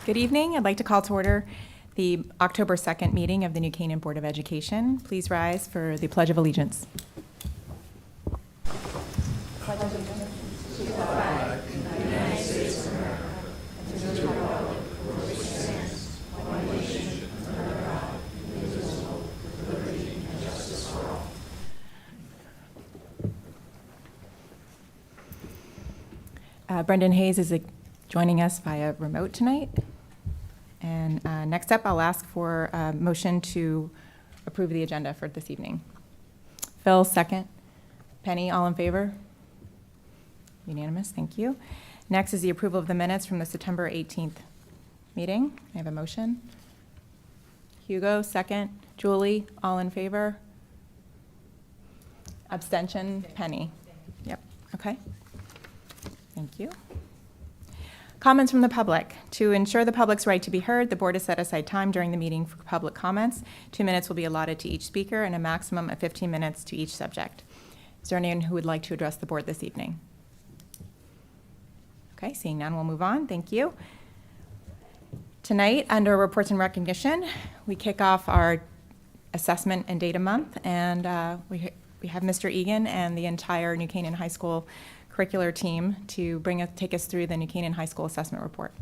Good evening. I'd like to call to order the October 2nd meeting of the New Canaan Board of Education. Please rise for the Pledge of Allegiance. Pledge of allegiance to the flag of the United States of America and to the republic for which it stands, one nation, under God, indivisible, with liberty and justice for all. Brendan Hayes is joining us via remote tonight. And next up, I'll ask for a motion to approve the agenda for this evening. Phil, second. Penny, all in favor? Unanimous, thank you. Next is the approval of the minutes from the September 18th meeting. I have a motion. Hugo, second. Julie, all in favor? Abstention, Penny. Yep, okay. Thank you. Comments from the public. To ensure the public's right to be heard, the board has set aside time during the meeting for public comments. 2 minutes will be allotted to each speaker and a maximum of 15 minutes to each subject. Is there anyone who would like to address the board this evening? Okay, seeing none, we'll move on. Thank you. Tonight, under reports and recognition, we kick off our assessment and data month, and we have Mr. Egan and the entire New Canaan High School curricular team to take us through the New Canaan High School Assessment Report.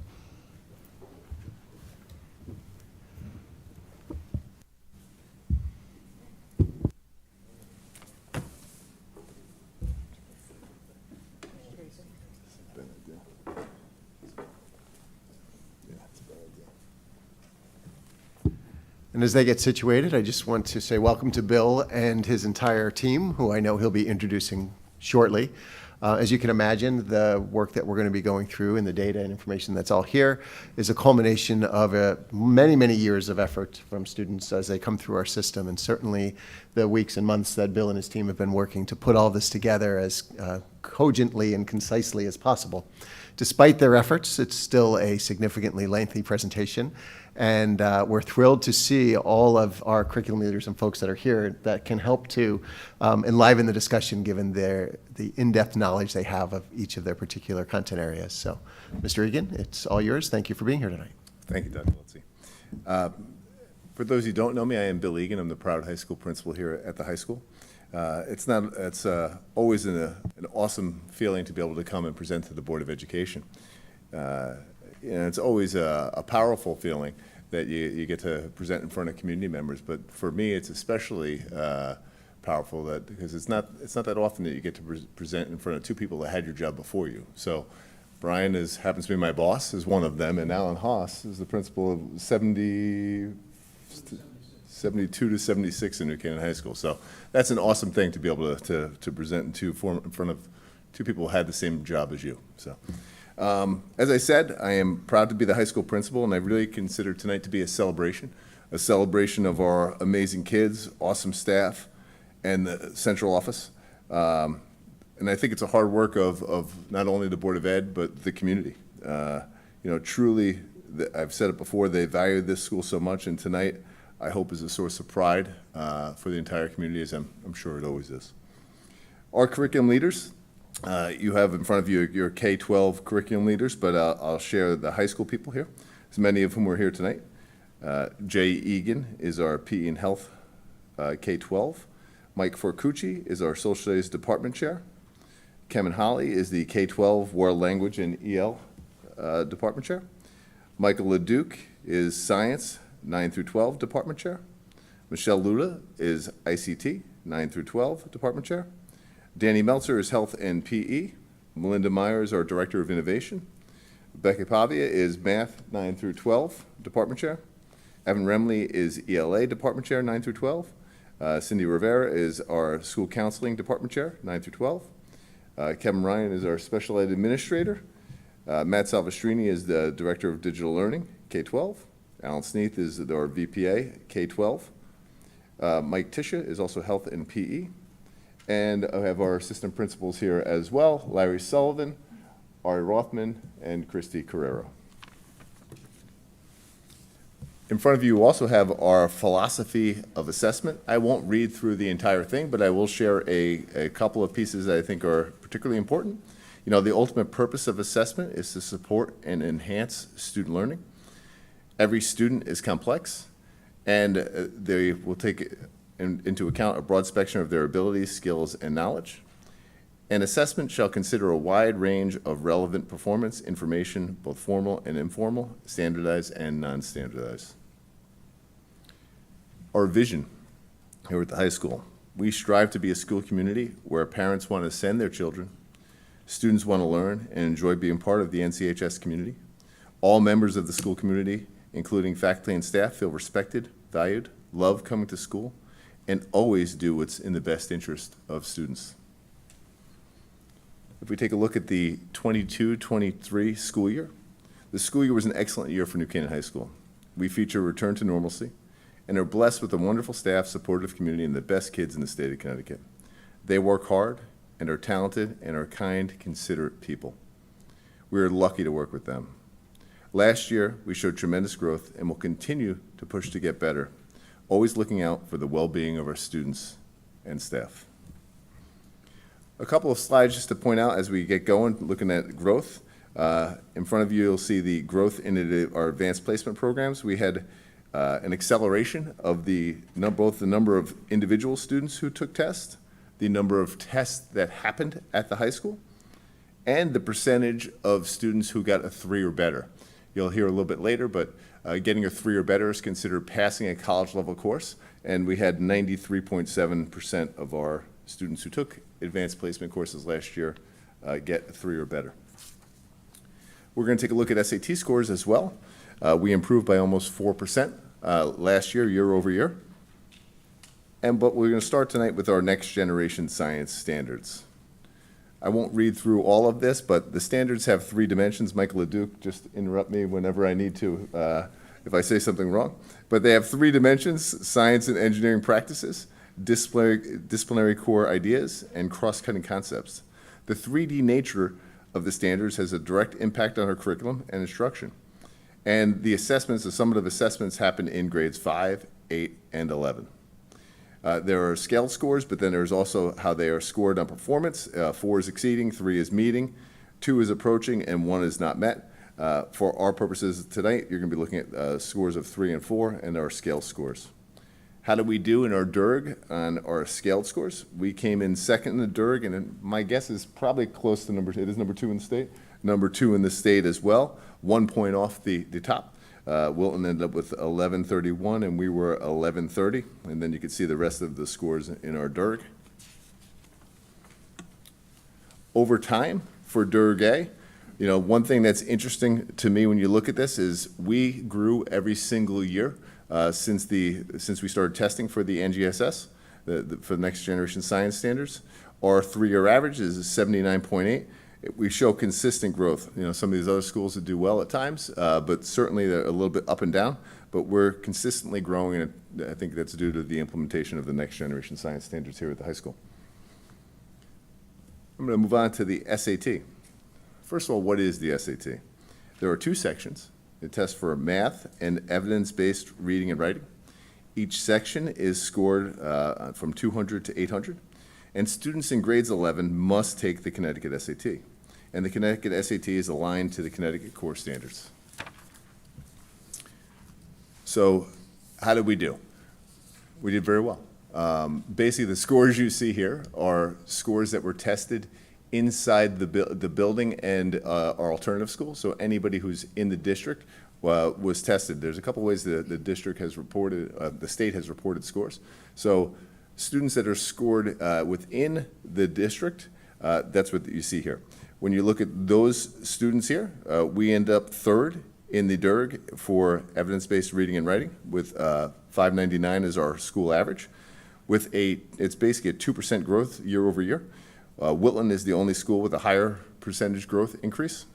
And as they get situated, I just want to say welcome to Bill and his entire team, who I know he'll be introducing shortly. As you can imagine, the work that we're going to be going through and the data and information that's all here is a culmination of many, many years of effort from students as they come through our system, and certainly the weeks and months that Bill and his team have been working to put all this together as cogently and concisely as possible. Despite their efforts, it's still a significantly lengthy presentation, and we're thrilled to see all of our curriculum leaders and folks that are here that can help to enliven the discussion given the in-depth knowledge they have of each of their particular content areas. So, Mr. Egan, it's all yours. Thank you for being here tonight. Thank you, Dr. Lutzy. For those who don't know me, I am Bill Egan. I'm the proud high school principal here at the high school. It's always an awesome feeling to be able to come and present to the Board of Education. And it's always a powerful feeling that you get to present in front of community members. But for me, it's especially powerful because it's not that often that you get to present in front of two people that had your job before you. So Brian happens to be my boss, is one of them, and Alan Haas is the principal of 72 to 76 in New Canaan High School. So that's an awesome thing to be able to present in front of two people who had the same job as you. So. As I said, I am proud to be the high school principal, and I really consider tonight to be a celebration of our amazing kids, awesome staff, and the central office. And I think it's a hard work of not only the Board of Ed, but the community. Truly, I've said it before, they value this school so much, and tonight I hope is a source of pride for the entire community, as I'm sure it always is. Our curriculum leaders. You have in front of you your K-12 curriculum leaders, but I'll share the high school people here, as many of whom are here tonight. Jay Egan is our PE and Health K-12. Mike Forcucci is our Social Studies Department Chair. Kemen Holly is the K-12 World Language and EL Department Chair. Michael LeDuc is Science 9 through 12 Department Chair. Michelle Luda is ICT 9 through 12 Department Chair. Danny Meltzer is Health and PE. Melinda Myers, our Director of Innovation. Becca Pavia is Math 9 through 12, Department Chair. Evan Remley is ELA Department Chair, 9 through 12. Cindy Rivera is our School Counseling Department Chair, 9 through 12. Kevin Ryan is our Special Ed Administrator. Matt Salvestrini is the Director of Digital Learning, K-12. Alan Sneath is our VPA, K-12. Mike Tisha is also Health and PE. And I have our assistant principals here as well, Larry Sullivan, Ari Rothman, and Christy Carrero. In front of you, you also have our philosophy of assessment. I won't read through the entire thing, but I will share a couple of pieces that I think are particularly important. You know, the ultimate purpose of assessment is to support and enhance student learning. Every student is complex, and they will take into account a broad spectrum of their abilities, skills, and knowledge. An assessment shall consider a wide range of relevant performance information, both formal and informal, standardized and non-standardized. Our vision here at the high school: we strive to be a school community where parents want to send their children, students want to learn and enjoy being part of the NCHS community. All members of the school community, including faculty and staff, feel respected, valued, love coming to school, and always do what's in the best interest of students. If we take a look at the 22-23 school year, the school year was an excellent year for New Canaan High School. We feature a return to normalcy and are blessed with a wonderful staff, supportive community, and the best kids in the state of Connecticut. They work hard and are talented and are kind, considerate people. We are lucky to work with them. Last year, we showed tremendous growth and will continue to push to get better, always looking out for the well-being of our students and staff. A couple of slides just to point out as we get going, looking at growth. In front of you, you'll see the growth in our advanced placement programs. We had an acceleration of both the number of individual students who took tests, the number of tests that happened at the high school, and the percentage of students who got a 3 or better. You'll hear a little bit later, but getting a 3 or better is considered passing a college-level course, and we had 93.7% of our students who took advanced placement courses last year get a 3 or better. We're going to take a look at SAT scores as well. We improved by almost 4% last year, year over year. But we're going to start tonight with our next generation science standards. I won't read through all of this, but the standards have 3 dimensions. Michael LeDuc, just interrupt me whenever I need to if I say something wrong. But they have 3 dimensions: science and engineering practices, disciplinary core ideas, and cross-cutting concepts. The 3D nature of the standards has a direct impact on our curriculum and instruction. And the assessments, the summative assessments, happen in grades 5, 8, and 11. There are scaled scores, but then there's also how they are scored on performance. 4 is exceeding, 3 is meeting, 2 is approaching, and 1 is not met. For our purposes tonight, you're going to be looking at scores of 3 and 4 and our scaled scores. How did we do in our DERG on our scaled scores? We came in second in the DERG, and my guess is probably close to number 2. It is number 2 in the state. Number 2 in the state as well. 1 point off the top. Wilton ended up with 1131, and we were 1130. And then you can see the rest of the scores in our DERG. Over time, for DERG A, one thing that's interesting to me when you look at this is we grew every single year since we started testing for the NGSS, for the next generation science standards. Our 3-year average is 79.8. We show consistent growth. Some of these other schools that do well at times, but certainly they're a little bit up and down, but we're consistently growing, and I think that's due to the implementation of the next generation science standards here at the high school. I'm going to move on to the SAT. First of all, what is the SAT? There are 2 sections. It tests for math and evidence-based reading and writing. Each section is scored from 200 to 800, and students in grades 11 must take the Connecticut SAT. And the Connecticut SAT is aligned to the Connecticut core standards. So how did we do? We did very well. Basically, the scores you see here are scores that were tested inside the building and our alternative school. So anybody who's in the district was tested. There's a couple ways the district has reported, the state has reported scores. So students that are scored within the district, that's what you see here. When you look at those students here, we end up 3rd in the DERG for evidence-based reading and writing with 599 as our school average. It's basically a 2% growth year over year. Wilton is the only school with a higher percentage growth increase.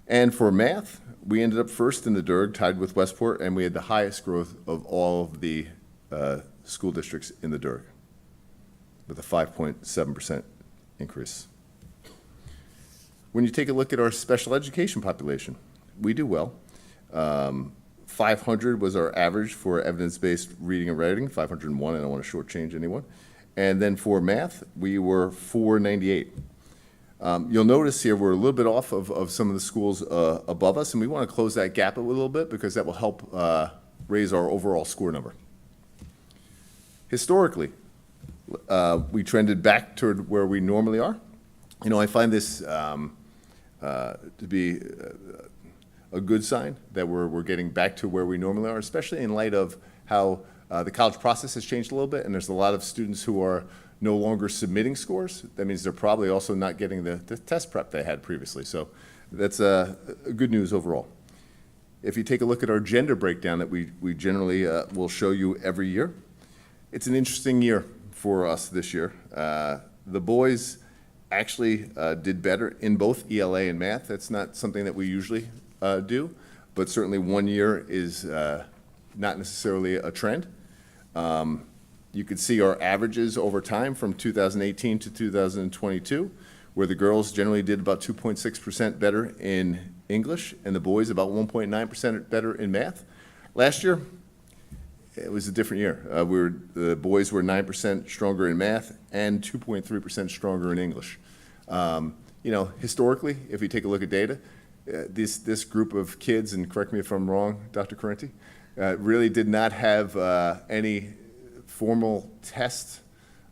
And for math, we ended up 1st in the DERG, tied with Westport, and we had the highest growth of all of the school districts in the DERG with a 5.7% increase. When you take a look at our special education population, we do well. 500 was our average for evidence-based reading and writing, 501, I don't want to shortchange anyone. And then for math, we were 498. You'll notice here we're a little bit off of some of the schools above us, and we want to close that gap a little bit because that will help raise our overall score number. Historically, we trended back toward where we normally are. You know, I find this to be a good sign that we're getting back to where we normally are, especially in light of how the college process has changed a little bit, and there's a lot of students who are no longer submitting scores. That means they're probably also not getting the test prep they had previously. So that's good news overall. If you take a look at our gender breakdown that we generally will show you every year, it's an interesting year for us this year. The boys actually did better in both ELA and math. That's not something that we usually do, but certainly one year is not necessarily a trend. You could see our averages over time from 2018 to 2022, where the girls generally did about 2.6% better in English, and the boys about 1.9% better in math. Last year, it was a different year. The boys were 9% stronger in math and 2.3% stronger in English. You know, historically, if you take a look at data, this group of kids, and correct me if I'm wrong, Dr. Correnti, really did not have any formal testing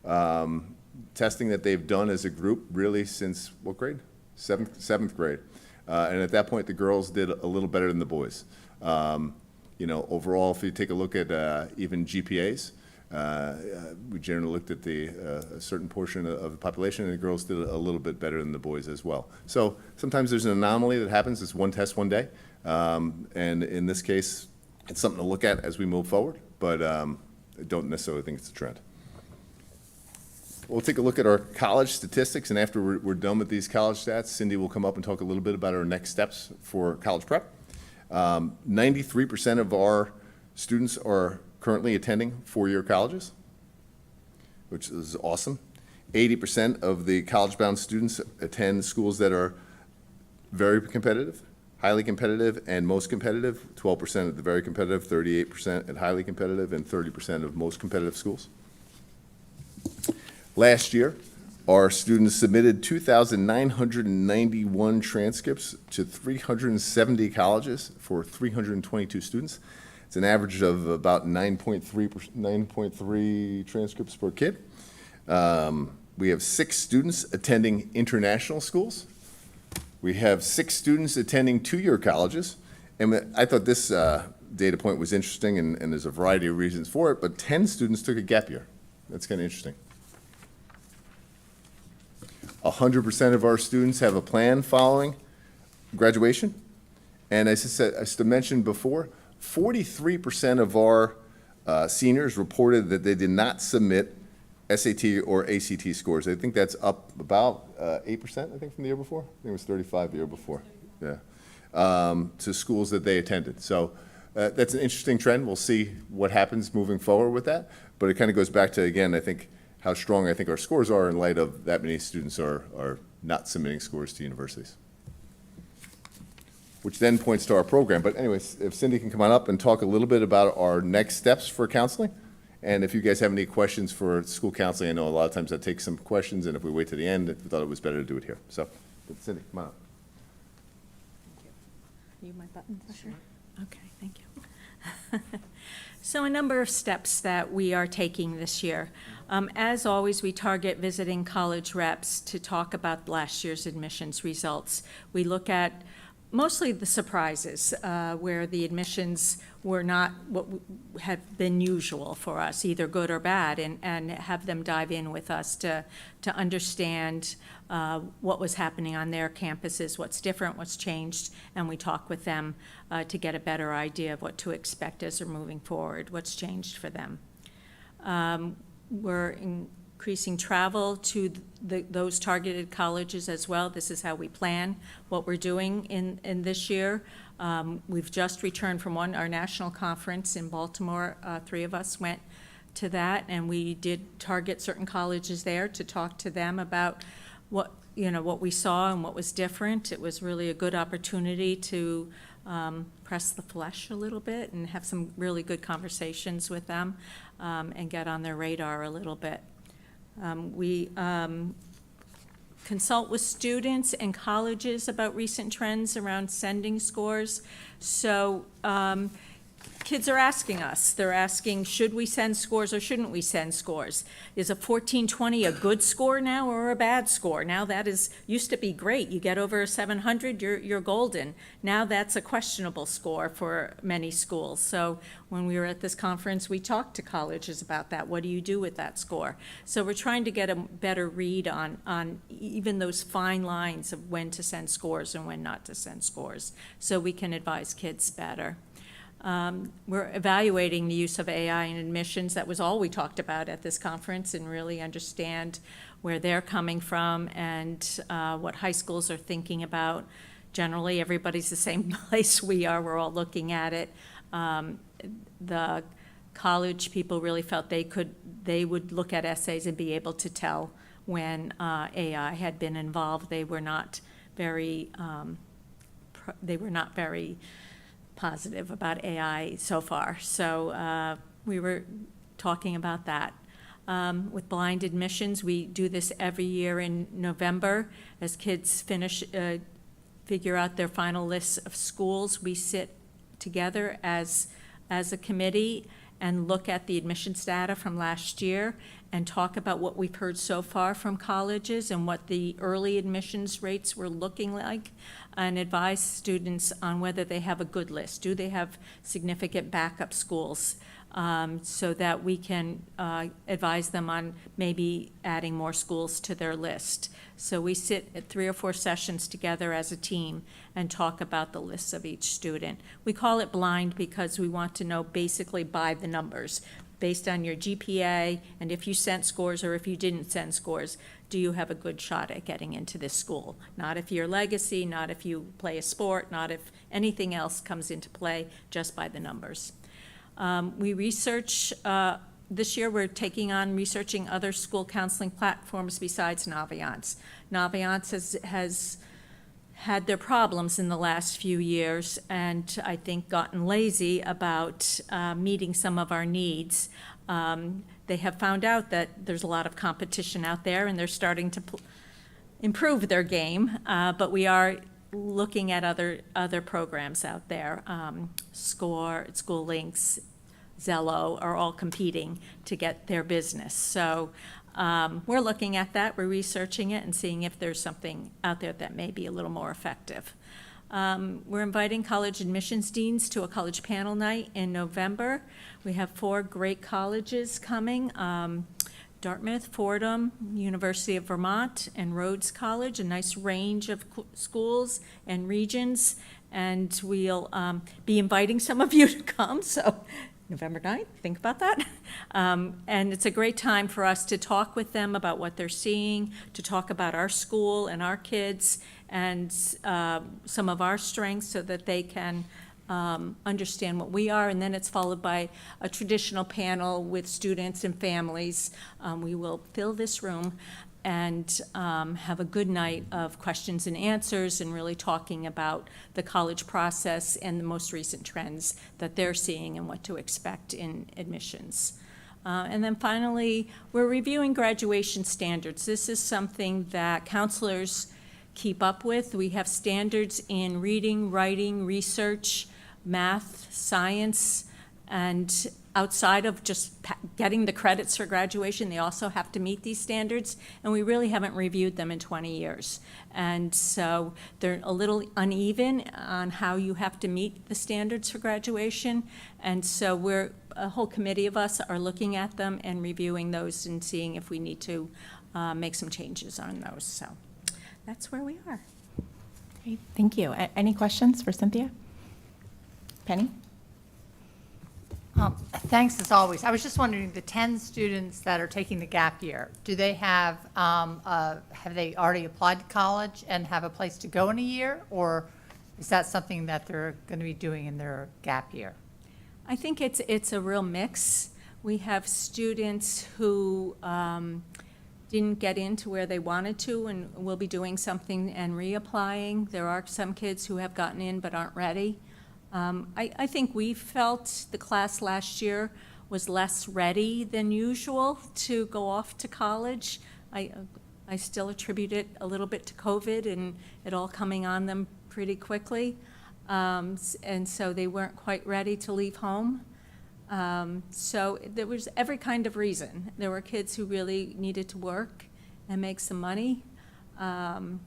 that they've done as a group really since what grade? Seventh grade. And at that point, the girls did a little better than the boys. You know, overall, if you take a look at even GPAs, we generally looked at a certain portion of the population, and the girls did a little bit better than the boys as well. So sometimes there's an anomaly that happens. It's one test one day. And in this case, it's something to look at as we move forward, but I don't necessarily think it's a trend. We'll take a look at our college statistics, and after we're done with these college stats, Cindy will come up and talk a little bit about our next steps for college prep. 93% of our students are currently attending four-year colleges, which is awesome. 80% of the college-bound students attend schools that are very competitive, highly competitive, and most competitive. 12% at the very competitive, 38% at highly competitive, and 30% of most competitive schools. Last year, our students submitted 2,991 transcripts to 370 colleges for 322 students. It's an average of about 9.3 transcripts per kid. We have 6 students attending international schools. We have 6 students attending two-year colleges. And I thought this data point was interesting, and there's a variety of reasons for it, but 10 students took a gap year. That's kind of interesting. 100% of our students have a plan following graduation. And as I mentioned before, 43% of our seniors reported that they did not submit SAT or ACT scores. I think that's up about 8%, I think, from the year before. I think it was 35 the year before. Yeah. To schools that they attended. So that's an interesting trend. We'll see what happens moving forward with that. But it kind of goes back to, again, I think, how strong I think our scores are in light of that many students are not submitting scores to universities. Which then points to our program. But anyways, if Cindy can come on up and talk a little bit about our next steps for counseling. And if you guys have any questions for school counseling, I know a lot of times that takes some questions, and if we wait to the end, we thought it was better to do it here. So, Cindy, come on up. Thank you. My buttons? Sure. Okay, thank you. So a number of steps that we are taking this year. As always, we target visiting college reps to talk about last year's admissions results. We look at mostly the surprises, where the admissions were not what have been usual for us, either good or bad, and have them dive in with us to understand what was happening on their campuses, what's different, what's changed, and we talk with them to get a better idea of what to expect as they're moving forward, what's changed for them. We're increasing travel to those targeted colleges as well. This is how we plan what we're doing in this year. We've just returned from our national conference in Baltimore. 3 of us went to that, and we did target certain colleges there to talk to them about what we saw and what was different. It was really a good opportunity to press the flesh a little bit and have some really good conversations with them and get on their radar a little bit. We consult with students and colleges about recent trends around sending scores. So kids are asking us, they're asking, should we send scores or shouldn't we send scores? Is a 1420 a good score now or a bad score? Now that used to be great. You get over a 700, you're golden. Now that's a questionable score for many schools. So when we were at this conference, we talked to colleges about that. What do you do with that score? So we're trying to get a better read on even those fine lines of when to send scores and when not to send scores, so we can advise kids better. We're evaluating the use of AI in admissions. That was all we talked about at this conference, and really understand where they're coming from and what high schools are thinking about. Generally, everybody's the same place we are. We're all looking at it. The college people really felt they would look at essays and be able to tell when AI had been involved. They were not very positive about AI so far. So we were talking about that. With blind admissions, we do this every year in November. As kids figure out their final lists of schools, we sit together as a committee and look at the admissions data from last year and talk about what we've heard so far from colleges and what the early admissions rates were looking like, and advise students on whether they have a good list. Do they have significant backup schools? So that we can advise them on maybe adding more schools to their list. So we sit at 3 or 4 sessions together as a team and talk about the lists of each student. We call it blind because we want to know basically by the numbers, based on your GPA, and if you sent scores or if you didn't send scores, do you have a good shot at getting into this school? Not if you're legacy, not if you play a sport, not if anything else comes into play, just by the numbers. We research, this year we're taking on researching other school counseling platforms besides Naviance. Naviance has had their problems in the last few years, and I think gotten lazy about meeting some of our needs. They have found out that there's a lot of competition out there, and they're starting to improve their game, but we are looking at other programs out there. SCORE, School Links, Zello are all competing to get their business. So we're looking at that, we're researching it and seeing if there's something out there that may be a little more effective. We're inviting college admissions deans to a college panel night in November. We have 4 great colleges coming. Dartmouth, Fordham, University of Vermont, and Rhodes College, a nice range of schools and regions. And we'll be inviting some of you to come, so November 9th, think about that. And it's a great time for us to talk with them about what they're seeing, to talk about our school and our kids and some of our strengths so that they can understand what we are, and then it's followed by a traditional panel with students and families. We will fill this room and have a good night of questions and answers and really talking about the college process and the most recent trends that they're seeing and what to expect in admissions. And then finally, we're reviewing graduation standards. This is something that counselors keep up with. We have standards in reading, writing, research, math, science, and outside of just getting the credits for graduation, they also have to meet these standards, and we really haven't reviewed them in 20 years. And so they're a little uneven on how you have to meet the standards for graduation, and so a whole committee of us are looking at them and reviewing those and seeing if we need to make some changes on those. So that's where we are. Great, thank you. Any questions for Cynthia? Penny? Thanks as always. I was just wondering, the 10 students that are taking the gap year, do they have they already applied to college and have a place to go in a year, or is that something that they're going to be doing in their gap year? I think it's a real mix. We have students who didn't get into where they wanted to and will be doing something and reapplying. There are some kids who have gotten in but aren't ready. I think we felt the class last year was less ready than usual to go off to college. I still attribute it a little bit to COVID and it all coming on them pretty quickly. And so they weren't quite ready to leave home. So there was every kind of reason. There were kids who really needed to work and make some money. And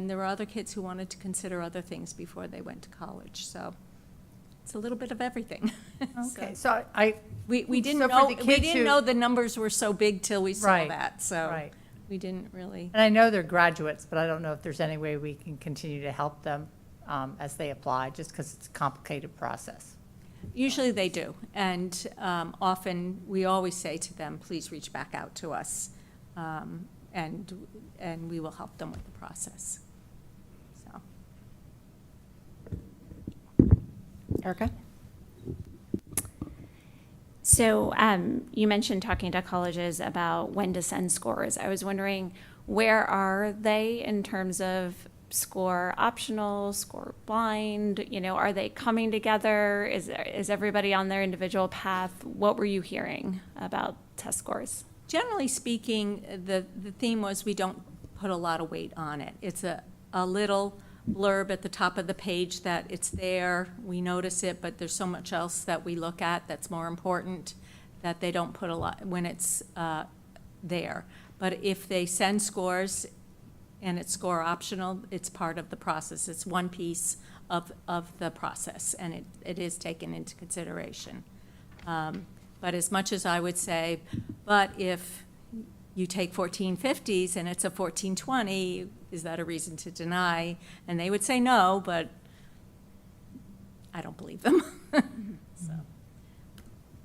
there were other kids who wanted to consider other things before they went to college. So it's a little bit of everything. Okay, So so we didn't so for know, the we kids didn't who- know the numbers were so big till we saw Right, that. So right. we didn't really. And I know they're graduates, but I don't know if there's any way we can continue to help them as they apply, just because it's a complicated process. Usually they do, and often, we always say to them, please reach back out to us, and we will help them with the process. So, Erica? So you mentioned talking to colleges about when to send scores. I was wondering, where are they in terms of score optional, score blind? You know, are they coming together? Is everybody on their individual path? What were you hearing about test scores? generally speaking, the theme was we don't put a lot of weight on it. It's a little blurb at the top of the page that it's there, we notice it, but there's so much else that we look at that's more important, that they don't put a lot when it's there. But if they send scores and it's score optional, it's part of the process. It's one piece of the process, and it is taken into consideration. But as much as I would say, but if you take 1450s and it's a 1420, is that a reason to deny? And they would say no, but I don't believe them. So.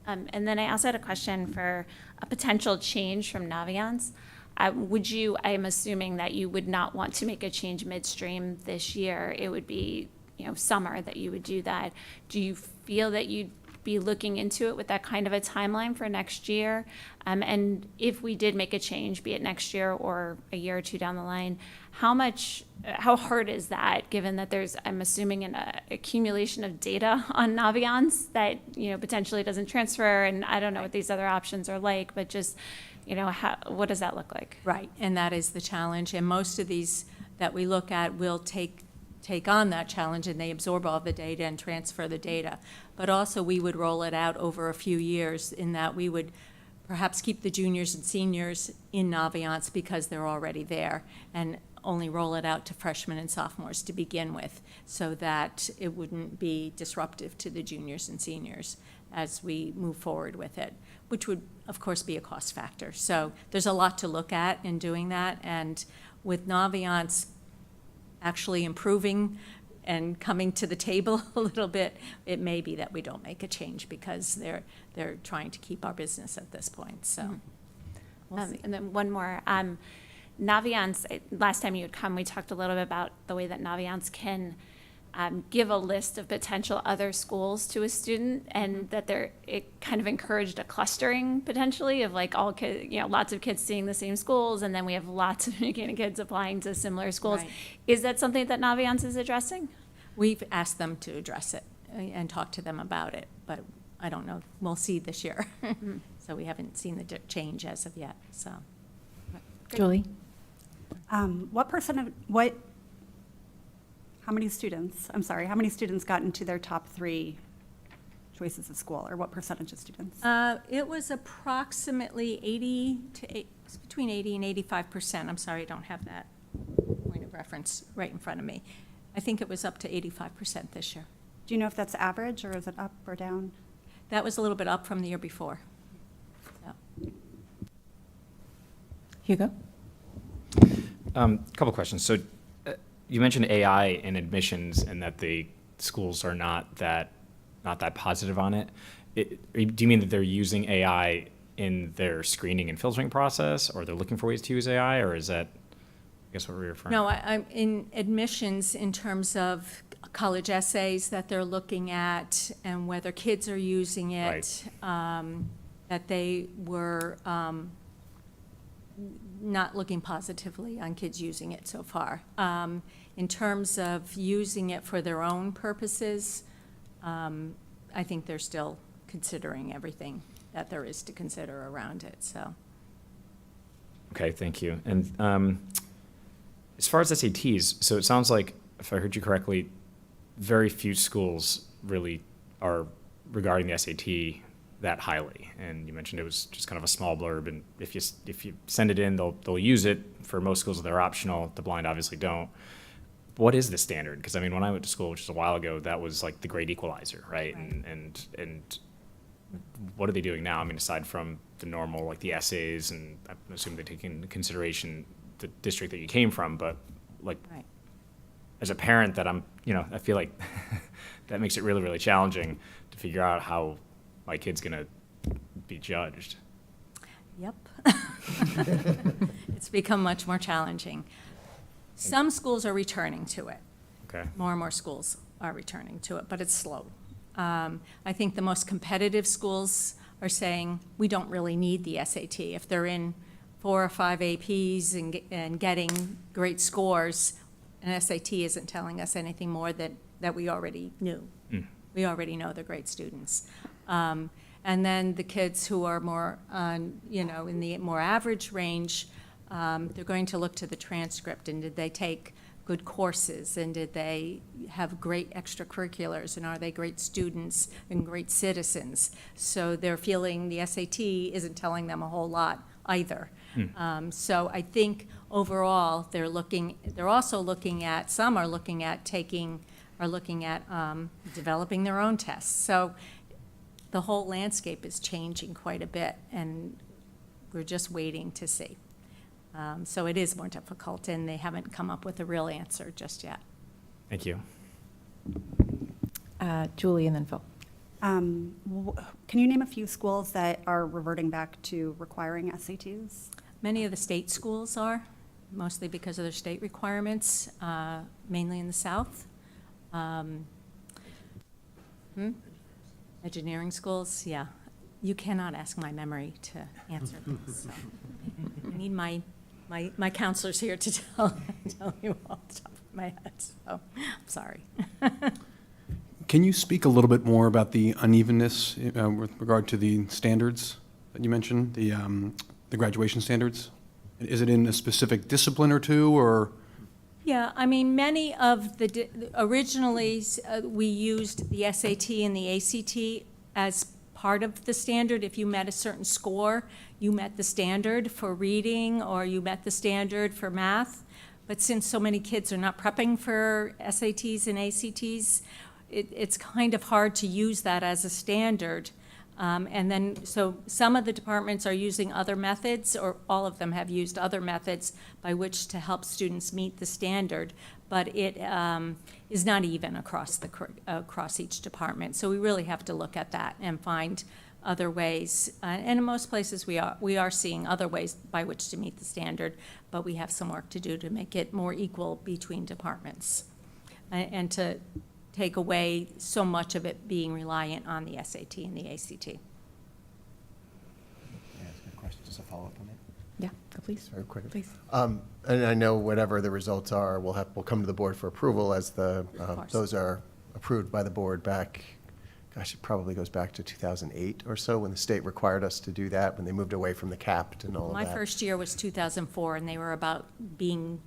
And then I also had a question for a potential change from Naviance. I'm assuming that you would not want to make a change midstream this year. It would be, summer that you would do that. Do you feel that you'd be looking into it with that kind of a timeline for next year? And if we did make a change, be it next year or a year or two down the line, how hard is that, given that there's, I'm assuming, an accumulation of data on Naviance that, potentially doesn't transfer, and I don't know what these other options are like, but just, what does that look like? Right, and that is the challenge. And most of these that we look at will take on that challenge, and they absorb all the data and transfer the data. But also, we would roll it out over a few years, in that we would perhaps keep the juniors and seniors in Naviance because they're already there, and only roll it out to freshmen and sophomores to begin with, so that it wouldn't be disruptive to the juniors and seniors as we move forward with it, which would, of course, be a cost factor. So there's a lot to look at in doing that, and with Naviance actually improving and coming to the table a little bit, it may be that we don't make a change, because they're trying to keep our business at this point, so. We'll see. And then one more. Naviance, last time you had come, we talked a little bit about the way that Naviance can give a list of potential other schools to a student, and that it kind of encouraged a clustering potentially of like all kids, lots of kids seeing the same schools, and then we have lots of kids applying to similar schools. Right. Is that something that Naviance is addressing? We've asked them to address it and talk to them about it, but I don't know. We'll see this year. So we haven't seen the change as of yet, so. Julie? How many students got into their top 3 choices of school, or what percentage of students? It was approximately between 80 and 85%. I'm sorry, I don't have that point of reference right in front of me. I think it was up to 85% this year. Do you know if that's average, or is it up or down? That was a little bit up from the year before. So. Hugo? Couple questions. So you mentioned AI in admissions, and that the schools are not that positive on it. Do you mean that they're using AI in their screening and filtering process, or they're looking for ways to use AI, or is that, I guess, what we're referring to? No, I'm in admissions in terms of college essays that they're looking at, and whether kids are using it, that they were not looking positively on kids using it so far. In terms of using it for their own purposes, I think they're still considering everything that there is to consider around it, so. Okay, thank you. And as far as SATs, so it sounds like, if I heard you correctly, very few schools really are regarding the SAT that highly. And you mentioned it was just kind of a small blurb, and if you send it in, they'll use it. For most schools, they're optional. The blind obviously don't. What is the standard? Because I mean, when I went to school, which was a while ago, that was like the great equalizer, right? And what are they doing now? I mean, aside from the normal, like the essays, and I'm assuming they take into consideration the district that you came from, but like, Right. as a parent that I feel like that makes it really, really challenging to figure out how my kid's gonna be judged. Yep. It's become much more challenging. Some schools are returning to it. Okay. More and more schools are returning to it, but it's slow. I think the most competitive schools are saying, we don't really need the SAT. If they're in 4 or 5 APs and getting great scores, an SAT isn't telling us anything more that we already knew. We already know they're great students. And then the kids who are more on, in the more average range, they're going to look to the transcript, and did they take good courses, and did they have great extracurriculars, and are they great students and great citizens? So they're feeling the SAT isn't telling them a whole lot either. So I think overall, they're also looking at, some are looking at developing their own tests. So the whole landscape is changing quite a bit, and we're just waiting to see. So it is more difficult, and they haven't come up with a real answer just yet. Thank you. Julie and then Phil. Can you name a few schools that are reverting back to requiring SATs? Many of the state schools are, mostly because of their state requirements, mainly in the South. Engineering schools, yeah. You cannot ask my memory to answer this. So. I need my counselors here to tell you off the top of my head, so I'm sorry. Can you speak a little bit more about the unevenness with regard to the standards that you mentioned, the graduation standards? Is it in a specific discipline or two, or? Yeah, I mean, many of originally, we used the SAT and the ACT as part of the standard. If you met a certain score, you met the standard for reading, or you met the standard for math. But since so many kids are not prepping for SATs and ACTs, it's kind of hard to use that as a standard. And then, so some of the departments are using other methods, or all of them have used other methods by which to help students meet the standard, but it is not even across each department. So we really have to look at that and find other ways. And in most places we are seeing other ways by which to meet the standard, but we have some work to do to make it more equal between departments and to take away so much of it being reliant on the SAT and the ACT. Yeah, that's a good question. Just a follow-up on that? Yeah, go please. Very quick. Please. And I know whatever the results are, we'll come to the board for approval as course. those are approved by the board back, gosh, it probably goes back to 2008 or so, when the state required us to do that, when they moved away from the capped and all of My that. first year was 2004, and they were about being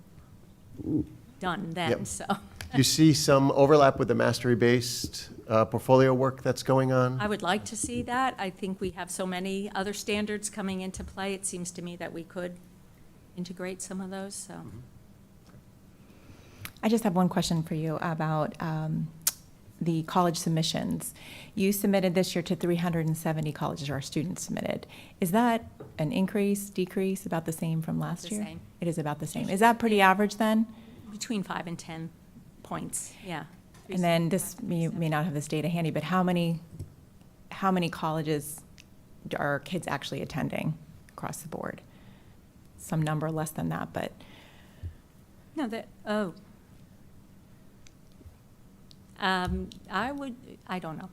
done then, Yep. so. Do you see some overlap with the mastery-based portfolio work that's going on? I would like to see that. I think we have so many other standards coming into play. It seems to me that we could integrate some of those, so. I just have one question for you about the college submissions. You submitted this year to 370 colleges, or our students submitted. Is that an increase, decrease, about the same from last The year? same. It is about the same. Is that pretty average then? Between 5 and 10 points, yeah. And then this, you may not have this data handy, but how many colleges are kids actually attending across the board? Some number less than that, but No, I don't know.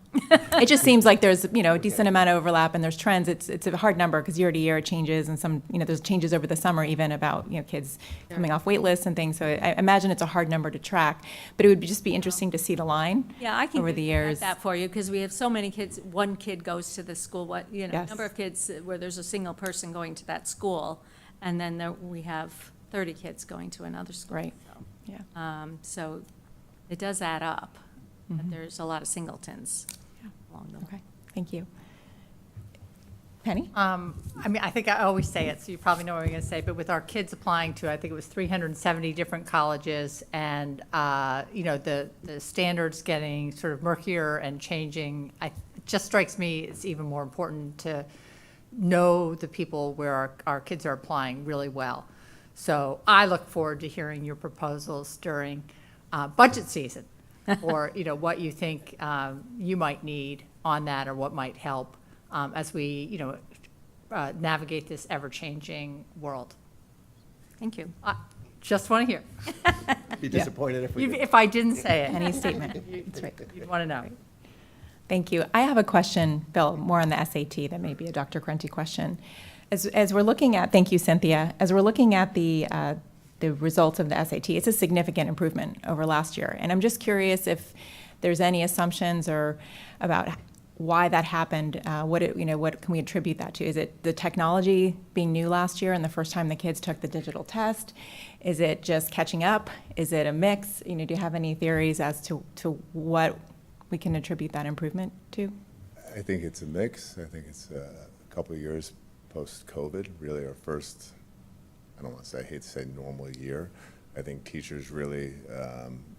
it just seems like there's, a decent amount of overlap, and there's trends. It's a hard number because year to year it changes, and some, there's changes over the summer even about, kids coming off wait lists and things. So I imagine it's a hard number to track, but it would just be interesting to see the line Yeah, I can over the years. get that for you, because we have so many kids. One kid goes to the school, Yes. number of kids where there's a single person going to that school, And then we have 30 kids going to another school. Right. So, Yeah. So it does add up, but Mhm. there's a lot of singletons Yeah. along the way. Okay, thank you. Penny? I mean, I think I always say it, so you probably know what I'm going to say, but with our kids applying to, I think it was 370 different colleges, and, you know, the standards getting sort of murkier and changing, it just strikes me it's even more important to know the people where our kids are applying really well. So I look forward to hearing your proposals during budget season, or, you know, what you think you might need on that, or what might help as we, you know, navigate this ever-changing world. Thank you. I just want to hear. Be disappointed if we did. If I didn't say it. Any statement? That's right. You'd want to know. Thank you. I have a question, Bill, more on the SAT that may be a Dr. Correnti question. As we're looking at, thank you, Cynthia, as we're looking at the results of the SAT, it's a significant improvement over last year. And I'm just curious if there's any assumptions or about why that happened, what can we attribute that to? Is it the technology being new last year and the first time the kids took the digital test? Is it just catching up? Is it a mix? You know, do you have any theories as to what we can attribute that improvement to? I think it's a mix. I think it's a couple of years post-COVID, really our first, I don't want to say, I hate to say normal year. I think teachers really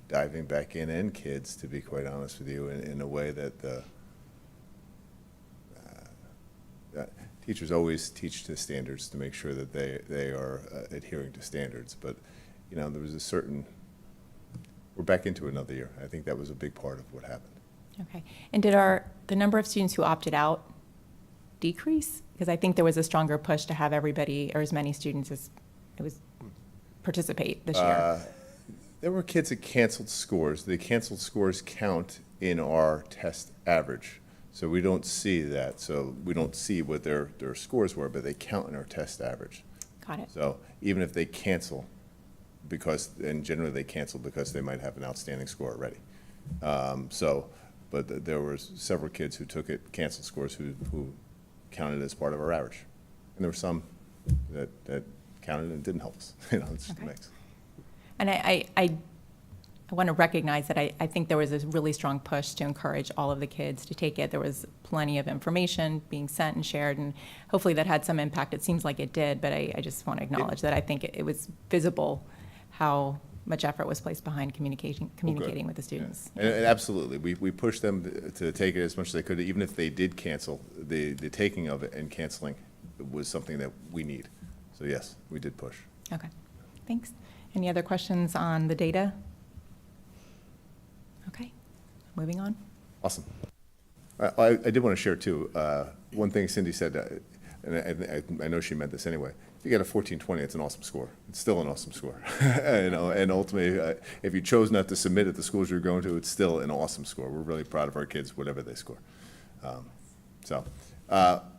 diving back in, and kids, to be quite honest with you, in a way that the teachers always teach to standards to make sure that they are adhering to standards. But, you know, there was a certain, we're back into another year. I think that was a big part of what happened. Okay. And did the number of students who opted out decrease? Because I think there was a stronger push to have everybody, or as many students as it was, participate this year. There were kids that canceled scores. The canceled scores count in our test average. So we don't see that. So we don't see what their scores were, but they count in our test average. Got it. So even if they cancel, and generally they cancel because they might have an outstanding score already. But there were several kids who took it, canceled scores, who counted as part of our average. And there were some that counted and didn't help us. You know, it's just a Okay. mix. And I want to recognize that I think there was a really strong push to encourage all of the kids to take it. There was plenty of information being sent and shared, and hopefully that had some impact. It seems like it did, but I just want to acknowledge that I think it was visible how much effort was placed behind communicating with the students. Yeah. And absolutely, we pushed them to take it as much as they could, even if they did cancel. The taking of it and canceling was something that we need. So yes, we did push. Okay, thanks. Any other questions on the data? Okay, moving on. Awesome. I did want to share too, one thing Cindy said, and I know she meant this anyway. If you get a 1420, it's an awesome score. It's still an awesome score. You know, and ultimately, if you chose not to submit at the schools you're going to, it's still an awesome score. We're really proud of our kids, whatever they score.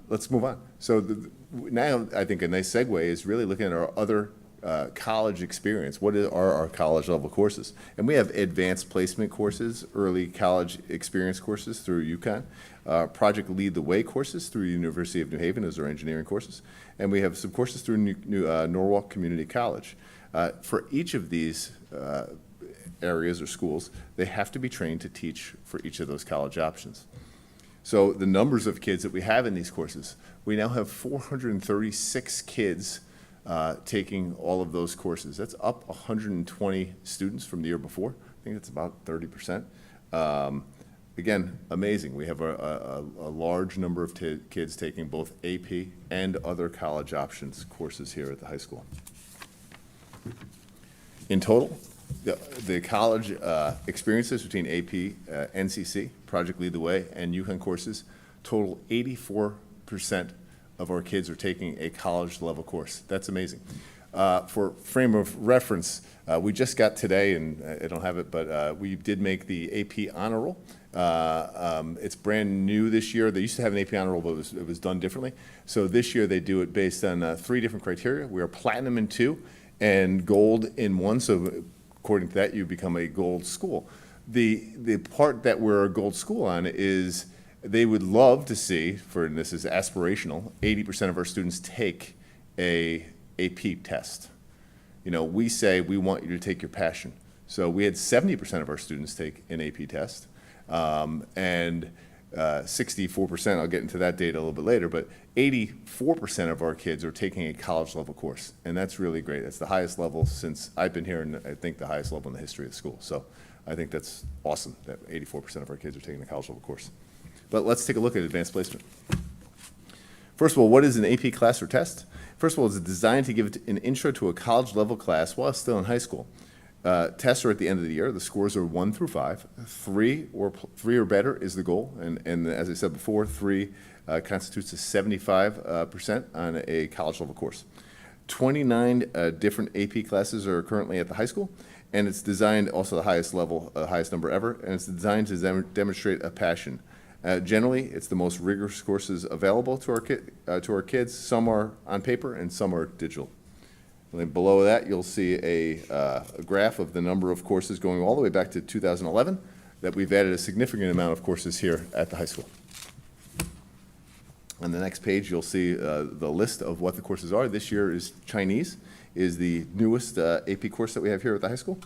Let's move on. So now I think a nice segue is really looking at our other college experience. What are our college level courses? And we have advanced placement courses, early college experience courses through UConn, Project Lead the Way courses through University of New Haven, those are engineering courses, and we have some courses through Norwalk Community College. For each of these areas or schools, they have to be trained to teach for each of those college options. So the numbers of kids that we have in these courses, we now have 436 kids taking all of those courses. That's up 120 students from the year before. I think that's about 30%. Again, amazing. We have a large number of kids taking both AP and other college options courses here at the high school. In total, the college experiences between AP, NCC, Project Lead the Way, and UConn courses total 84% of our kids are taking a college level course. That's amazing. For frame of reference, we just got today, and I don't have it, but we did make the AP honor roll. It's brand new this year. They used to have an AP honor roll, but it was done differently. So this year they do it based on 3 different criteria. We are platinum in 2 and gold in 1. So according to that, you become a gold school. The part that we're a gold school on is they would love to see, and this is aspirational, 80% of our students take a AP test. You know, we say we want you to take your passion. So we had 70% of our students take an AP test, and 64%, I'll get into that data a little bit later, but 84% of our kids are taking a college level course. And that's really great. That's the highest level since I've been here, and I think the highest level in the history of the school. So I think that's awesome that 84% of our kids are taking a college level course. But let's take a look at advanced placement. First of all, what is an AP class or test? First of all, it's designed to give an intro to a college level class while still in high school. Tests are at the end of the year. The scores are 1 through 5. 3 or better is the goal. And as I said before, 3 constitutes a 75% on a college level course. 29 different AP classes are currently at the high school, and it's designed also the highest level, highest number ever, and it's designed to demonstrate a passion. Generally, it's the most rigorous courses available to our kids. Some are on paper and some are digital. And then below that, you'll see a graph of the number of courses going all the way back to 2011, that we've added a significant amount of courses here at the high school. On the next page, you'll see the list of what the courses are. This year is Chinese, is the newest AP course that we have here at the high school.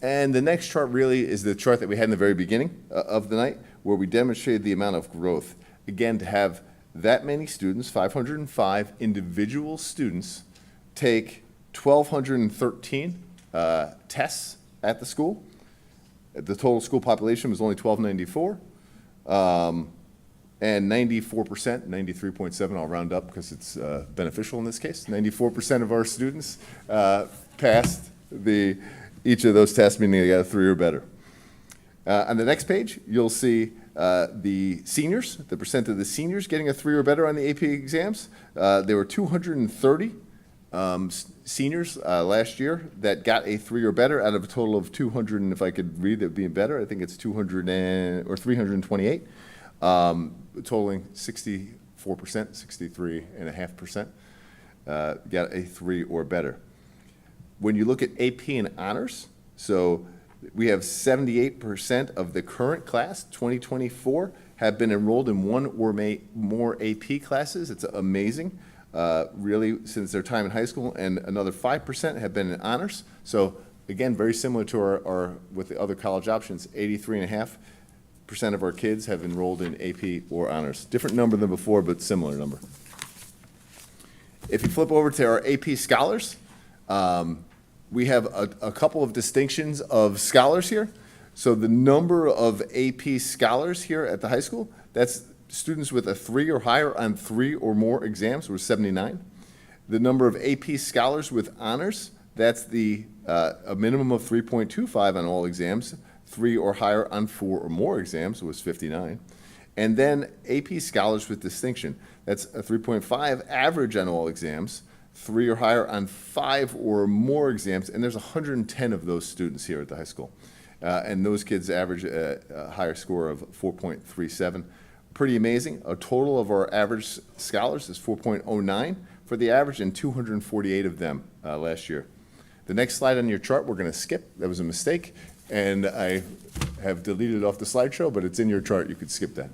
And the next chart really is the chart that we had in the very beginning of the night, where we demonstrated the amount of growth. Again, to have that many students, 505 individual students, take 1,213 tests at the school. The total school population was only 1,294. And 94%, 93.7, I'll round up because it's beneficial in this case, 94% of our students passed each of those tests, meaning they got a 3 or better. On the next page, you'll see the seniors, the percent of the seniors getting a 3 or better on the AP exams. There were 230 seniors last year that got a 3 or better out of a total of 200, and if I could read that being better, I think it's 328, totaling 64%, 63.5% got a 3 or better. When you look at AP and honors, so we have 78% of the current class, 2024, have been enrolled in 1 or more AP classes. It's amazing, really, since their time in high school, and another 5% have been in honors. So again, very similar to our with the other college options, 83.5% of our kids have enrolled in AP or honors. Different number than before, but similar number. If you flip over to our AP scholars, we have a couple of distinctions of scholars here. So the number of AP scholars here at the high school, that's students with a 3 or higher on 3 or more exams, were 79. The number of AP scholars with honors, that's a minimum of 3.25 on all exams, 3 or higher on 4 or more exams, was 59. And then AP scholars with distinction, that's a 3.5 average on all exams, 3 or higher on 5 or more exams, and there's 110 of those students here at the high school. And those kids average a higher score of 4.37. Pretty amazing. A total of our average scholars is 4.09 for the average, and 248 of them last year. The next slide on your chart we're going to skip. That was a mistake, and I have deleted it off the slideshow, but it's in your chart. You could skip that.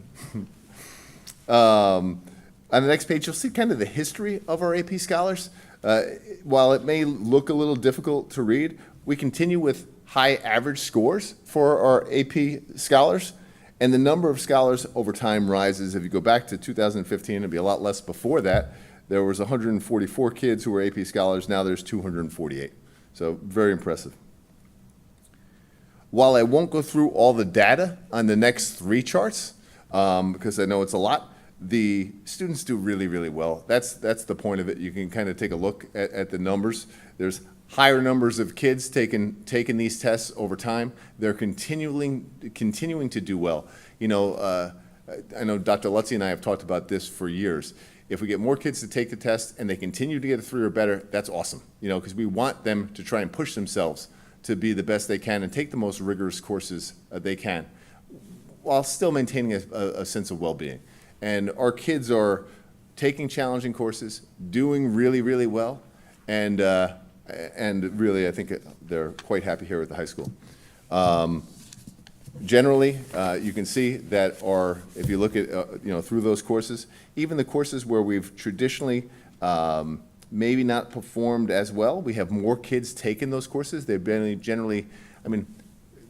On the next page, you'll see kind of the history of our AP scholars. While it may look a little difficult to read, we continue with high average scores for our AP scholars, and the number of scholars over time rises. If you go back to 2015, it'd be a lot less before that. There was 144 kids who were AP scholars. Now there's 248. So very impressive. While I won't go through all the data on the next 3 charts, because I know it's a lot, the students do really, really well. That's the point of it. You can kind of take a look at the numbers. There's higher numbers of kids taking these tests over time. They're continuing to do well. You know, I know Dr. Lutzy and I have talked about this for years. If we get more kids to take the test and they continue to get a 3 or better, that's awesome. You know, because we want them to try and push themselves to be the best they can and take the most rigorous courses they can, while still maintaining a sense of well-being. And our kids are taking challenging courses, doing really, really well, and really, I think they're quite happy here at the high school. Generally, you can see that if you look at, through those courses, even the courses where we've traditionally maybe not performed as well. We have more kids taking those courses. They've been generally, I mean,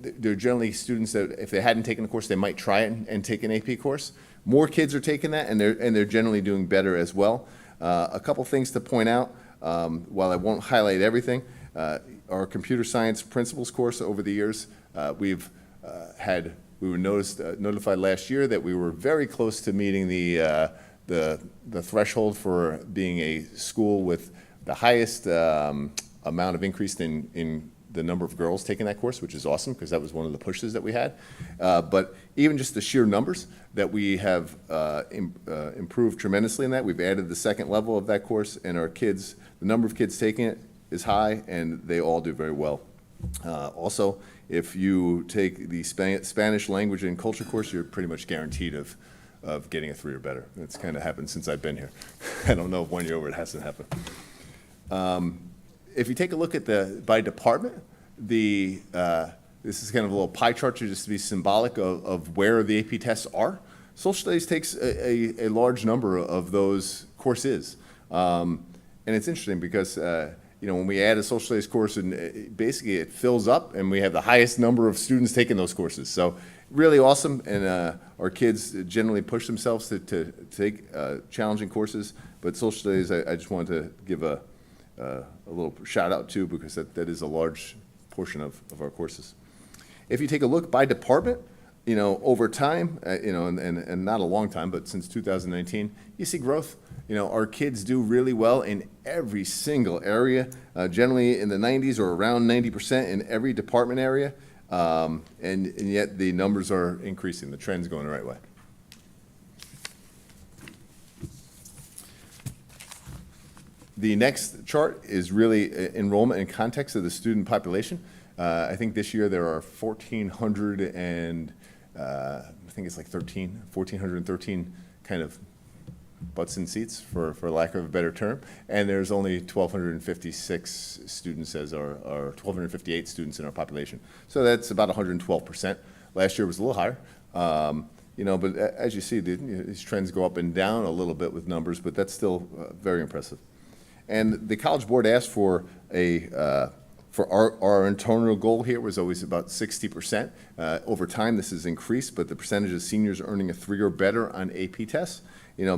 they're generally students that if they hadn't taken the course, they might try it and take an AP course. More kids are taking that, and they're generally doing better as well. A couple things to point out, while I won't highlight everything, our computer science principles course over the years, we were notified last year that we were very close to meeting the threshold for being a school with the highest amount of increase in the number of girls taking that course, which is awesome because that was one of the pushes that we had. But even just the sheer numbers that we have improved tremendously in that. We've added the second level of that course, and our kids, the number of kids taking it is high, and they all do very well. Also, if you take the Spanish language and culture course, you're pretty much guaranteed of getting a 3 or better. It's kind of happened since I've been here. I don't know if 1 year over it hasn't happened. If you take a look at by department, this is kind of a little pie chart just to be symbolic of where the AP tests are. Social studies takes a large number of those courses. And it's interesting because when we add a social studies course, and basically it fills up, and we have the highest number of students taking those courses. So really awesome, and our kids generally push themselves to take challenging courses. But social studies, I just wanted to give a little shout out to, because that is a large portion of our courses. If you take a look by department, over time, and not a long time, but since 2019, you see growth. Our kids do really well in every single area, generally in the 90s or around 90% in every department area, and yet the numbers are increasing. The trend's going the right way. The next chart is really enrollment and context of the student population. I think this year there are 1,400 and I think it's like 1,413 kind of butts in seats, for lack of a better term, and there's only 1,256 students or 1,258 students in our population. So that's about 112%. Last year was a little higher. But as you see, these trends go up and down a little bit with numbers, but that's still very impressive. And the College Board asked for our internal goal here was always about 60%. Over time, this has increased, but the percentage of seniors earning a 3 or better on AP tests,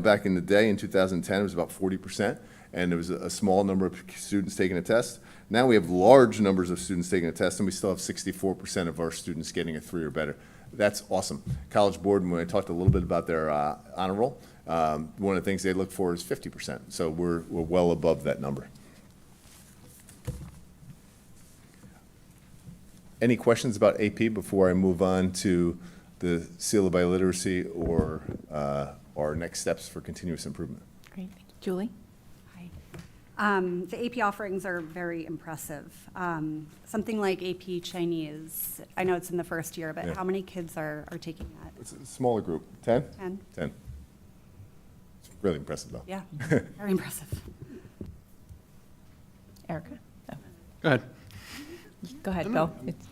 back in the day in 2010, it was about 40%, and there was a small number of students taking a test. Now we have large numbers of students taking a test, and we still have 64% of our students getting a 3 or better. That's awesome. College Board, when I talked a little bit about their honor roll, one of the things they look for is 50%. So we're well above that number. Any questions about AP before I move on to the seal of biliteracy or our next steps for continuous improvement? Great. Thank you. Julie? The AP offerings are very impressive. Something like AP Chinese, I know it's in the first year, but Yeah. how many kids are taking that? It's a smaller group. 10? 10? 10. It's really impressive, though. Yeah, very impressive. Erica? Oh. Go ahead. Go ahead, Bill. It's-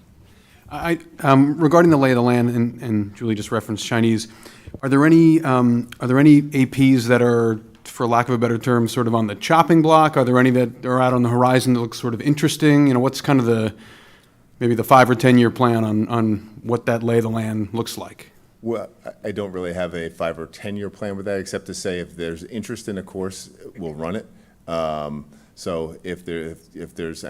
Regarding the lay of the land, and Julie just referenced Chinese, are there any APs that are, for lack of a better term, sort of on the chopping block? Are there any that are out on the horizon that look sort of interesting? What's kind of maybe the 5 or 10 year plan on what that lay of the land looks like? Well, I don't really have a 5 or 10 year plan with that, except to say if there's interest in a course, we'll run it. So if there's,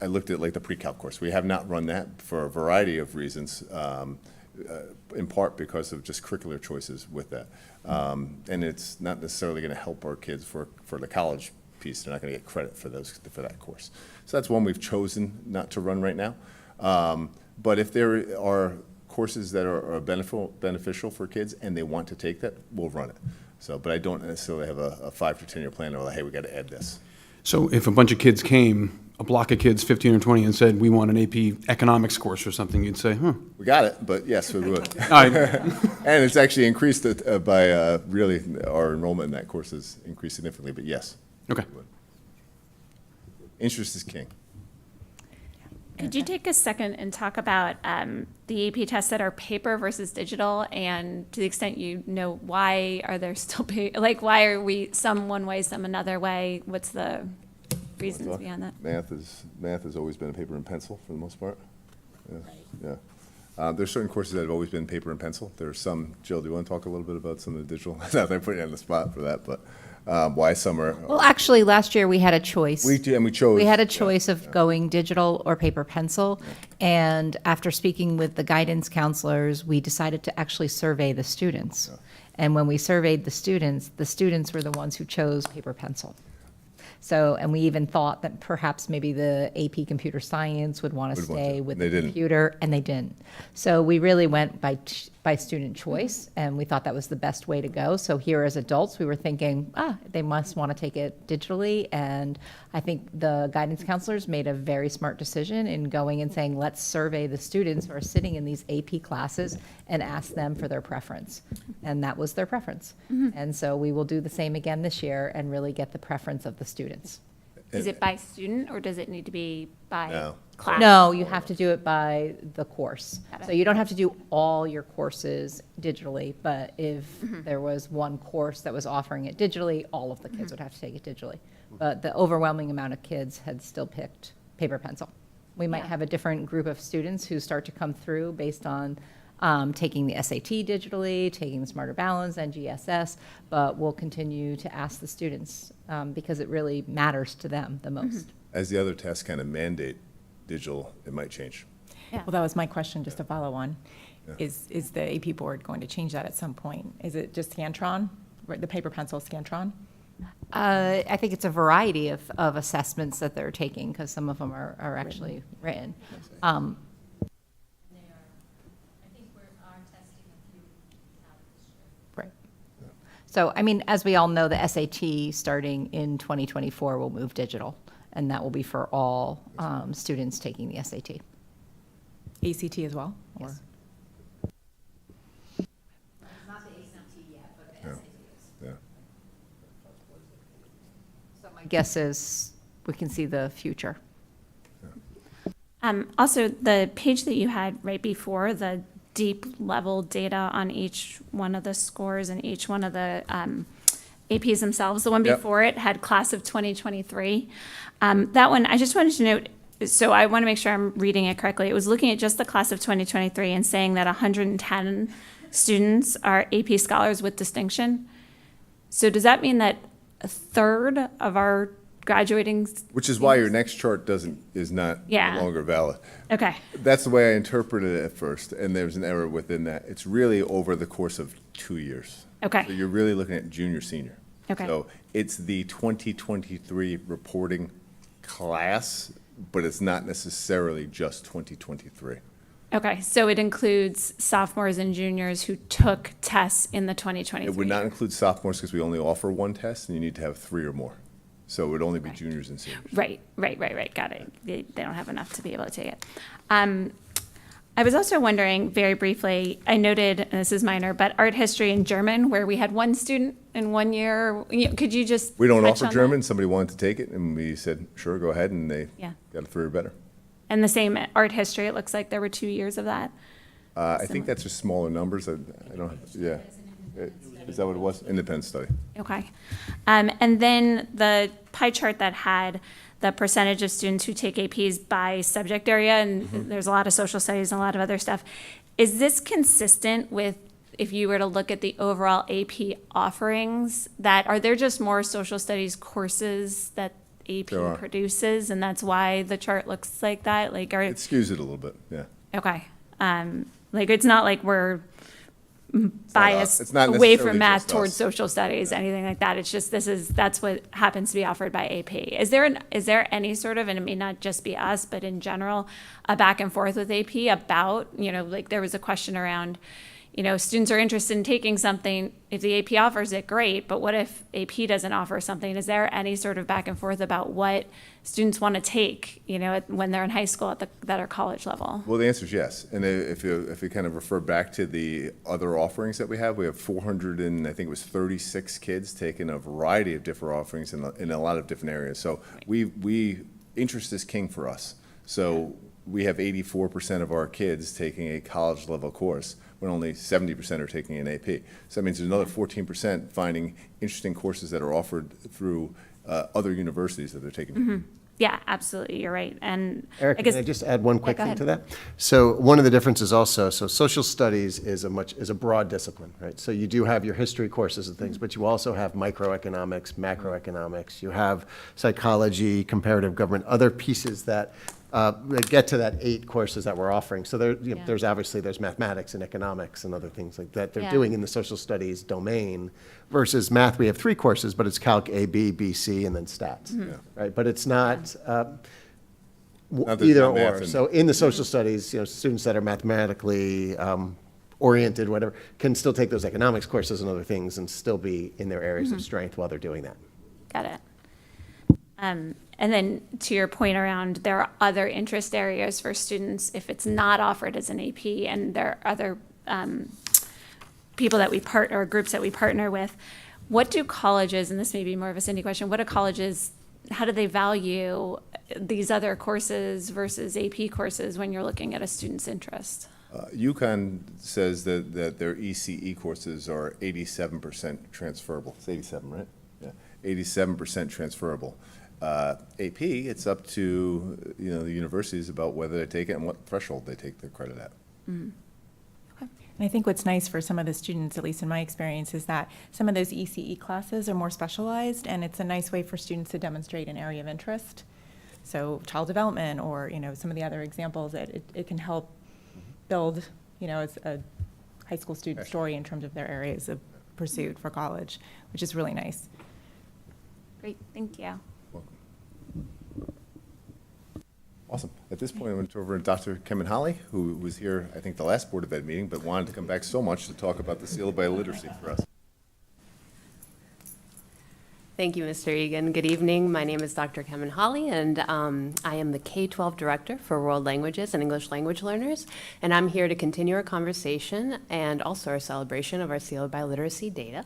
I looked at like the pre-calc course. We have not run that for a variety of reasons, in part because of just curricular choices with that. And it's not necessarily going to help our kids for the college piece. They're not going to get credit for that course. So that's one we've chosen not to run right now. But if there are courses that are beneficial for kids and they want to take that, we'll run it. So, but I don't necessarily have a 5 to 10 year plan or like, hey, we got to add this. So if a bunch of kids came, a block of kids, 15 or 20, and said, we want an AP economics course or something, you'd say, huh. We got it, but yes, we would. I- And it's actually increased by really, our enrollment in that course has increased significantly, but yes. Okay. Interest is king. Could you take a second and talk about the AP tests that are paper versus digital? And to the extent you know, why are there still, why are we some one way, some another way? What's the reasons behind that? Math has always been paper and pencil for the most part. Yeah. There's certain courses that have always been paper and pencil. There's some, Jill, do you want to talk a little bit about some of the digital? Not that I put you on the spot for that, but why some are. Well, actually, last year we had a choice. We chose. We had a choice of going digital or paper pencil. And after speaking with the guidance counselors, we decided to actually survey the students. And when we surveyed the students were the ones who chose paper pencil. So, and we even thought that perhaps maybe the AP Computer Science would want to stay with the computer, and they didn't. So we really went by student choice, and we thought that was the best way to go. So here as adults, we were thinking, they must want to take it digitally, and I think the guidance counselors made a very smart decision in going and saying, let's survey the students who are sitting in these AP classes and ask them for their preference. And that was their preference. And so we will do the same again this year and really get the preference of the students. Is it by student or does it need to be by class? No, you have to do it by the course. Got it. So you don't have to do all your courses digitally, but if there was one course that was offering it digitally, all of the kids would have to take it digitally. But the overwhelming amount of kids had still picked paper pencil. We might have a different group of students who start to come through based on taking the SAT digitally, taking the Smarter Balance and GSS, but we'll continue to ask the students because it really matters to them the most. As the other tests kind of mandate digital, it might change. Yeah. Well, that was my question, just to follow on. Is the AP board going to change that at some point? Is it just Scantron, the paper pencil Scantron? I think it's a variety of assessments that they're taking because some of them are actually written. Right. So, I mean, as we all know, the SAT starting in 2024 will move digital, and that will be for all students taking the SAT. ACT as well? Or- Yes. Yeah. So my guess is we can see the future. Also, the page that you had right before, the deep level data on each one of the scores and each one of the APs themselves, the one Yep. before it had class of 2023. That one, I just wanted to note, so I want to make sure I'm reading it correctly. It was looking at just the class of 2023 and saying that 110 students are AP scholars with distinction. So does that mean that a third of our graduating? Which is why your next chart is not Yeah. no longer valid. Okay, That's the way I interpreted it at first, and there's an error within that. It's really over the course of 2 years. Okay. So you're really looking at junior, senior. Okay. So it's the 2023 reporting class, but it's not necessarily just 2023. okay, so it includes sophomores and juniors who took tests in the 2023. It would not include sophomores because we only offer one test, and you need to have 3 or more. So it would only be juniors and seniors. Right, got it. They don't have enough to be able to take it. I was also wondering, very briefly, I noted, and this is minor, but art history and German, where we had one student in 1 year, could you just We don't touch offer on that? German. Somebody wanted to take it, and we said, sure, go ahead, and they Yeah. got a 3 or better. And the same art history, it looks like there were 2 years of that. I think that's just smaller numbers. I don't, yeah. Is that what it was? Independent study. Okay. And then the pie chart that had the percentage of students who take APs by subject area, and there's a lot of social studies and a lot of other stuff. Is this consistent with, if you were to look at the overall AP offerings, that are there just more social studies courses that AP There are. produces, and that's why the chart looks like that? Like, are, It skews it a little bit, yeah. okay. Like, it's not like we're It's biased not away necessarily from math just towards us. social studies, anything like that. It's just, that's what happens to be offered by AP. Is there any sort of, and it may not just be us, but in general, a back and forth with AP about, like there was a question around, students are interested in taking something. If the AP offers it, great, but what if AP doesn't offer something? Is there any sort of back and forth about what students want to take, when they're in high school that are college level? Well, the answer is yes. And if you kind of refer back to the other offerings that we have 400 and I think it was 36 kids taking a variety of different offerings in a lot of different areas. So interest is king for us. So we have 84% of our kids taking a college-level course, when only 70% are taking an AP. So that means there's another 14% finding interesting courses that are offered through other universities that they're taking. Yeah, absolutely, you're right. And Eric, I guess, can I just add one quick go thing ahead. to that? So one of the differences also, so social studies is a broad discipline, right? So you do have your history courses and things, but you also have microeconomics, macroeconomics, you have psychology, comparative government, other pieces that get to that 8 courses that we're offering. So there, you know, Yeah. there's mathematics and economics and other things like that they're Yeah. doing in the social studies domain. Versus math, we have 3 courses, but it's Calc A, B, BC, and then stats, right? But it's not Not that there's either not math or. in- So in the social studies, you know, students that are mathematically oriented, whatever, can still take those economics courses and other things and still be in their areas of strength while they're doing that. got it. And then to your point around, there are other interest areas for students if it's not offered as an AP, and there are other people that we partner, or groups that we partner with. What do colleges, and this may be more of a Cindy question, what do colleges, how do they value these other courses versus AP courses when you're looking at a student's interest? UConn says that their ECE courses are 87% transferable. It's 87, right? Yeah, 87% transferable. AP, it's up to, you know, the universities about whether they take it and what threshold they take their credit at. And I think what's nice for some of the students, at least in my experience, is that some of those ECE classes are more specialized, and it's a nice way for students to demonstrate an area of interest. So child development, or, you know, some of the other examples, it can help build, you know, as a high school student story in terms of their areas of pursuit for college, which is really nice. Great, thank you. Awesome. At this point, I went over to Dr. Kemen Holly, who was here, I think, the last Board of Ed meeting, but wanted to come back so much to talk about the seal of biliteracy for us. Thank you, Mr. Egan. Good evening. My name is Dr. Kemen Holly, and I am the K-12 Director for World Languages and English Language Learners, and I'm here to continue our conversation and also our celebration of our seal of biliteracy data.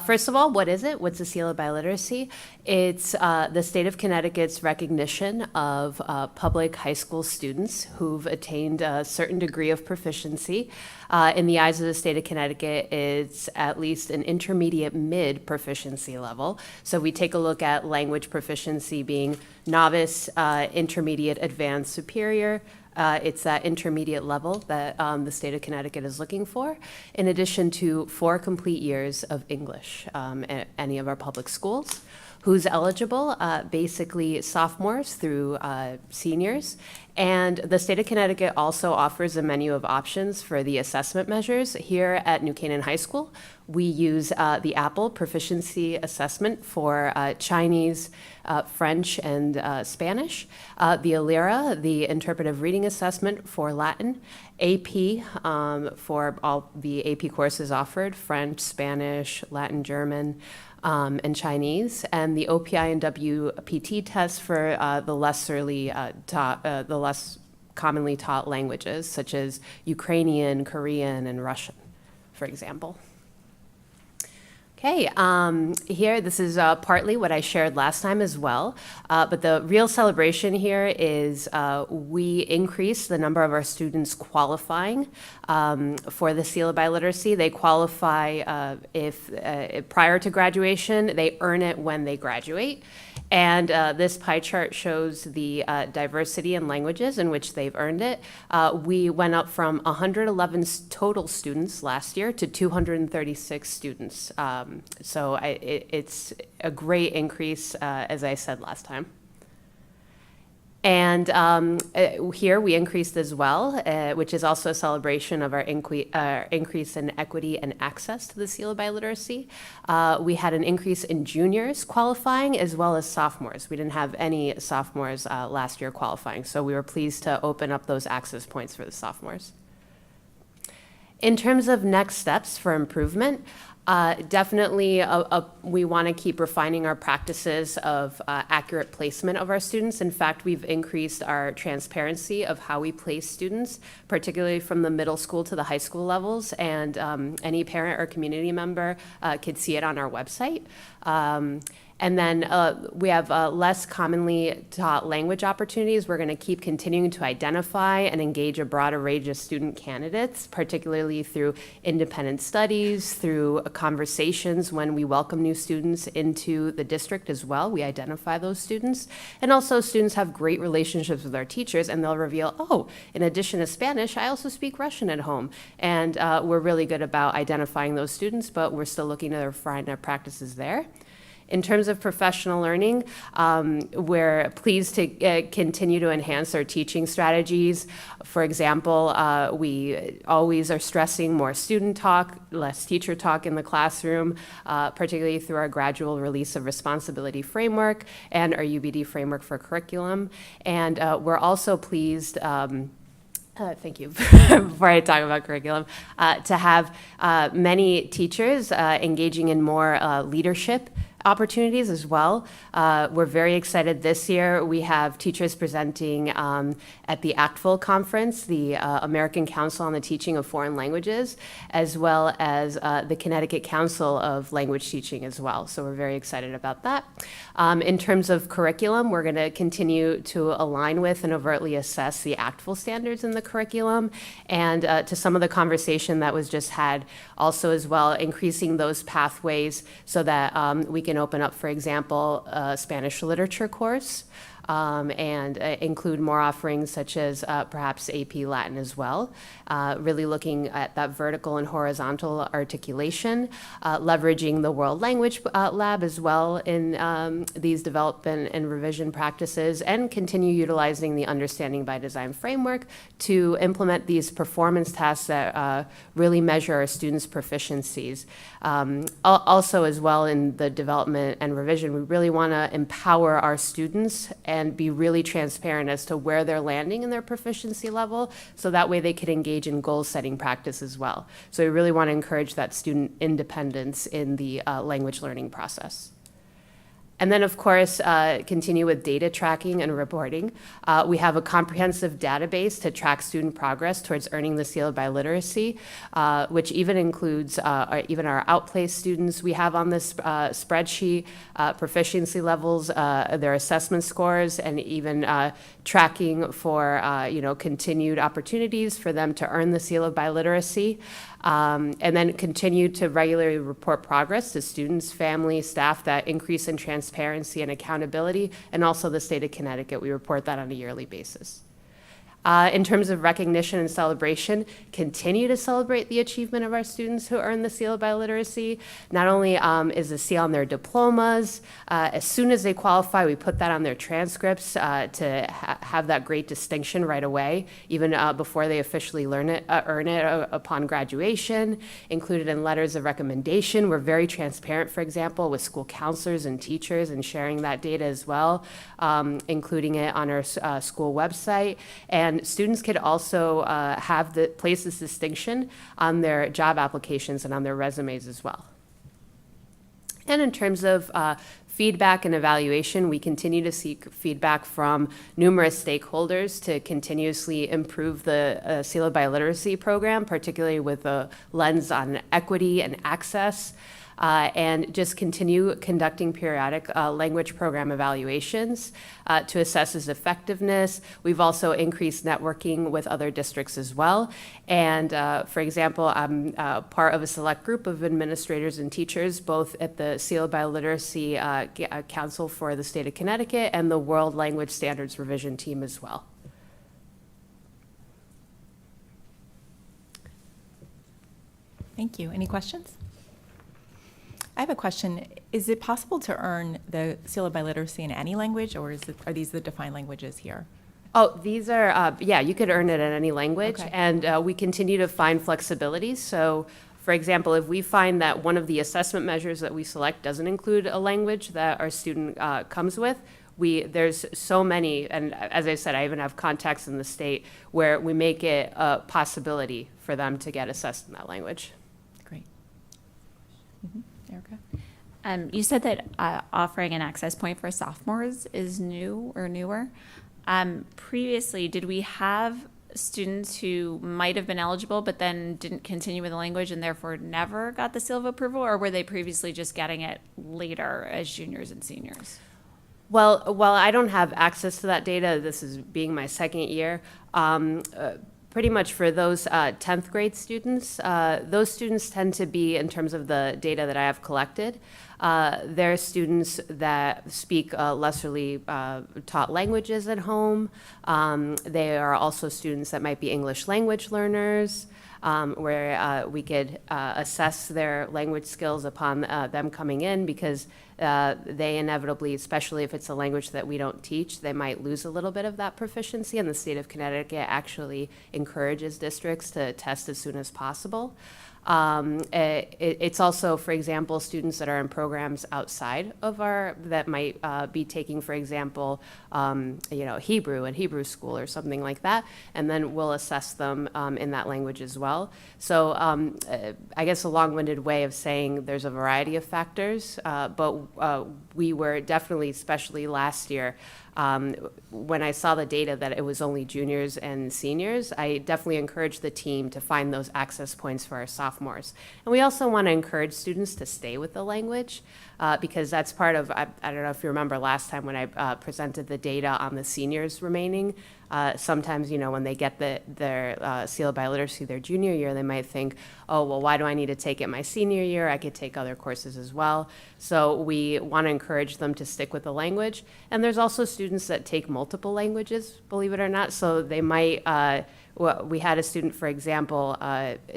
First of all, what is it? What's the seal of biliteracy? It's the state of Connecticut's recognition of public high school students who've attained a certain degree of proficiency. In the eyes of the state of Connecticut, it's at least an intermediate mid proficiency level. So we take a look at language proficiency being novice, intermediate, advanced, superior. It's that intermediate level that the state of Connecticut is looking for, in addition to 4 complete years of English at any of our public schools. Who's eligible? Basically sophomores through seniors. And the state of Connecticut also offers a menu of options for the assessment measures. Here at New Canaan High School, we use the Apple Proficiency Assessment for Chinese, French, and Spanish. The Alira, the Interpretive Reading Assessment for Latin. AP for all the AP courses offered, French, Spanish, Latin, German, and Chinese, and the OPI and WPT test for the less commonly taught languages, such as Ukrainian, Korean, and Russian, for example. Okay, here, this is partly what I shared last time as well, but the real celebration here is we increased the number of our students qualifying for the seal of biliteracy. They qualify if prior to graduation, they earn it when they graduate. And this pie chart shows the diversity in languages in which they've earned it. We went up from 111 total students last year to 236 students. So it's a great increase, as I said last time. And here we increased as well, which is also a celebration of our increase in equity and access to the seal of biliteracy. We had an increase in juniors qualifying as well as sophomores. We didn't have any sophomores last year qualifying, so we were pleased to open up those access points for the sophomores. In terms of next steps for improvement, definitely we want to keep refining our practices of accurate placement of our students. In fact, we've increased our transparency of how we place students, particularly from the middle school to the high school levels, and any parent or community member could see it on our website. And then we have less commonly taught language opportunities. We're going to keep continuing to identify and engage a broader range of student candidates, particularly through independent studies, through conversations when we welcome new students into the district as well. We identify those students. And also students have great relationships with our teachers, and they'll reveal, oh, in addition to Spanish, I also speak Russian at home. And we're really good about identifying those students, but we're still looking to refine our practices there. In terms of professional learning, we're pleased to continue to enhance our teaching strategies. For example, we always are stressing more student talk, less teacher talk in the classroom, particularly through our gradual release of responsibility framework and our UBD framework for curriculum. And we're also pleased thank you, before I talk about curriculum, to have many teachers engaging in more leadership opportunities as well. We're very excited this year. We have teachers presenting at the ACTFL conference, the American Council on the Teaching of Foreign Languages, as well as the Connecticut Council of Language Teaching as well. So we're very excited about that. In terms of curriculum, we're going to continue to align with and overtly assess the ACTFL standards in the curriculum, and to some of the conversation that was just had also as well, increasing those pathways so that we can open up, for example, a Spanish literature course, and include more offerings such as perhaps AP Latin as well. Really looking at that vertical and horizontal articulation, leveraging the World Language Lab as well in these development and revision practices, and continue utilizing the Understanding by Design framework to implement these performance tasks that really measure our students' proficiencies. Also as well in the development and revision, we really want to empower our students and be really transparent as to where they're landing in their proficiency level, so that way they can engage in goal-setting practice as well. So we really want to encourage that student independence in the language learning process. And then, of course, continue with data tracking and reporting. We have a comprehensive database to track student progress towards earning the seal of biliteracy, which even includes even our outplaced students. We have on this spreadsheet proficiency levels, their assessment scores, and even tracking for continued opportunities for them to earn the seal of biliteracy. And then continue to regularly report progress to students, families, staff, that increase in transparency and accountability, and also the state of Connecticut. We report that on a yearly basis. In terms of recognition and celebration, continue to celebrate the achievement of our students who earn the seal of biliteracy. Not only is the seal on their diplomas, as soon as they qualify, we put that on their transcripts to have that great distinction right away, even before they officially earn it upon graduation. Included in letters of recommendation. We're very transparent, for example, with school counselors and teachers, and sharing that data as well, including it on our school website. And students could also place this distinction on their job applications and on their resumes as well. And in terms of feedback and evaluation, we continue to seek feedback from numerous stakeholders to continuously improve the Seal of Biliteracy program, particularly with a lens on equity and access. And just continue conducting periodic language program evaluations to assess its effectiveness. We've also increased networking with other districts as well. And for example, I'm part of a select group of administrators and teachers, both at the Seal of Biliteracy Council for the state of Connecticut and the World Language Standards Revision team as well. Thank you. Any questions? I have a question. Is it possible to earn the seal of biliteracy in any language, or are these the defined languages here? Oh, these are, yeah, you could earn it in any language. Okay. And we continue to find flexibility. So, for example, if we find that one of the assessment measures that we select doesn't include a language that our student comes with, there's so many, and as I said, I even have contacts in the state where we make it a possibility for them to get assessed in that language. Great. Erica? You said that offering an access point for sophomores is new or newer. Previously, did we have students who might have been eligible but then didn't continue with the language and therefore never got the seal of approval, or were they previously just getting it later as juniors and seniors? Well, while I don't have access to that data, this is being my second year, pretty much for those 10th grade students, those students tend to be, in terms of the data that I have collected, they're students that speak lesserly taught languages at home. They are also students that might be English language learners, where we could assess their language skills upon them coming in, because they inevitably, especially if it's a language that we don't teach, they might lose a little bit of that proficiency, and the state of Connecticut actually encourages districts to test as soon as possible. It's also, for example, students that are in programs outside of that might be taking, for example, Hebrew and Hebrew school or something like that, and then we'll assess them in that language as well. So I guess a long-winded way of saying there's a variety of factors, but we were definitely, especially last year, when I saw the data that it was only juniors and seniors, I definitely encouraged the team to find those access points for our sophomores. And we also want to encourage students to stay with the language, because that's part of, I don't know if you remember last time when I presented the data on the seniors remaining. Sometimes, when they get their seal of biliteracy their junior year, they might think, oh, well, why do I need to take it my senior year? I could take other courses as well. So we want to encourage them to stick with the language. And there's also students that take multiple languages, believe it or not. So they might, we had a student, for example,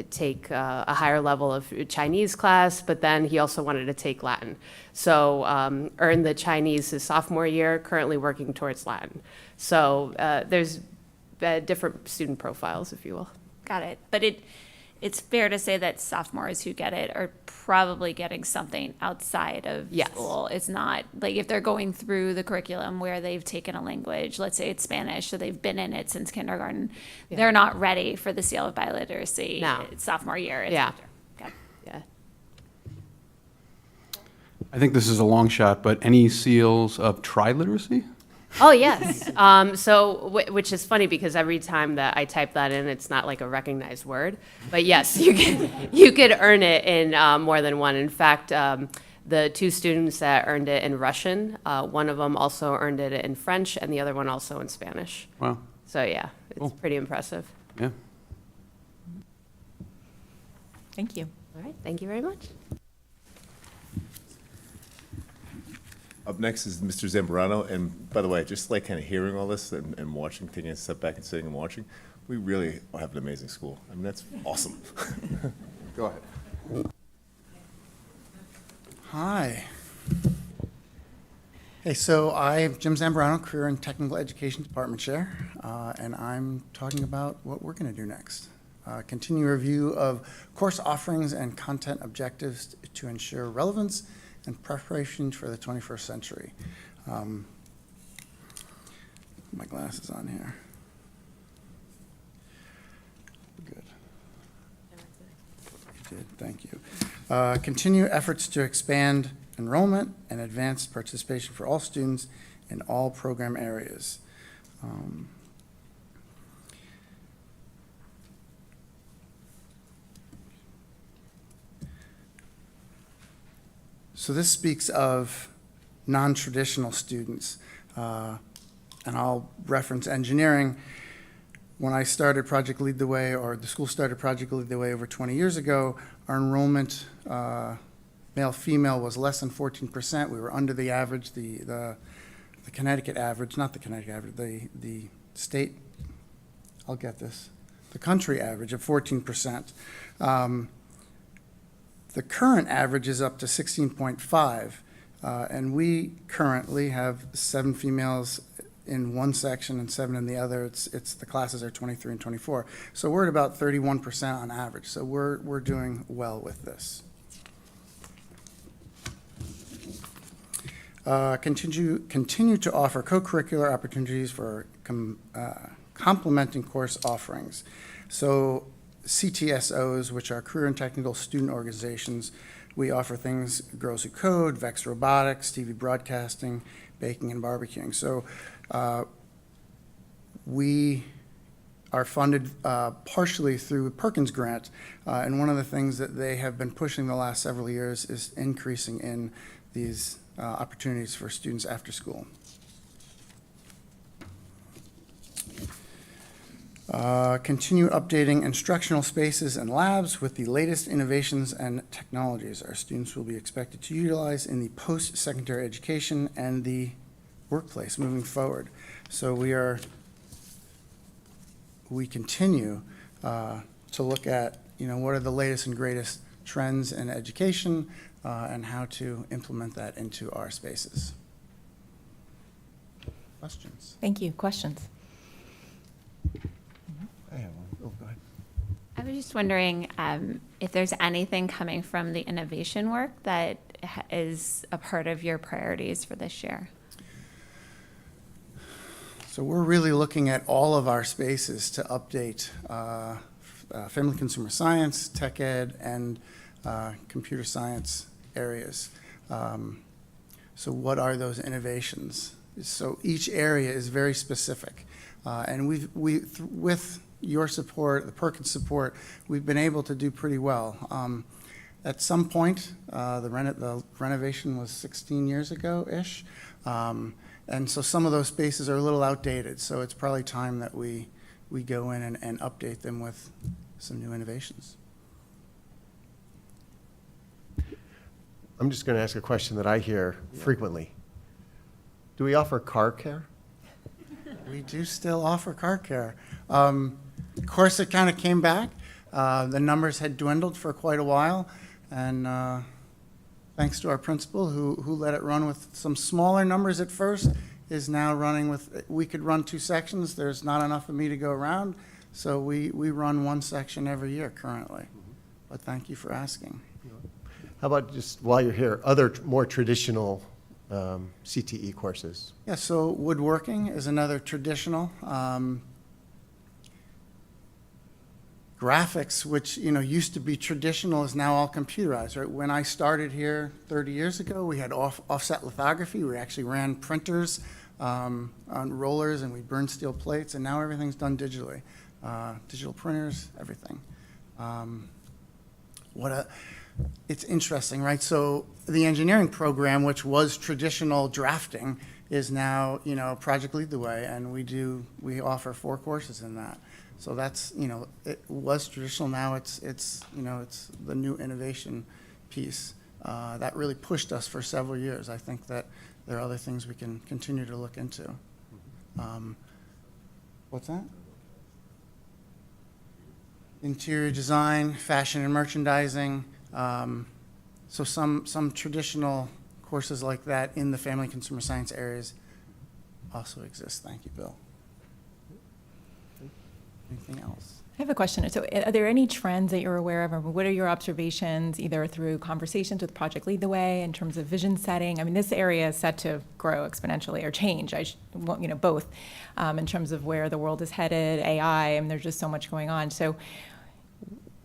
take a higher level of Chinese class, but then he also wanted to take Latin. So earned the Chinese his sophomore year, currently working towards Latin. So there's different student profiles, if you will. Got it. But it's fair to say that sophomores who get it are probably getting something outside of Yes. school. It's not like if they're going through the curriculum where they've taken a language, let's say it's Spanish, so they've been in it since kindergarten, they're not ready for the seal of biliteracy sophomore year. It's Yeah. after. Got it. Yeah. I think this is a long shot, but any seals of triliteracy? Oh, yes. Which is funny because every time that I type that in, it's not like a recognized word. But yes, you could earn it in more than one. In fact, the two students that earned it in Russian, one of them also earned it in French, and the other one also in Spanish. Wow, So yeah, it's Cool. pretty impressive. yeah. Thank you. All right, thank you very much. Up next is Mr. Zambrano, and by the way, just like kind of hearing all this and watching, taking a step back and sitting and watching, we really have an amazing school. I mean, that's awesome. Go ahead. Hi. Hey, so I'm Jim Zambrano, Career and Technical Education Department Chair, and I'm talking about what we're going to do next. Continue review of course offerings and content objectives to ensure relevance and preparation for the 21st century. My glasses on here. Good. You did, thank you. Continue efforts to expand enrollment and advance participation for all students in all program areas. So this speaks of non-traditional students, and I'll reference engineering. When I started Project Lead the Way, or the school started Project Lead the Way over 20 years ago, our enrollment, male-female, was less than 14%. We were under the average, the Connecticut average, not the Connecticut average, the state, I'll get this, the country average of 14%. The current average is up to 16.5, and we currently have 7 females in one section and 7 in the other. It's the classes are 23 and 24. So we're at about 31% on average. So we're doing well with this. Continue to offer co-curricular opportunities for complementing course offerings. So CTSOs, which are career and technical student organizations, we offer things Girls Who Code, Vex Robotics, TV broadcasting, baking and barbecuing. So are funded partially through Perkins Grant. And one of the things that they have been pushing the last several years is increasing in these opportunities for students after school. Continue updating instructional spaces and labs with the latest innovations and technologies our students will be expected to utilize in the post-secondary education and the workplace moving forward. So we continue to look at, what are the latest and greatest trends in education and how to implement that into our spaces. Questions? Thank you. Questions? I have one. Oh, go ahead. I was just wondering if there's anything coming from the innovation work that is a part of your priorities for this year. So we're really looking at all of our spaces to update family consumer science, tech ed, and computer science areas. So what are those innovations? So each area is very specific. And with your support, the Perkins support, we've been able to do pretty well. At some point, the renovation was 16 years ago-ish. And so some of those spaces are a little outdated. So it's probably time that we go in and update them with some new innovations. I'm just going to ask a question that I hear frequently. Do we offer car care? We do still offer car care. Of course, it kind of came back. The numbers had dwindled for quite a while, and thanks to our principal, who let it run with some smaller numbers at first, is now running with, we could run 2 sections. There's not enough of me to go around, so we run 1 section every year currently. But thank you for asking. How about, just while you're here, other more traditional CTE courses? Yeah, so woodworking is another traditional. Graphics, which used to be traditional, is now all computerized. Right? When I started here 30 years ago, we had offset lithography. We actually ran printers on rollers, and we burned steel plates. And now everything's done digitally, digital printers, everything. It's interesting, right? So the engineering program, which was traditional drafting, is now Project Lead the Way, and we offer 4 courses in that. So that's, it was traditional, now it's the new innovation piece. That really pushed us for several years. I think that there are other things we can continue to look into. What's that? Interior design, fashion and merchandising. So some traditional courses like that in the family consumer science areas also exist. Thank you, Bill. Anything else? I have a question. So are there any trends that you're aware of, or what are your observations, either through conversations with Project Lead the Way in terms of vision setting? I mean, this area is set to grow exponentially or change, both in terms of where the world is headed, AI, and there's just so much going on. So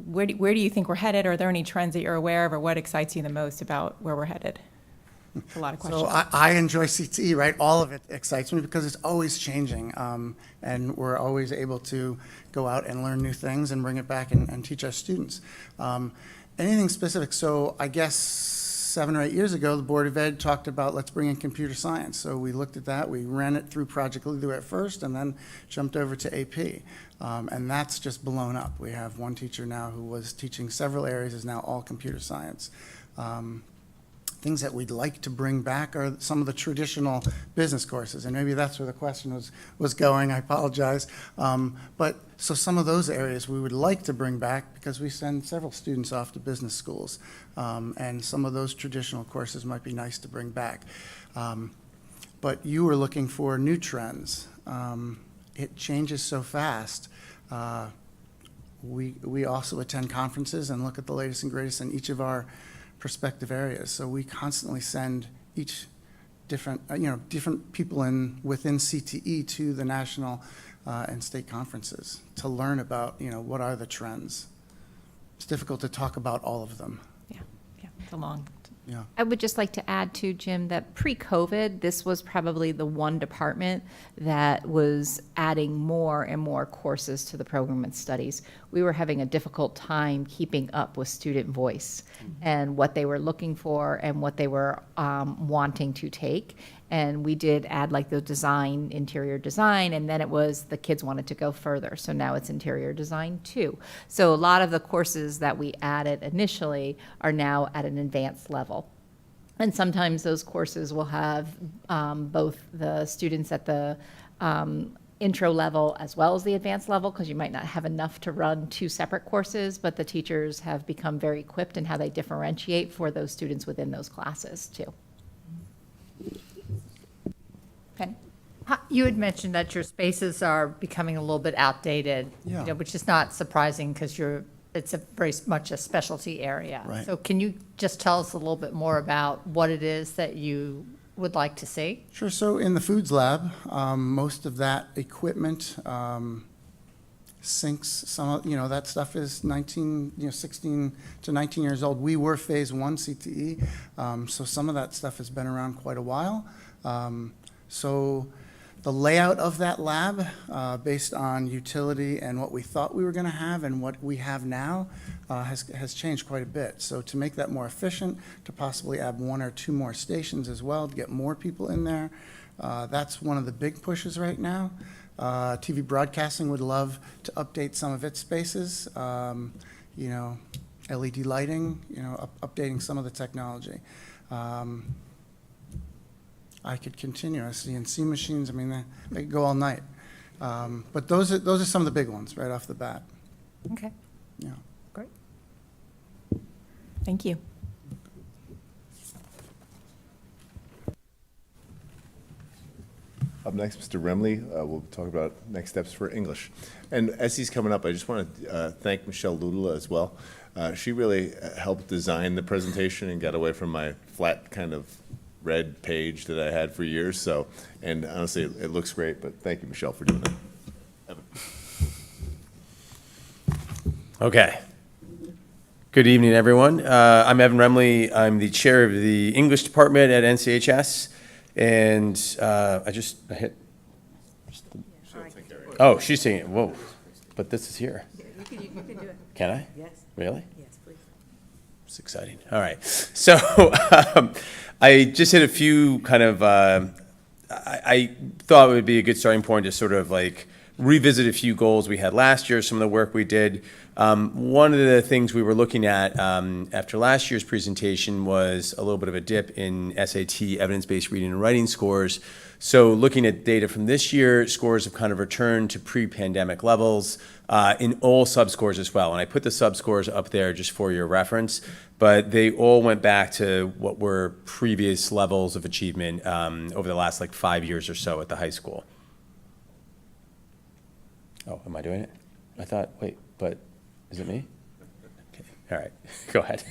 where do you think we're headed? Are there any trends that you're aware of, or what excites you the most about where we're headed? It's a lot of questions. So I enjoy CTE, right? All of it excites me because it's always changing, and we're always able to go out and learn new things and bring it back and teach our students. Anything specific? So I guess 7 or 8 years ago, the Board of Ed talked about let's bring in computer science. So we looked at that. We ran it through Project Lead the Way at first, and then jumped over to AP. And that's just blown up. We have one teacher now who was teaching several areas, is now all computer science. Things that we'd like to bring back are some of the traditional business courses, and maybe that's where the question was going. I apologize. But so some of those areas we would like to bring back because we send several students off to business schools, and some of those traditional courses might be nice to bring back. But you were looking for new trends. It changes so fast. We also attend conferences and look at the latest and greatest in each of our prospective areas. So we constantly send each different people within CTE to the national and state conferences to learn about, what are the trends. It's difficult to talk about all of them. Yeah, it's a long Yeah. I would just like to add to Jim that pre-COVID, this was probably the one department that was adding more and more courses to the program and studies. We were having a difficult time keeping up with student voice and what they were looking for and what they were wanting to take. And we did add like the design, interior design, and then it was the kids wanted to go further. So now it's interior design too. So a lot of the courses that we added initially are now at an advanced level. And sometimes those courses will have both the students at the intro level as well as the advanced level, because you might not have enough to run two separate courses, but the teachers have become very equipped in how they differentiate for those students within those classes too. Penny? You had mentioned that your spaces are becoming a little bit outdated, Yeah. which is not surprising because it's a very much a specialty area. Right. So can you just tell us a little bit more about what it is that you would like to see? Sure. So in the foods lab, most of that equipment, sinks, that stuff is 16 to 19 years old. We were phase 1 CTE, so some of that stuff has been around quite a while. So the layout of that lab, based on utility and what we thought we were going to have and what we have now, has changed quite a bit. So to make that more efficient, to possibly add 1 or 2 more stations as well, to get more people in there, that's one of the big pushes right now. TV broadcasting would love to update some of its spaces, LED lighting, updating some of the technology. I could continue. CNC machines, they could go all night. But those are some of the big ones right off the bat. Okay, Yeah. great. Thank you. Up next, Mr. Remley will talk about next steps for English. And as he's coming up, I just want to thank Michelle Ludela as well. She really helped design the presentation and got away from my flat kind of red page that I had for years. So, and honestly, it looks great, but thank you, Michelle, for doing that. Evan. Okay. Good evening, everyone. I'm Evan Remley. I'm the chair of the English department at NCHS. And I hit. Oh, she's taking it. Whoa. But this is here. You can do it. Can I? Yes. Really? Yes, please. It's exciting. All right. So I just hit a few kind of, I thought it would be a good starting point to sort of like revisit a few goals we had last year, some of the work we did. One of the things we were looking at after last year's presentation was a little bit of a dip in SAT evidence-based reading and writing scores. So looking at data from this year, scores have kind of returned to pre-pandemic levels in all subscores as well. And I put the subscores up there just for your reference, but they all went back to what were previous levels of achievement over the last 5 years or so at the high school. Oh, am I doing it? I thought, wait, but is it me? Okay, all right, go ahead.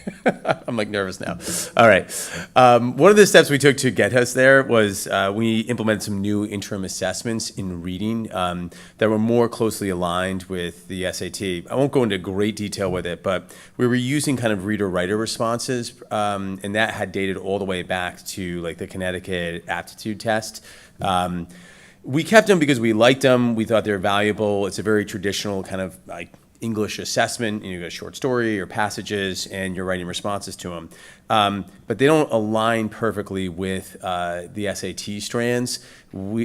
I'm nervous now. All right. One of the steps we took to get us there was we implemented some new interim assessments in reading that were more closely aligned with the SAT. I won't go into great detail with it, but we were using kind of reader-writer responses, and that had dated all the way back to the Connecticut aptitude test. We kept them because we liked them. We thought they were valuable. It's a very traditional kind of English assessment. You got a short story or passages, and you're writing responses to them. But they don't align perfectly with the SAT strands.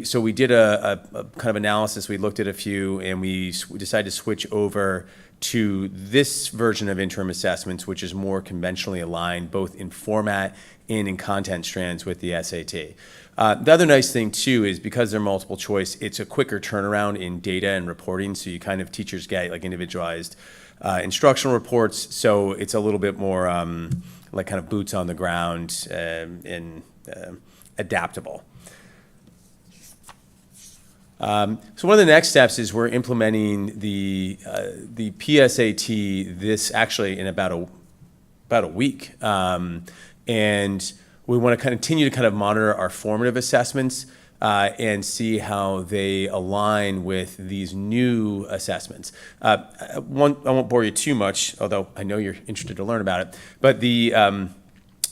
So we did a kind of analysis. We looked at a few, and we decided to switch over to this version of interim assessments, which is more conventionally aligned, both in format and in content strands with the SAT. The other nice thing, too, is because they're multiple choice, it's a quicker turnaround in data and reporting, so you kind of, teachers get individualized instructional reports, so it's a little bit more kind of boots on the ground and adaptable. So one of the next steps is we're implementing the PSAT in about a week, and we want to continue to kind of monitor our formative assessments and see how they align with these new assessments. I won't bore you too much, although I know you're interested to learn about it. But the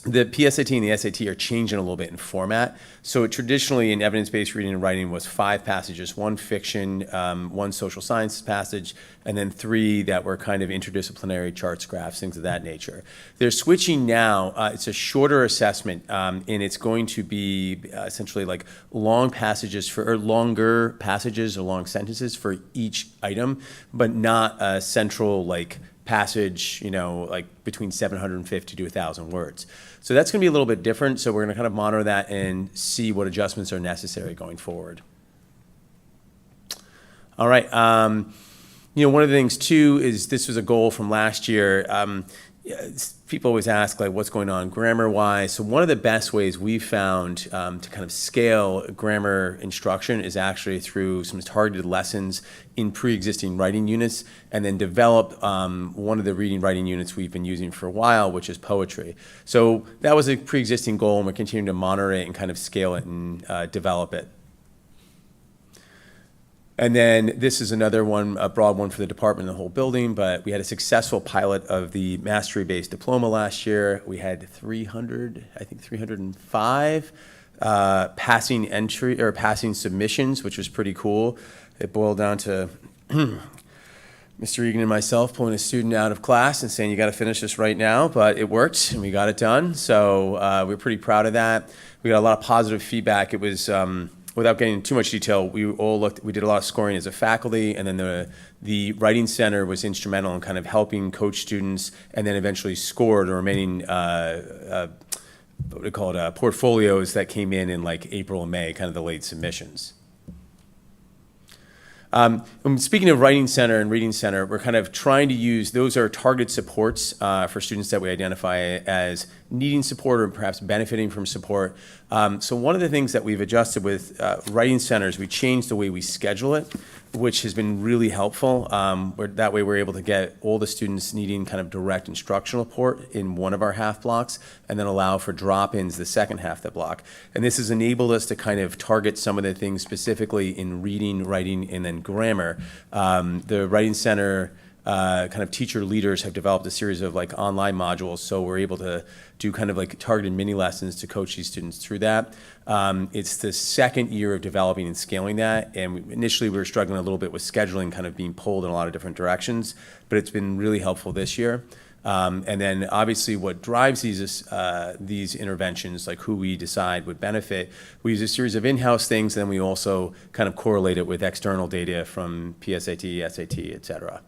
the PSAT and the SAT are changing a little bit in format. So traditionally in evidence-based reading and writing was 5 passages, 1 fiction, 1 social science passage, and then 3 that were kind of interdisciplinary charts, graphs, things of that nature. They're switching now. It's a shorter assessment, and it's going to be essentially like longer passages or long sentences for each item, but not a central like passage, like between 750 to 1,000 words. So that's going to be a little bit different. So we're going to kind of monitor that and see what adjustments are necessary going forward. All right. One of the things too is this was a goal from last year. People always ask like what's going on grammar-wise. So one of the best ways we've found to kind of scale grammar instruction is actually through some targeted lessons in pre-existing writing units, and then develop one of the reading writing units we've been using for a while, which is poetry. So that was a pre-existing goal, and we're continuing to monitor it and kind of scale it and develop it. And then this is another one, a broad one for the department and the whole building, but we had a successful pilot of the mastery-based diploma last year. We had 305 passing submissions, which was pretty cool. It boiled down to Mr. Egan and myself pulling a student out of class and saying, you got to finish this right now, but it worked and we got it done. So we're pretty proud of that. We got a lot of positive feedback. It was, without getting into too much detail, we did a lot of scoring as a faculty, and then the Writing Center was instrumental in kind of helping coach students, and then eventually scored the remaining portfolios that came in like April and May, kind of the late submissions. Speaking of Writing Center and Reading Center, we're kind of trying to use, those are targeted supports for students that we identify as needing support or perhaps benefiting from support. So one of the things that we've adjusted with Writing Center is we changed the way we schedule it, which has been really helpful. That way we're able to get all the students needing kind of direct instructional support in one of our half blocks, and then allow for drop-ins the second half of the block. And this has enabled us to kind of target some of the things specifically in reading, writing, and then grammar. The Writing Center kind of teacher leaders have developed a series of like online modules, so we're able to do kind of like targeted mini lessons to coach these students through that. It's the second year of developing and scaling that, and initially we were struggling a little bit with scheduling, kind of being pulled in a lot of different directions, but it's been really helpful this year. And then obviously what drives these interventions, like who we decide would benefit, we use a series of in-house things, and then we also kind of correlate it with external data from PSAT, SAT, et cetera.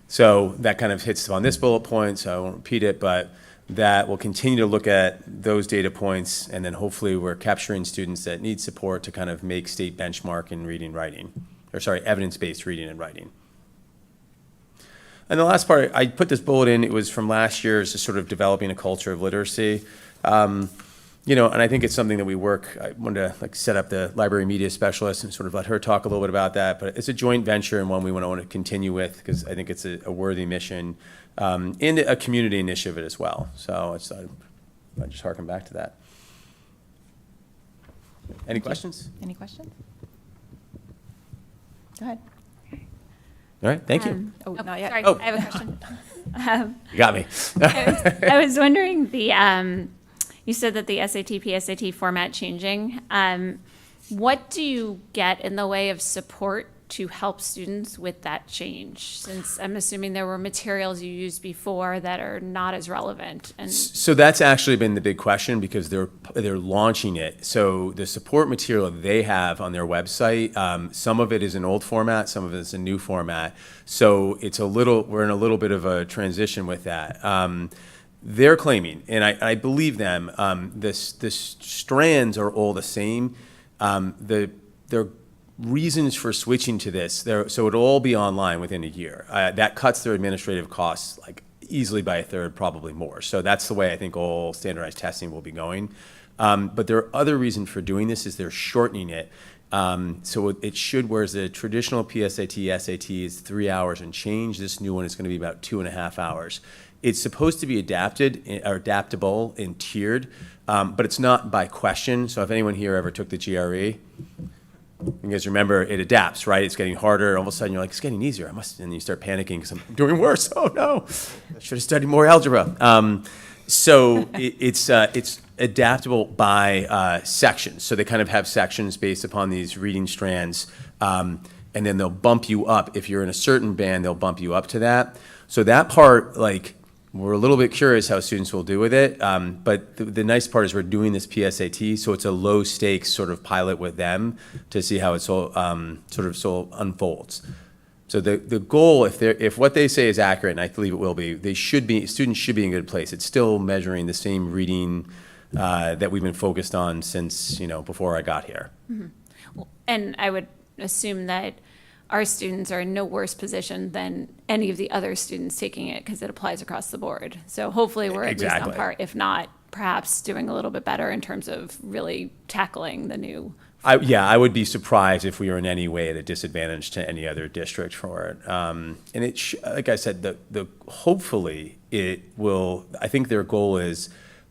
So that kind of hits on this bullet point, so I won't repeat it, but that we'll continue to look at those data points, and then hopefully we're capturing students that need support to kind of make state benchmark in evidence-based reading and writing. And the last part, I put this bullet in, it was from last year, is just sort of developing a culture of literacy. And I think it's something that I wanted to set up the library media specialist and sort of let her talk a little bit about that, but it's a joint venture and one we want to continue with, because I think it's a worthy mission, and a community initiative as well. So I just harken back to that. Any questions? Any questions? Go ahead. All right, thank you. Not yet. Sorry, Oh. I have a question. You got me. I was wondering, you said that the SAT, PSAT format changing. What do you get in the way of support to help students with that change? Since I'm assuming there were materials you used before that are not as relevant. And so that's actually been the big question, because they're launching it. So the support material they have on their website, some of it is an old format, some of it is a new format. So we're in a little bit of a transition with that. They're claiming, and I believe them, the strands are all the same. Their reasons for switching to this, so it'll all be online within a year. That cuts their administrative costs like easily by a third, probably more. So that's the way I think all standardized testing will be going. But there are other reasons for doing this, is they're shortening it. So it should, whereas the traditional PSAT, SAT is 3 hours and change, this new one is going to be about 2.5 hours. It's supposed to be adaptable and tiered, but it's not by question. So if anyone here ever took the GRE, you guys remember it adapts, right? It's getting harder. All of a sudden you're like, it's getting easier. And you start panicking because I'm doing worse. Oh no, I should have studied more algebra. So it's adaptable by sections. So they kind of have sections based upon these reading strands, and then they'll bump you up. If you're in a certain band, they'll bump you up to that. So that part, like, we're a little bit curious how students will do with it. But the nice part is we're doing this PSAT, so it's a low stakes sort of pilot with them to see how it sort of unfolds. So the goal, if what they say is accurate, and I believe it will be, students should be in a good place. It's still measuring the same reading that we've been focused on since, before I got here. Well, and I would assume that our students are in no worse position than any of the other students taking it because it applies across the board. So hopefully we're at least on par, if not perhaps doing a little bit better in terms of really tackling the new. I would be surprised if we were in any way at a disadvantage to any other district for it. And like I said, hopefully it will. I think their goal is,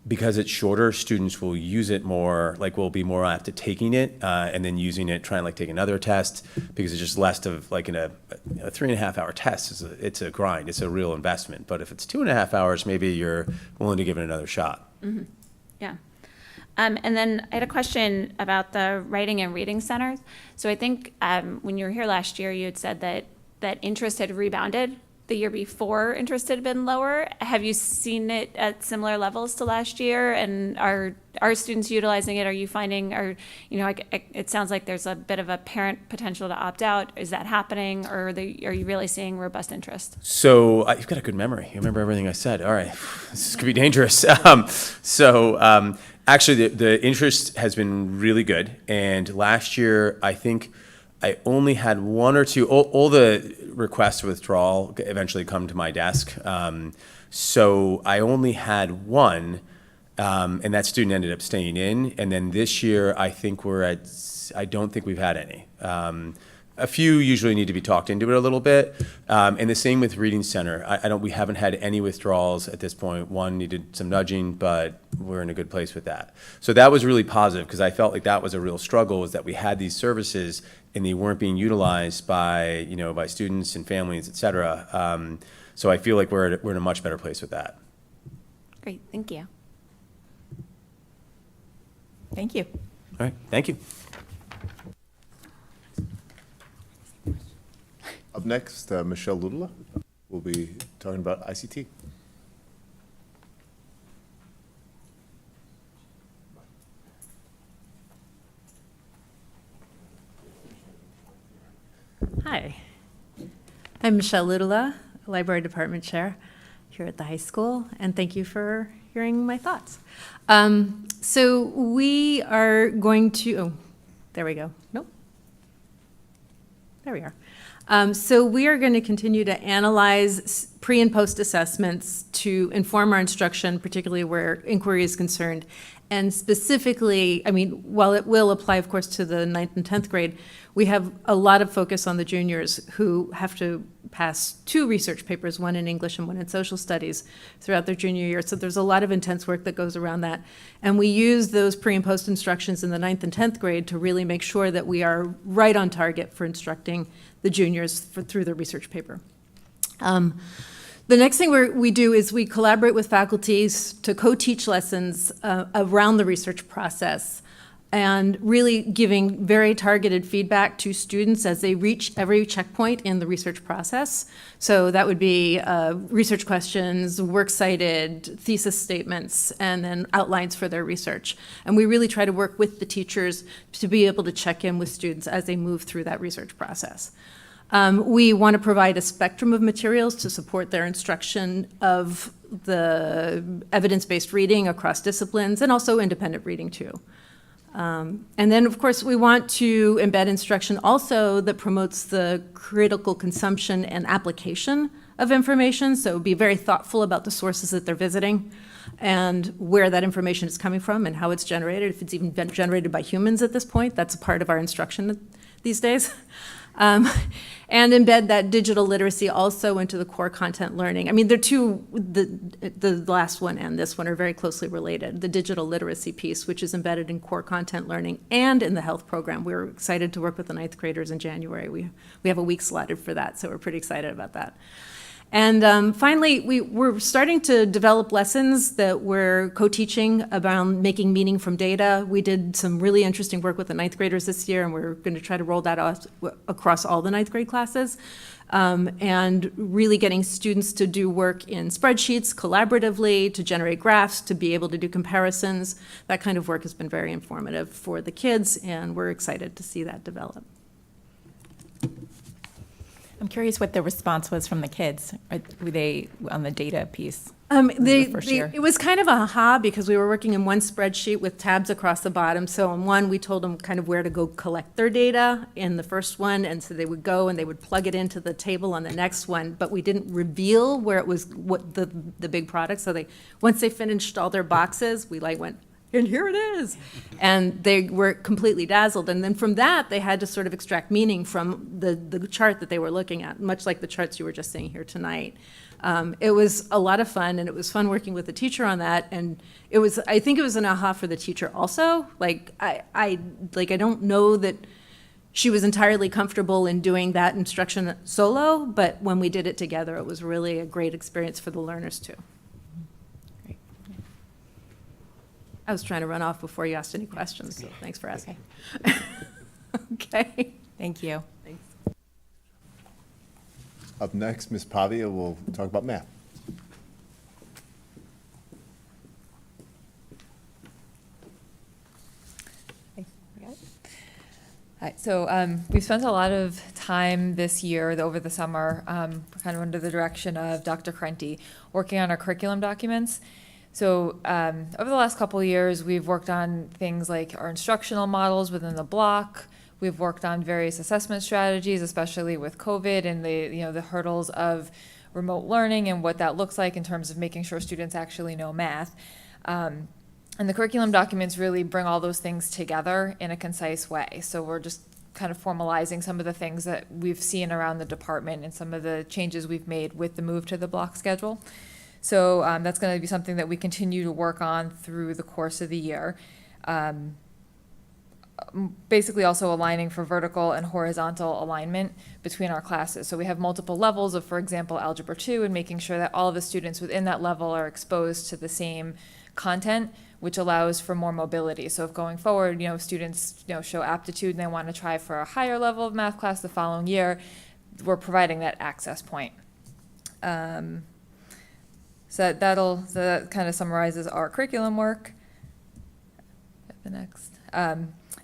because it's shorter, students will use it more, like will be more apt to taking it and then using it, trying to like take another test, because it's just less of like in a 3.5 hour test. It's a grind. It's a real investment. But if it's 2.5 hours, maybe you're willing to give it another shot. Mm-hmm. Yeah. And then I had a question about the writing and reading centers. So I think when you were here last year, you had said that interest had rebounded. The year before, interest had been lower. Have you seen it at similar levels to last year? And are students utilizing it? Are you finding, it sounds like there's a bit of a parent potential to opt out. Is that happening, or are you really seeing robust interest? So you've got a good memory. You remember everything I said. All right, this could be dangerous. Actually, the interest has been really good. And last year, I think I only had one or two. All the requests for withdrawal eventually come to my desk. So I only had one, and that student ended up staying in. And then this year, I don't think we've had any. A few usually need to be talked into it a little bit. And the same with Reading Center. We haven't had any withdrawals at this point. One needed some nudging, but we're in a good place with that. So that was really positive, because I felt like that was a real struggle, is that we had these services and they weren't being utilized by students and families, et cetera. So I feel like we're in a much better place with that. Great, thank you. Thank you. All right, thank you. Up next, Michelle Ludala will be talking about ICT. Hi, I'm Michelle Ludala, Library Department Chair here at the high school, and thank you for hearing my thoughts. So we are going to, there we go. Nope. There we are. So we are going to continue to analyze pre- and post-assessments to inform our instruction, particularly where inquiry is concerned. And specifically, while it will apply, of course, to the 9th and 10th grade, we have a lot of focus on the juniors who have to pass 2 research papers, one in English and one in social studies, throughout their junior year. So there's a lot of intense work that goes around that. And we use those pre- and post instructions in the 9th and 10th grade to really make sure that we are right on target for instructing the juniors through the research paper. The next thing we do is we collaborate with faculties to co-teach lessons around the research process, and really giving very targeted feedback to students as they reach every checkpoint in the research process. So that would be research questions, works cited, thesis statements, and then outlines for their research. And we really try to work with the teachers to be able to check in with students as they move through that research process. We want to provide a spectrum of materials to support their instruction of the evidence-based reading across disciplines, and also independent reading too. And then, of course, we want to embed instruction also that promotes the critical consumption and application of information. So be very thoughtful about the sources that they're visiting and where that information is coming from and how it's generated. If it's even been generated by humans at this point, that's a part of our instruction these days. And embed that digital literacy also into the core content learning. The last one and this one are very closely related. The digital literacy piece, which is embedded in core content learning and in the health program. We're excited to work with the 9th graders in January. We have a week slotted for that, so we're pretty excited about that. And finally, we're starting to develop lessons that we're co-teaching about making meaning from data. We did some really interesting work with the ninth graders this year, and we're going to try to roll that out across all the ninth grade classes. And really getting students to do work in spreadsheets collaboratively, to generate graphs, to be able to do comparisons. That kind of work has been very informative for the kids, and we're excited to see that develop. I'm curious what the response was from the kids. Were they on the data piece? It was kind of a aha because we were working in one spreadsheet with tabs across the bottom. So in one, we told them kind of where to go collect their data in the first one. And so they would go and they would plug it into the table on the next one. But we didn't reveal where it was, what the big product. So once they finished all their boxes, we went, and here it is. And they were completely dazzled. And then from that, they had to sort of extract meaning from the chart that they were looking at, much like the charts you were just seeing here tonight. It was a lot of fun, and it was fun working with the teacher on that. And I think it was an aha for the teacher also. I don't know that she was entirely comfortable in doing that instruction solo, but when we did it together, it was really a great experience for the learners too. I was trying to run off before you asked any questions, so thanks for asking. Okay. Thank you. Thanks. Up next, Ms. Pavia will talk about math. Hi. So we've spent a lot of time this year, over the summer, kind of under the direction of Dr. Krenti, working on our curriculum documents. So over the last couple of years, we've worked on things like our instructional models within the block. We've worked on various assessment strategies, especially with COVID and the hurdles of remote learning and what that looks like in terms of making sure students actually know math. And the curriculum documents really bring all those things together in a concise way. So we're just kind of formalizing some of the things that we've seen around the department and some of the changes we've made with the move to the block schedule. So that's going to be something that we continue to work on through the course of the year. Basically also aligning for vertical and horizontal alignment between our classes. So we have multiple levels of, for example, Algebra 2, and making sure that all of the students within that level are exposed to the same content, which allows for more mobility. So if going forward, students show aptitude and they want to try for a higher level of math class the following year, we're providing that access point. So that kind of summarizes our curriculum work. The next.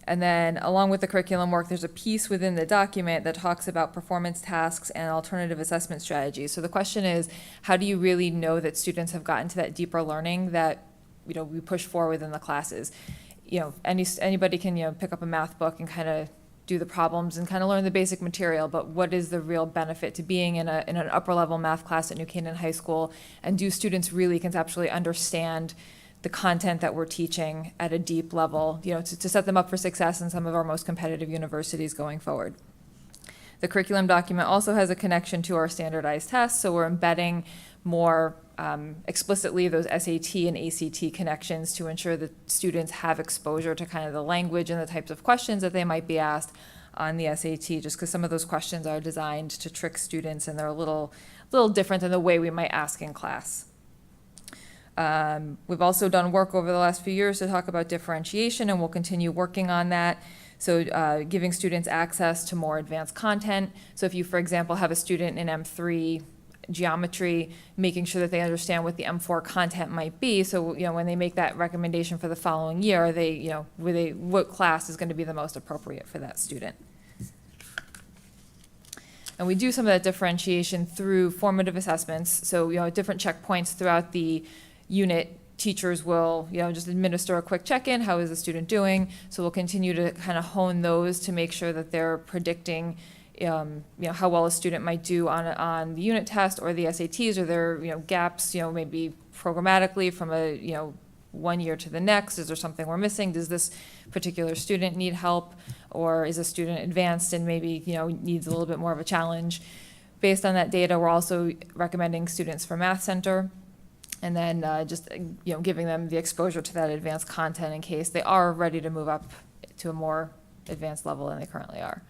And then along with the curriculum work, there's a piece within the document that talks about performance tasks and alternative assessment strategies. So the question is, how do you really know that students have gotten to that deeper learning that we push for within the classes? Anybody can pick up a math book and kind of do the problems and kind of learn the basic material, but what is the real benefit to being in an upper level math class at New Canaan High School? And do students really conceptually understand the content that we're teaching at a deep level, to set them up for success in some of our most competitive universities going forward? The curriculum document also has a connection to our standardized tests, so we're embedding more explicitly those SAT and ACT connections to ensure that students have exposure to kind of the language and the types of questions that they might be asked on the SAT, just because some of those questions are designed to trick students and they're a little different than the way we might ask in class. We've also done work over the last few years to talk about differentiation, and we'll continue working on that. So giving students access to more advanced content. So if you, for example, have a student in M3 geometry, making sure that they understand what the M4 content might be. So, when they make that recommendation for the following year, what class is going to be the most appropriate for that student. And we do some of that differentiation through formative assessments. So, at different checkpoints throughout the unit, teachers will, just administer a quick check-in. How is the student doing? So we'll continue to kind of hone those to make sure that they're predicting how well a student might do on the unit test or the SATs, or their gaps, maybe programmatically from a one year to the next. Is there something we're missing? Does this particular student need help, or is a student advanced and maybe needs a little bit more of a challenge? Based on that data, we're also recommending students for Math Center, and then just giving them the exposure to that advanced content in case they are ready to move up to a more advanced level than they currently are.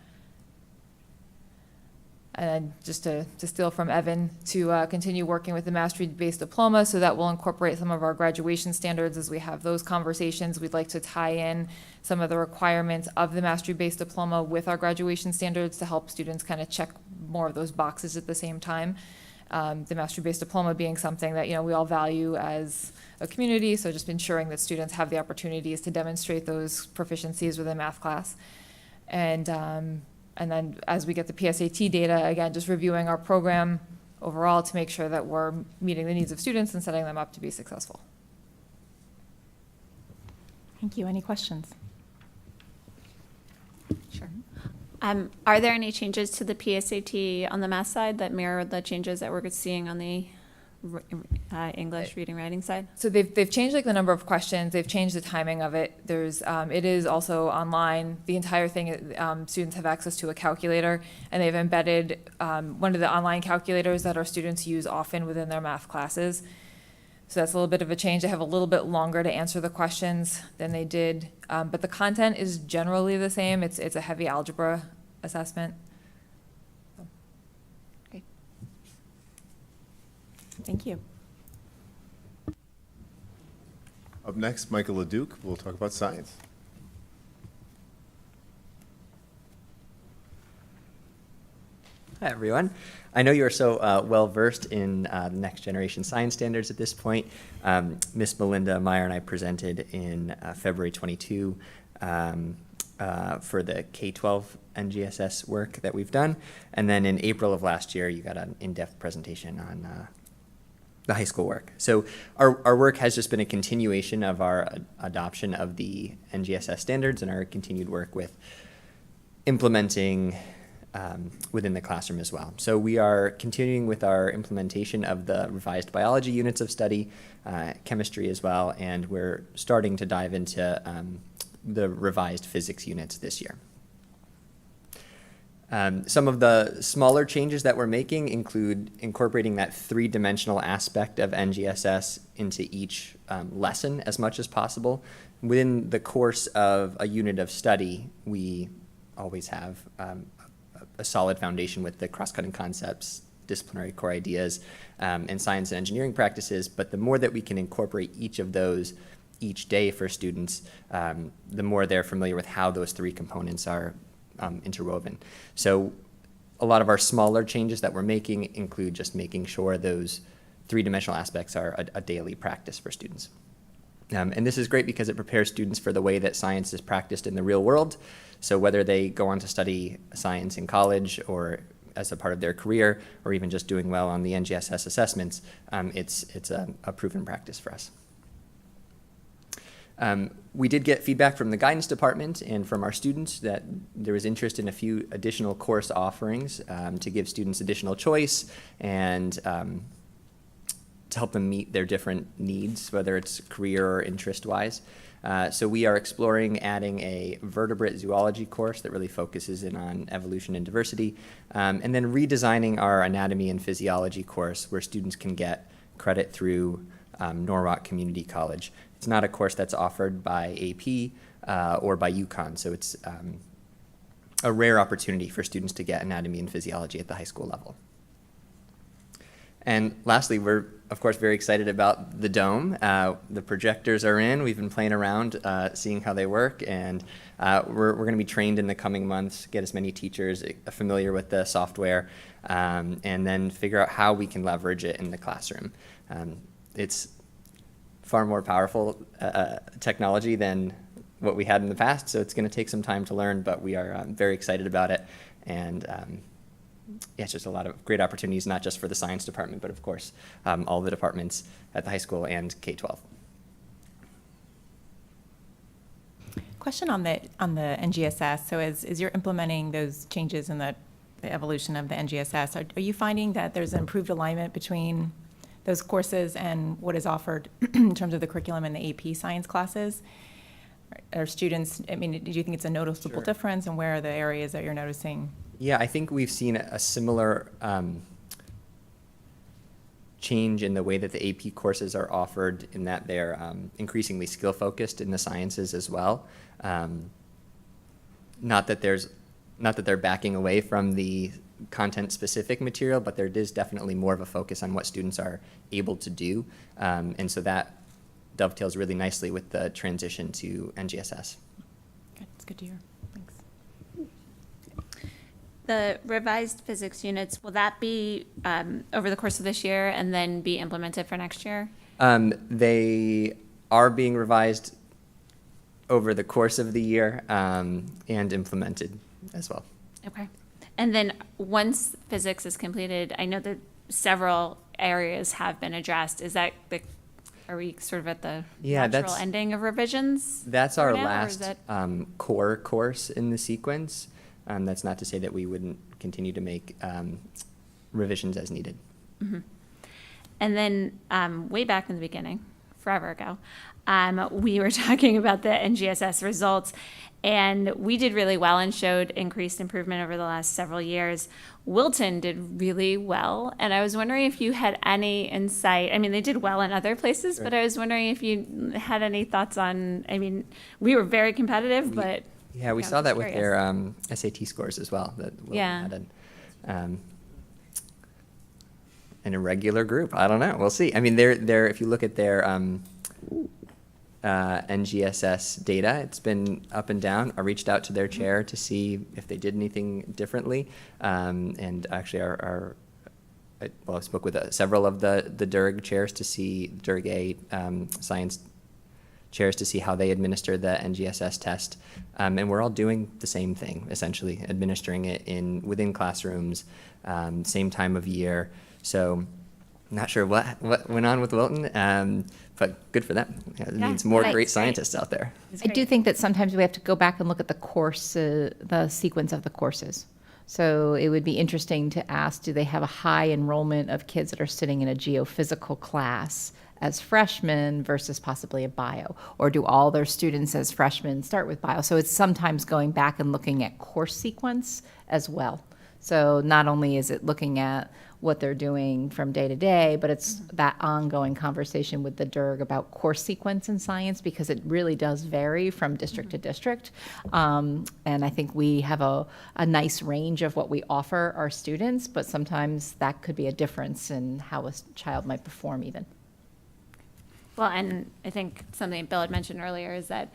And just to steal from Evan, to continue working with the mastery-based diploma, so that will incorporate some of our graduation standards as we have those conversations. We'd like to tie in some of the requirements of the mastery-based diploma with our graduation standards to help students kind of check more of those boxes at the same time. The mastery-based diploma being something that, we all value as a community, so just ensuring that students have the opportunities to demonstrate those proficiencies within math class. And then as we get the PSAT data, again, just reviewing our program overall to make sure that we're meeting the needs of students and setting them up to be successful. Thank you. Any questions? Sure. Are there any changes to the PSAT on the math side that mirror the changes that we're seeing on the English reading writing side? So they've changed like the number of questions. They've changed the timing of it. There's it is also online. The entire thing, students have access to a calculator, and they've embedded one of the online calculators that our students use often within their math classes. So that's a little bit of a change. They have a little bit longer to answer the questions than they did, but the content is generally the same. It's a heavy algebra assessment. Great. Thank you. Up next, Michael LeDuc will talk about science. Hi, everyone. I know you are so well-versed in the next generation science standards at this point. Miss Melinda Meyer and I presented in February 22 for the K-12 NGSS work that we've done. And then in April of last year, you got an in-depth presentation on the high school work. So our work has just been a continuation of our adoption of the NGSS standards and our continued work with implementing within the classroom as well. So we are continuing with our implementation of the revised biology units of study, chemistry as well, and we're starting to dive into the revised physics units this year. Some of the smaller changes that we're making include incorporating that three-dimensional aspect of NGSS into each lesson as much as possible. Within the course of a unit of study, we always have a solid foundation with the cross-cutting concepts, disciplinary core ideas, and science and engineering practices, but the more that we can incorporate each of those each day for students, the more they're familiar with how those three components are interwoven. So a lot of our smaller changes that we're making include just making sure those three-dimensional aspects are a daily practice for students. And this is great because it prepares students for the way that science is practiced in the real world. So whether they go on to study science in college or as a part of their career, or even just doing well on the NGSS assessments, it's a proven practice for us. We did get feedback from the guidance department and from our students that there was interest in a few additional course offerings to give students additional choice and to help them meet their different needs, whether it's career or interest-wise. So we are exploring adding a vertebrate zoology course that really focuses in on evolution and diversity, and then redesigning our anatomy and physiology course where students can get credit through Norwalk Community College. It's not a course that's offered by AP or by UConn, so it's a rare opportunity for students to get anatomy and physiology at the high school level. And lastly, we're, of course, very excited about the dome. The projectors are in. We've been playing around, seeing how they work, and we're going to be trained in the coming months, get as many teachers familiar with the software, and then figure out how we can leverage it in the classroom. It's far more powerful technology than what we had in the past, so it's going to take some time to learn, but we are very excited about it, and yeah, it's just a lot of great opportunities, not just for the science department, but of course, all the departments at the high school and K-12. Question on the NGSS. So as you're implementing those changes in the evolution of the NGSS, are you finding that there's an improved alignment between those courses and what is offered in terms of the curriculum in the AP science classes? Are students, I mean, do you think it's a noticeable difference, and where are the areas that you're noticing? Yeah, I think we've seen a similar change in the way that the AP courses are offered, in that they're increasingly skill-focused in the sciences as well. Not that they're backing away from the content-specific material, but there is definitely more of a focus on what students are able to do. And so that dovetails really nicely with the transition to NGSS. Good, it's good to hear. Thanks. The revised physics units, will that be over the course of this year and then be implemented for next year? They are being revised over the course of the year and implemented as well. Okay. And then once physics is completed, I know that several areas have been addressed. Is that are we sort of at the natural ending of revisions? That's for our now, or is last that- core course in the sequence. That's not to say that we wouldn't continue to make revisions as needed. Mm-hmm. And then way back in the beginning, forever ago, we were talking about the NGSS results, and we did really well and showed increased improvement over the last several years. Wilton did really well, and I was wondering if you had any insight. I mean, they did well in other places, but I was wondering if you had any thoughts on, I mean, we were very competitive, but... Yeah, we saw that with their SAT scores as well, that Wilton had an irregular group. I don't know. We'll see. I mean, they're if you look at their NGSS data, it's been up and down. I reached out to their chair to see if they did anything differently. And actually, I spoke with several of the DIRG chairs to see, DIRG A science chairs to see how they administer the NGSS test. And we're all doing the same thing, essentially, administering it within classrooms, same time of year. So not sure what went on with Wilton, but good for them. It means more great scientists out there. I do think that sometimes we have to go back and look at the course, the sequence of the courses. So it would be interesting to ask, do they have a high enrollment of kids that are sitting in a geophysical class as freshmen versus possibly a bio? Or do all their students as freshmen start with bio? So it's sometimes going back and looking at course sequence as well. So not only is it looking at what they're doing from day to day, but it's that ongoing conversation with the DIRG about course sequence in science, because it really does vary from district to district. And I think we have a nice range of what we offer our students, but sometimes that could be a difference in how a child might perform even. Well, and I think something Bill had mentioned earlier is that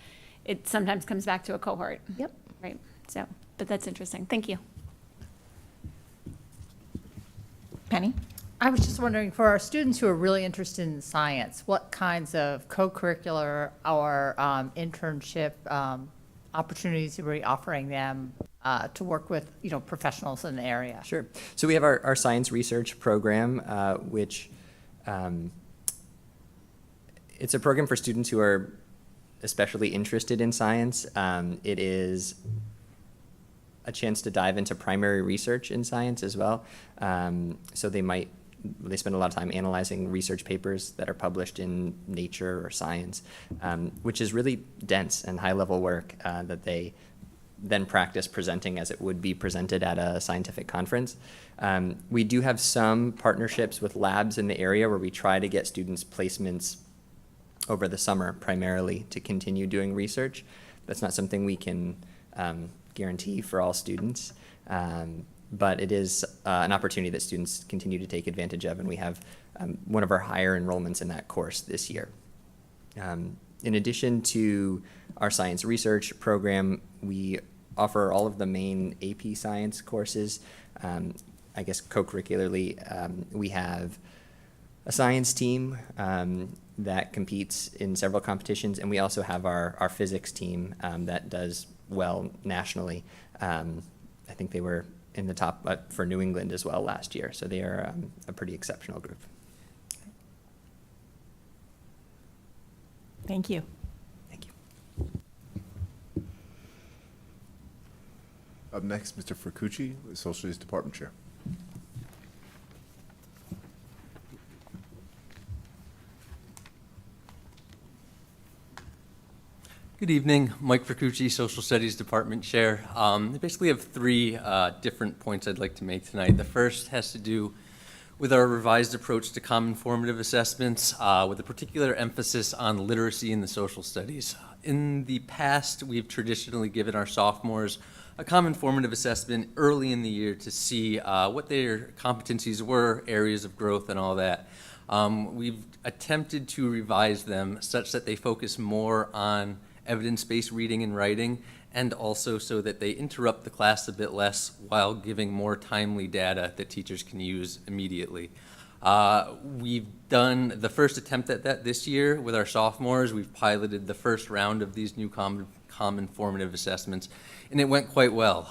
it sometimes comes back to a cohort. Yep. Right. So, but that's interesting. Thank you. Penny? I was just wondering, for our students who are really interested in science, what kinds of co-curricular or internship opportunities are we offering them to work with, professionals in the area? Sure. So we have our science research program, which it's a program for students who are especially interested in science. It is a chance to dive into primary research in science as well. So they spend a lot of time analyzing research papers that are published in Nature or Science, which is really dense and high-level work that they then practice presenting as it would be presented at a scientific conference. We do have some partnerships with labs in the area where we try to get students placements over the summer primarily to continue doing research. That's not something we can guarantee for all students, but it is an opportunity that students continue to take advantage of, and we have one of our higher enrollments in that course this year. In addition to our science research program, we offer all of the main AP science courses. I guess co-curricularly, we have a science team that competes in several competitions, and we also have our physics team that does well nationally. I think they were in the top for New England as well last year, so they are a pretty exceptional group. Thank you. Thank you. Up next, Mr. Fracucci, Social Studies Department Chair. Good evening, Mike Fracucci, Social Studies Department Chair. I basically have three different points I'd like to make tonight. The first has to do with our revised approach to common formative assessments with a particular emphasis on literacy in the social studies. In the past, we've traditionally given our sophomores a common formative assessment early in the year to see what their competencies were, areas of growth, and all that. We've attempted to revise them such that they focus more on evidence-based reading and writing, and also so that they interrupt the class a bit less while giving more timely data that teachers can use immediately. We've done the first attempt at that this year with our sophomores. We've piloted the first round of these new common formative assessments, and it went quite well.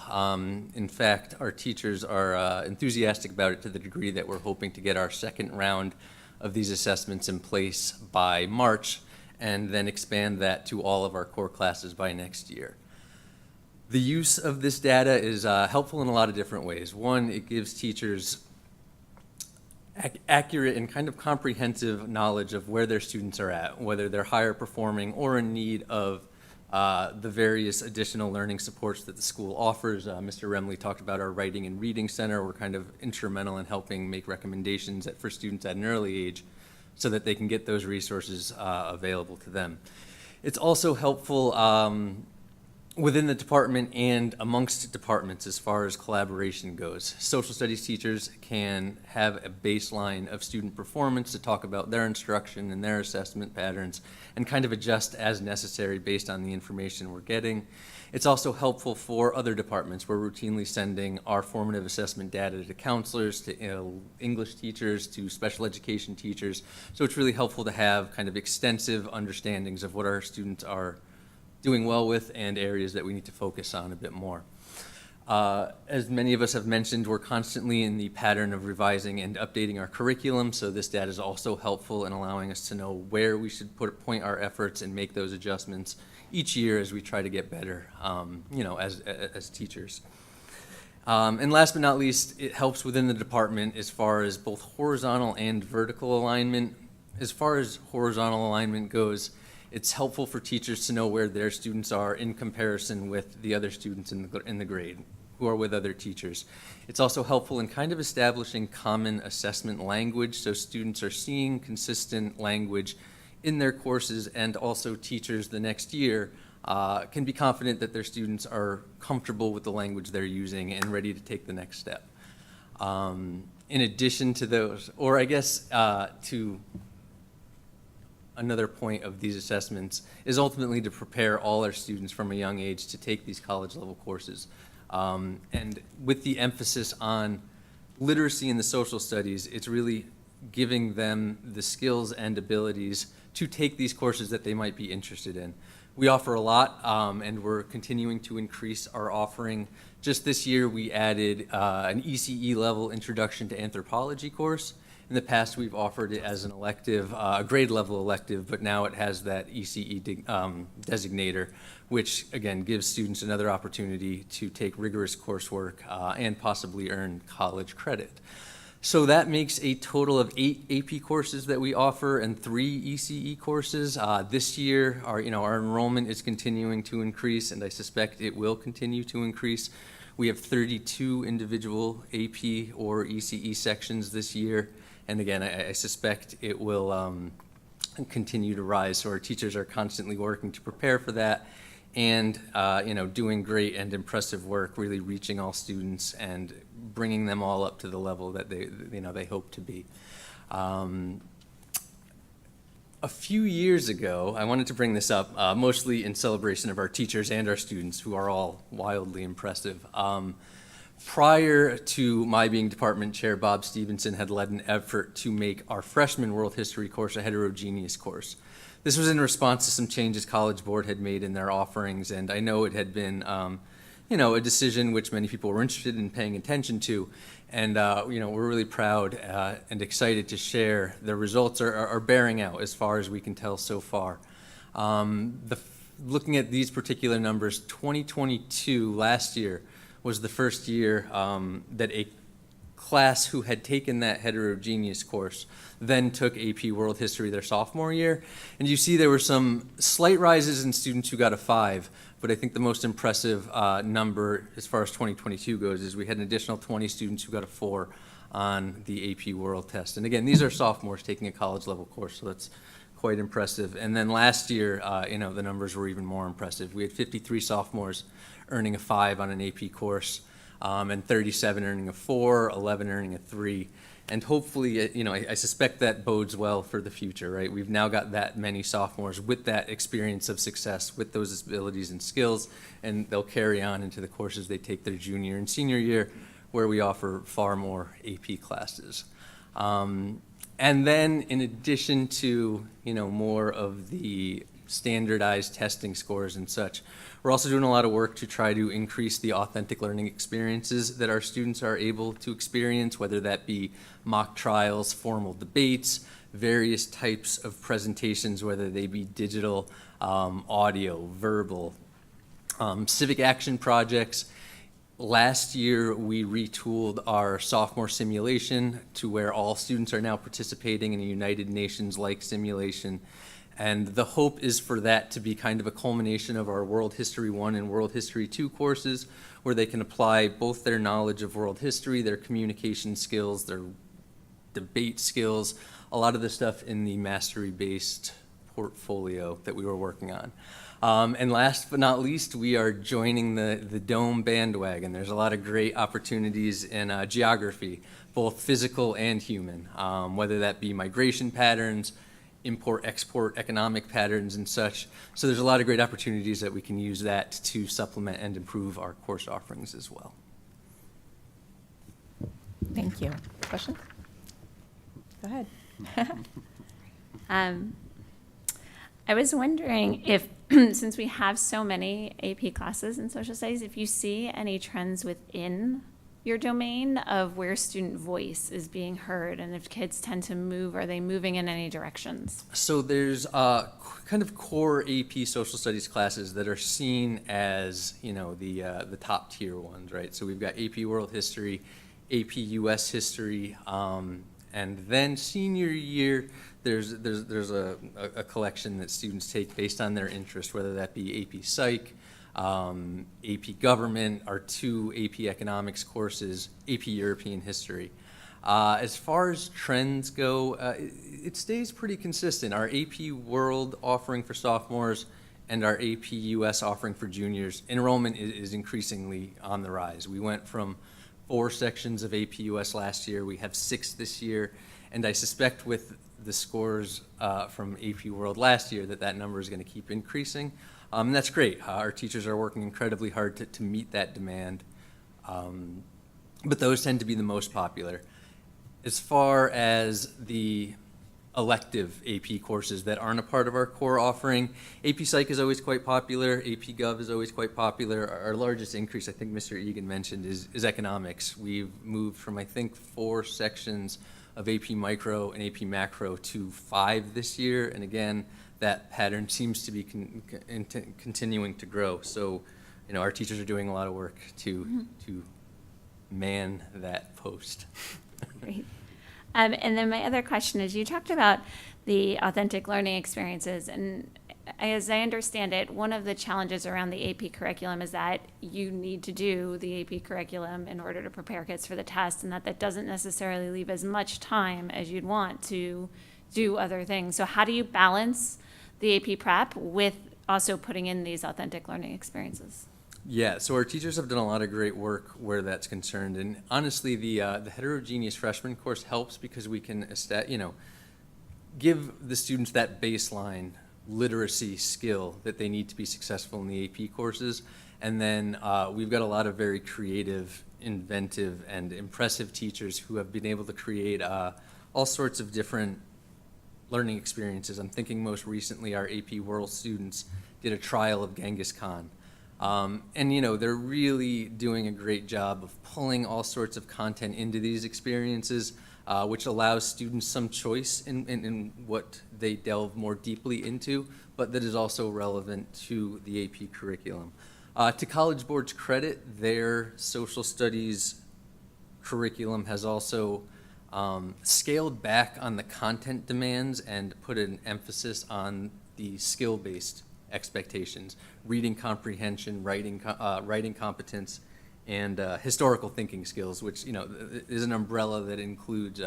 In fact, our teachers are enthusiastic about it to the degree that we're hoping to get our second round of these assessments in place by March, and then expand that to all of our core classes by next year. The use of this data is helpful in a lot of different ways. One, it gives teachers accurate and kind of comprehensive knowledge of where their students are at, whether they're higher performing or in need of the various additional learning supports that the school offers. Mr. Remley talked about our Writing and Reading Center. We're kind of instrumental in helping make recommendations for students at an early age so that they can get those resources available to them. It's also helpful within the department and amongst departments as far as collaboration goes. Social studies teachers can have a baseline of student performance to talk about their instruction and their assessment patterns and kind of adjust as necessary based on the information we're getting. It's also helpful for other departments. We're routinely sending our formative assessment data to counselors, to English teachers, to special education teachers. So it's really helpful to have kind of extensive understandings of what our students are doing well with and areas that we need to focus on a bit more. As many of us have mentioned, we're constantly in the pattern of revising and updating our curriculum, so this data is also helpful in allowing us to know where we should point our efforts and make those adjustments each year as we try to get better, as teachers. And last but not least, it helps within the department as far as both horizontal and vertical alignment. As far as horizontal alignment goes, it's helpful for teachers to know where their students are in comparison with the other students in the grade who are with other teachers. It's also helpful in kind of establishing common assessment language, so students are seeing consistent language in their courses, and also teachers the next year can be confident that their students are comfortable with the language they're using and ready to take the next step. In addition to those, or I guess to another point of these assessments is ultimately to prepare all our students from a young age to take these college level courses. And with the emphasis on literacy in the social studies, it's really giving them the skills and abilities to take these courses that they might be interested in. We offer a lot, and we're continuing to increase our offering. Just this year, we added an ECE level Introduction to Anthropology course. In the past, we've offered it as an elective, a grade level elective, but now it has that ECE designator, which again gives students another opportunity to take rigorous coursework and possibly earn college credit. So that makes a total of 8 AP courses that we offer and 3 ECE courses. This year, our enrollment is continuing to increase, and I suspect it will continue to increase. We have 32 individual AP or ECE sections this year. And again, I suspect it will continue to rise. So our teachers are constantly working to prepare for that, and doing great and impressive work, really reaching all students and bringing them all up to the level that they hope to be. A few years ago, I wanted to bring this up, mostly in celebration of our teachers and our students, who are all wildly impressive. Prior to my being department chair, Bob Stevenson had led an effort to make our freshman world history course a heterogeneous course. This was in response to some changes College Board had made in their offerings, and I know it had been, a decision which many people were interested in paying attention to, and we're really proud and excited to share the results are bearing out as far as we can tell so far. Looking at these particular numbers, 2022, last year, was the first year that a class who had taken that heterogeneous course then took AP World History their sophomore year. And you see there were some slight rises in students who got a 5, but I think the most impressive number as far as 2022 goes is we had an additional 20 students who got a 4 on the AP World test. And again, these are sophomores taking a college level course, so that's quite impressive. And then last year, the numbers were even more impressive. We had 53 sophomores earning a 5 on an AP course, and 37 earning a 4, 11 earning a 3. And hopefully, I suspect that bodes well for the future, right? We've now got that many sophomores with that experience of success, with those abilities and skills, and they'll carry on into the courses they take their junior and senior year, where we offer far more AP classes. And then in addition to, more of the standardized testing scores and such, we're also doing a lot of work to try to increase the authentic learning experiences that our students are able to experience, whether that be mock trials, formal debates, various types of presentations, whether they be digital, audio, verbal, civic action projects. Last year, we retooled our sophomore simulation to where all students are now participating in a United Nations-like simulation. And the hope is for that to be kind of a culmination of our World History 1 and World History 2 courses, where they can apply both their knowledge of world history, their communication skills, their debate skills, a lot of the stuff in the mastery-based portfolio that we were working on. And last but not least, we are joining the DOME bandwagon. There's a lot of great opportunities in geography, both physical and human, whether that be migration patterns, import-export economic patterns and such. So there's a lot of great opportunities that we can use that to supplement and improve our course offerings as well. Thank you. Questions? Go ahead. I was wondering if, since we have so many AP classes in social studies, if you see any trends within your domain of where student voice is being heard, and if kids tend to move, are they moving in any directions? So there's kind of core AP social studies classes that are seen as, the top tier ones, right? So we've got AP World History, AP US History, and then senior year, there's a collection that students take based on their interest, whether that be AP Psych, AP Government, our 2 AP Economics courses, AP European History. As far as trends go, it stays pretty consistent. Our AP World offering for sophomores and our AP US offering for juniors, enrollment is increasingly on the rise. We went from 4 sections of AP US last year, we have 6 this year, and I suspect with the scores from AP World last year that number is going to keep increasing. And that's great. Our teachers are working incredibly hard to meet that demand. But those tend to be the most popular. As far as the elective AP courses that aren't a part of our core offering, AP Psych is always quite popular. AP Gov is always quite popular. Our largest increase, I think Mr. Egan mentioned, is economics. We've moved from, I think, 4 sections of AP Micro and AP Macro to 5 this year. And again, that pattern seems to be continuing to grow. So, our teachers are doing a lot of work to man that post. Great. And then my other question is, you talked about the authentic learning experiences, and as I understand it, one of the challenges around the AP curriculum is that you need to do the AP curriculum in order to prepare kids for the test, and that doesn't necessarily leave as much time as you'd want to do other things. So how do you balance the AP prep with also putting in these authentic learning experiences? Yeah, so our teachers have done a lot of great work where that's concerned, and honestly, the heterogeneous freshman course helps because we can, give the students that baseline literacy skill that they need to be successful in the AP courses, and then we've got a lot of very creative, inventive, and impressive teachers who have been able to create all sorts of different learning experiences. I'm thinking most recently our AP World students did a trial of Genghis Khan. And they're really doing a great job of pulling all sorts of content into these experiences, which allows students some choice in what they delve more deeply into, but that is also relevant to the AP curriculum. To College Board's credit, their social studies curriculum has also scaled back on the content demands and put an emphasis on the skill-based expectations, reading comprehension, writing competence, and historical thinking skills, which is an umbrella that includes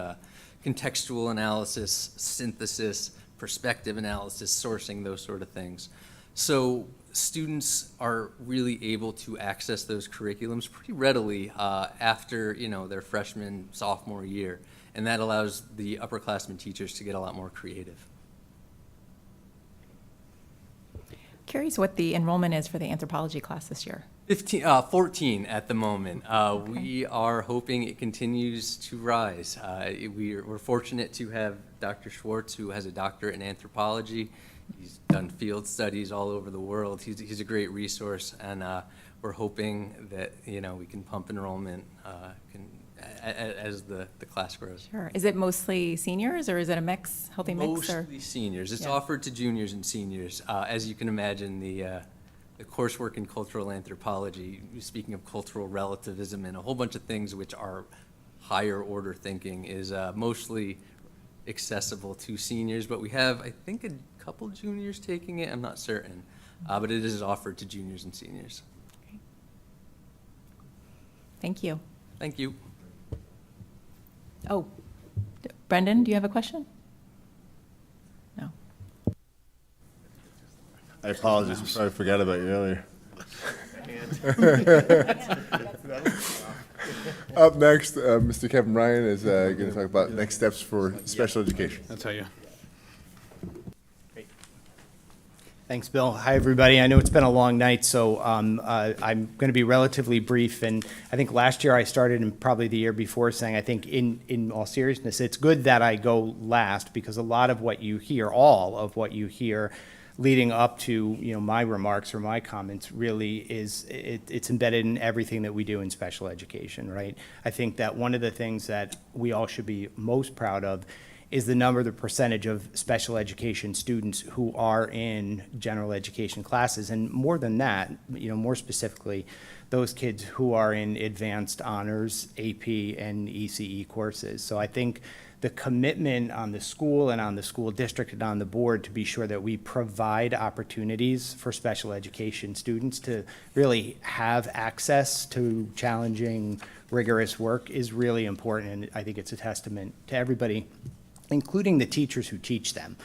contextual analysis, synthesis, perspective analysis, sourcing, those sort of things. So students are really able to access those curriculums pretty readily after, their freshman, sophomore year. And that allows the upperclassmen teachers to get a lot more creative. Curious what the enrollment is for the anthropology class this year. 14 at the moment. We are hoping it continues to rise. We're fortunate to have Dr. Schwartz, who has a doctorate in anthropology. He's done field studies all over the world. He's a great resource, and we're hoping that we can pump enrollment as the class grows. Sure. Is it mostly seniors, or is it a mix, healthy mix? Mostly seniors. It's Yeah. offered to juniors and seniors. As you can imagine, the coursework in cultural anthropology, speaking of cultural relativism and a whole bunch of things which are higher order thinking, is mostly accessible to seniors, but we have, I think, a couple juniors taking it. I'm not certain, but it is offered to juniors and seniors. Thank you. Thank you. Oh, Brendan, do you have a question? No. I apologize, I'm sorry I forgot about you earlier. Up next, Mr. Kevin Ryan is going to talk about next steps for special education. I'll tell you. Thanks, Bill. Hi, everybody. I know it's been a long night, so I'm going to be relatively brief. And I think last year I started, and probably the year before, saying I think in all seriousness, it's good that I go last, because a lot of what you hear, all of what you hear leading up to my remarks or my comments really is it's embedded in everything that we do in special education, right? I think that one of the things that we all should be most proud of is the percentage of special education students who are in general education classes. And more than that, more specifically, those kids who are in advanced honors, AP, and ECE courses. So I think the commitment on the school and on the school district and on the board to be sure that we provide opportunities for special education students to really have access to challenging, rigorous work is really important. And I think it's a testament to everybody, including the teachers who teach them.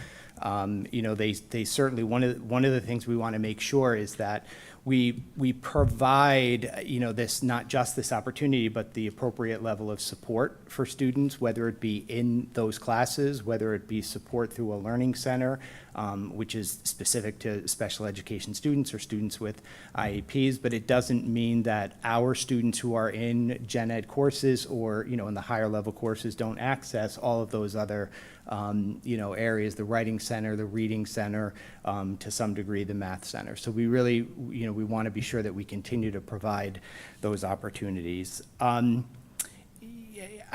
They certainly, one of the things we want to make sure is that we provide, this, not just this opportunity, but the appropriate level of support for students, whether it be in those classes, whether it be support through a learning center, which is specific to special education students or students with IEPs, but it doesn't mean that our students who are in gen ed courses or, in the higher level courses don't access all of those other areas, the writing center, the reading center, to some degree, the math center. So we really, we want to be sure that we continue to provide those opportunities. I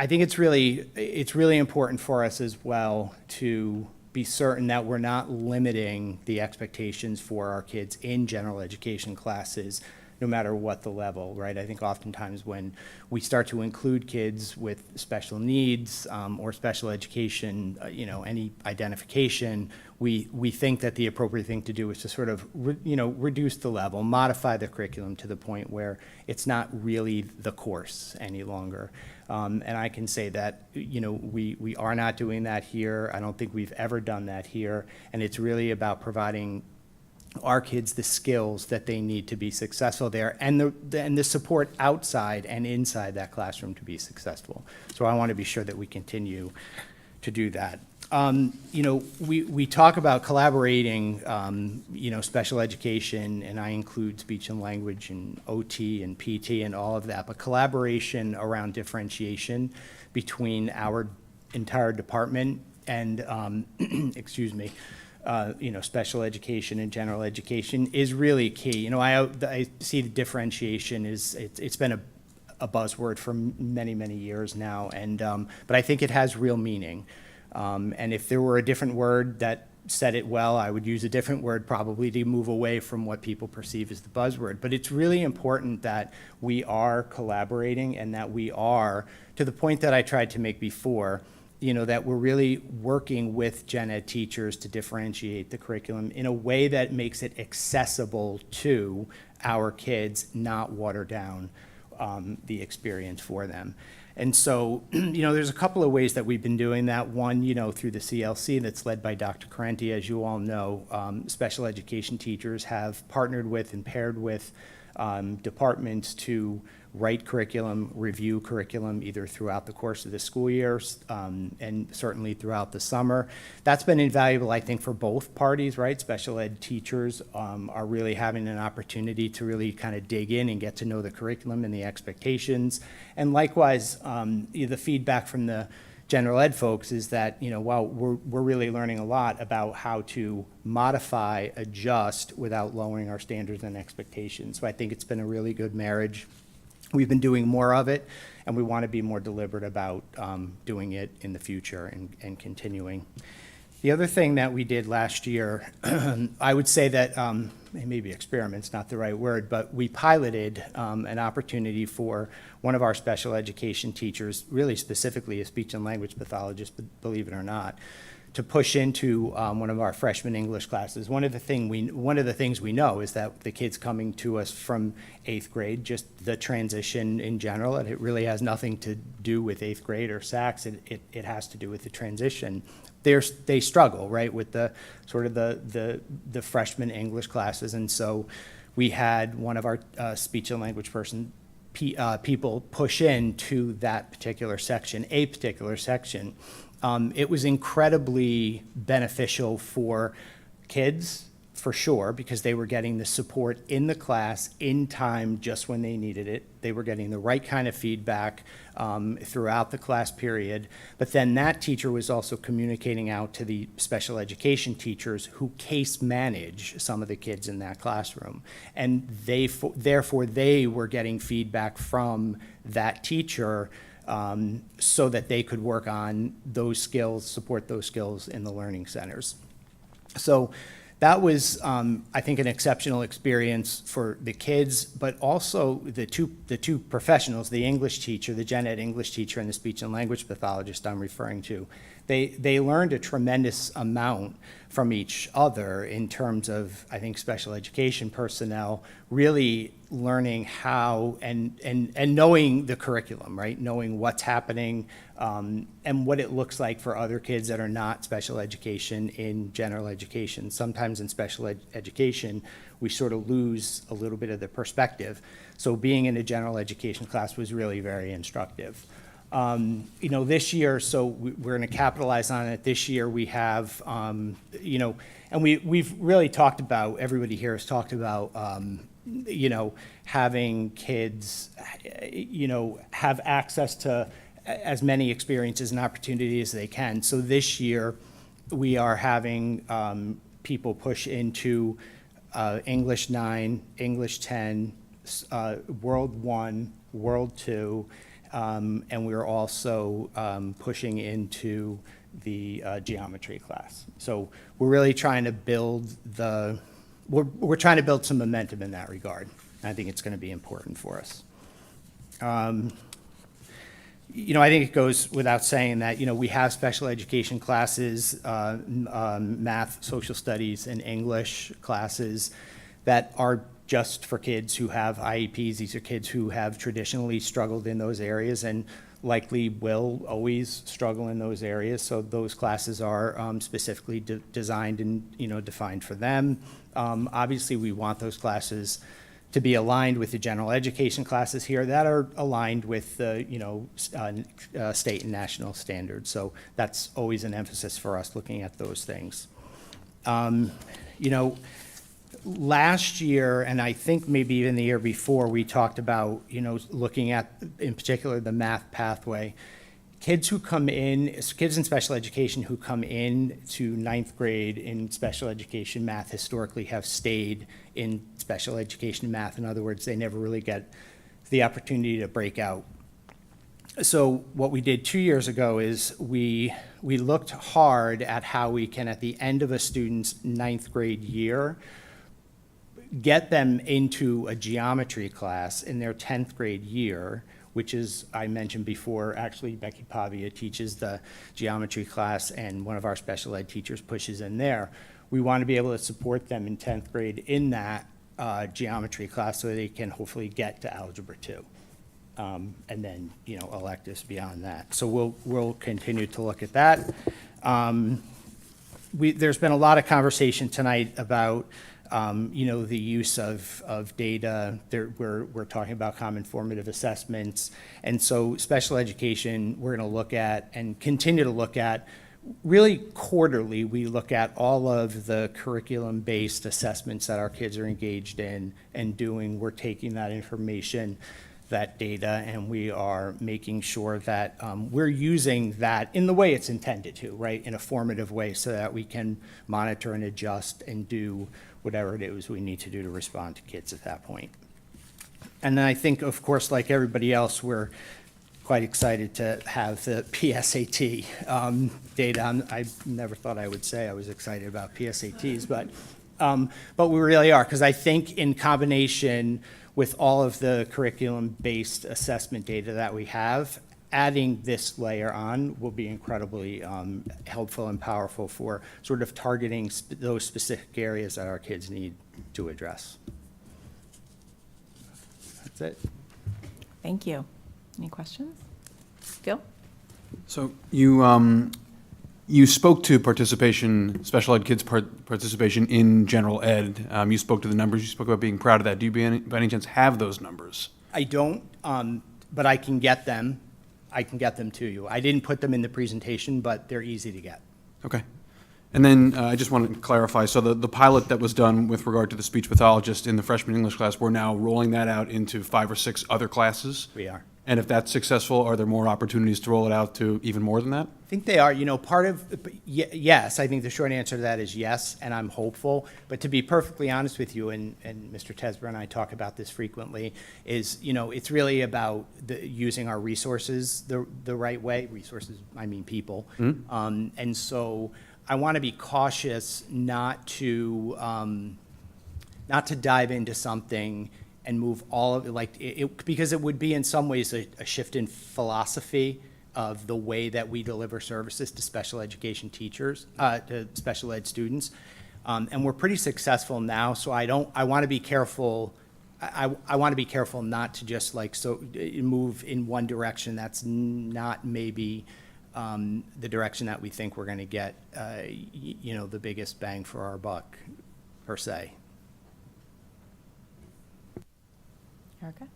think it's really important for us as well to be certain that we're not limiting the expectations for our kids in general education classes, no matter what the level, right? I think oftentimes when we start to include kids with special needs or special education, any identification, we think that the appropriate thing to do is to sort of, reduce the level, modify the curriculum to the point where it's not really the course any longer. And I can say that, we are not doing that here. I don't think we've ever done that here. And it's really about providing our kids the skills that they need to be successful there, and the support outside and inside that classroom to be successful. So I want to be sure that we continue to do that. We talk about collaborating, special education, and I include speech and language and OT and PT and all of that, but collaboration around differentiation between our entire department and, special education and general education is really key. I see the differentiation it's been a buzzword for many, many years now, and but I think it has real meaning. And if there were a different word that said it well, I would use a different word probably to move away from what people perceive as the buzzword. But it's really important that we are collaborating and that we are, to the point that I tried to make before, that we're really working with gen ed teachers to differentiate the curriculum in a way that makes it accessible to our kids, not water down the experience for them. And so, there's a couple of ways that we've been doing that. One, through the CLC that's led by Dr. Carenti, as you all know, special education teachers have partnered with and paired with departments to write curriculum, review curriculum, either throughout the course of the school years and certainly throughout the summer. That's been invaluable, I think, for both parties, right? Special ed teachers are really having an opportunity to really kind of dig in and get to know the curriculum and the expectations. And likewise, the feedback from the general ed folks is that, while we're really learning a lot about how to modify, adjust without lowering our standards and expectations. So I think it's been a really good marriage. We've been doing more of it, and we want to be more deliberate about doing it in the future and continuing. The other thing that we did last year, I would say that, maybe experiment's not the right word, but we piloted an opportunity for one of our special education teachers, really specifically a speech and language pathologist, believe it or not, to push into one of our freshman English classes. One of the things we know is that the kids coming to us from 8th grade, just the transition in general, and it really has nothing to do with 8th grade or SACS, it has to do with the transition. They struggle, right, with the sort of the freshman English classes. And so we had one of our speech and language people push into that particular section, a particular section. It was incredibly beneficial for kids, for sure, because they were getting the support in the class in time just when they needed it. They were getting the right kind of feedback throughout the class period. But then that teacher was also communicating out to the special education teachers who case manage some of the kids in that classroom. And therefore, they were getting feedback from that teacher so that they could work on those skills, support those skills in the learning centers. So that was, I think, an exceptional experience for the kids, but also the two professionals, the English teacher, the gen ed English teacher, and the speech and language pathologist I'm referring to. They learned a tremendous amount from each other in terms of, I think, special education personnel really learning how and knowing the curriculum, right? Knowing what's happening and what it looks like for other kids that are not special education in general education. Sometimes in special education, we sort of lose a little bit of the perspective. So being in a general education class was really very instructive. This year, so we're going to capitalize on it. This year we have, and we've really talked about, everybody here has talked about, having kids, have access to as many experiences and opportunities as they can. So this year we are having people push into English 9, English 10, World 1, World 2, and we're also pushing into the geometry class. So we're really trying to build we're trying to build some momentum in that regard. I think it's going to be important for us. I think it goes without saying that, we have special education classes, math, social studies, and English classes that are just for kids who have IEPs. These are kids who have traditionally struggled in those areas and likely will always struggle in those areas. So those classes are specifically designed and, defined for them. Obviously, we want those classes to be aligned with the general education classes here that are aligned with the, state and national standards. So that's always an emphasis for us looking at those things. Last year, and I think maybe even the year before, we talked about, looking at, in particular, the math pathway. Kids in special education who come in to 9th grade in special education math historically have stayed in special education math. In other words, they never really get the opportunity to break out. So what we did 2 years ago is we looked hard at how we can, at the end of a student's 9th grade year, get them into a geometry class in their 10th grade year, which is, I mentioned before, actually Becky Pavia teaches the geometry class and one of our special ed teachers pushes in there. We want to be able to support them in 10th grade in that geometry class so they can hopefully get to Algebra 2. and then, you know, electives beyond that. So we'll continue to look at that. There's been a lot of conversation tonight about, you know, the use of data. We're talking about common formative assessments. And so special education, we're going to look at and continue to look at, really quarterly, we look at all of the curriculum-based assessments that our kids are engaged in and doing. We're taking that information, that data, and we are making sure that we're using that in the way it's intended to, right, in a formative way, so that we can monitor and adjust and do whatever it is we need to do to respond to kids at that point. And then I think, of course, like everybody else, we're quite excited to have the PSAT data. I never thought I would say I was excited about PSATs, but we really are, because I think in combination with all of the curriculum-based assessment data that we have, adding this layer on will be incredibly helpful and powerful for sort of targeting those specific areas that our kids need to address. That's it. Thank you. Any questions? Phil? So you spoke to participation, special ed kids' participation in general ed. You spoke to the numbers. You spoke about being proud of that. Do you by any chance have those numbers? I don't, but I can get them. I can get them to you. I didn't put them in the presentation, but they're easy to get. Okay. And then I just wanted to clarify, so the pilot that was done with regard to the speech pathologist in the freshman English class, we're now rolling that out into 5 or 6 other classes? We are. And if that's successful, are there more opportunities to roll it out to even more than that? I think they are. You know, part of, yes, I think the short answer to that is yes, and I'm hopeful. But to be perfectly honest with you, and Mr. Tesber and I talk about this frequently, is, you know, it's really about using our resources the right way. Resources, I mean people. Mm-hmm. And so I want to be cautious not to dive into something and move all of it, like, because it would be in some ways a shift in philosophy of the way that we deliver services to special education teachers, to special ed students. And we're pretty successful now, so I want to be careful. I want to be careful not to just move in one direction that's not maybe the direction that we think we're going to get, you know, the biggest bang for our buck, per se. Erica?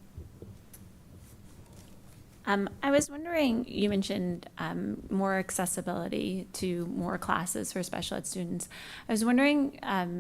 I was wondering, you mentioned more accessibility to more classes for special ed students. I was wondering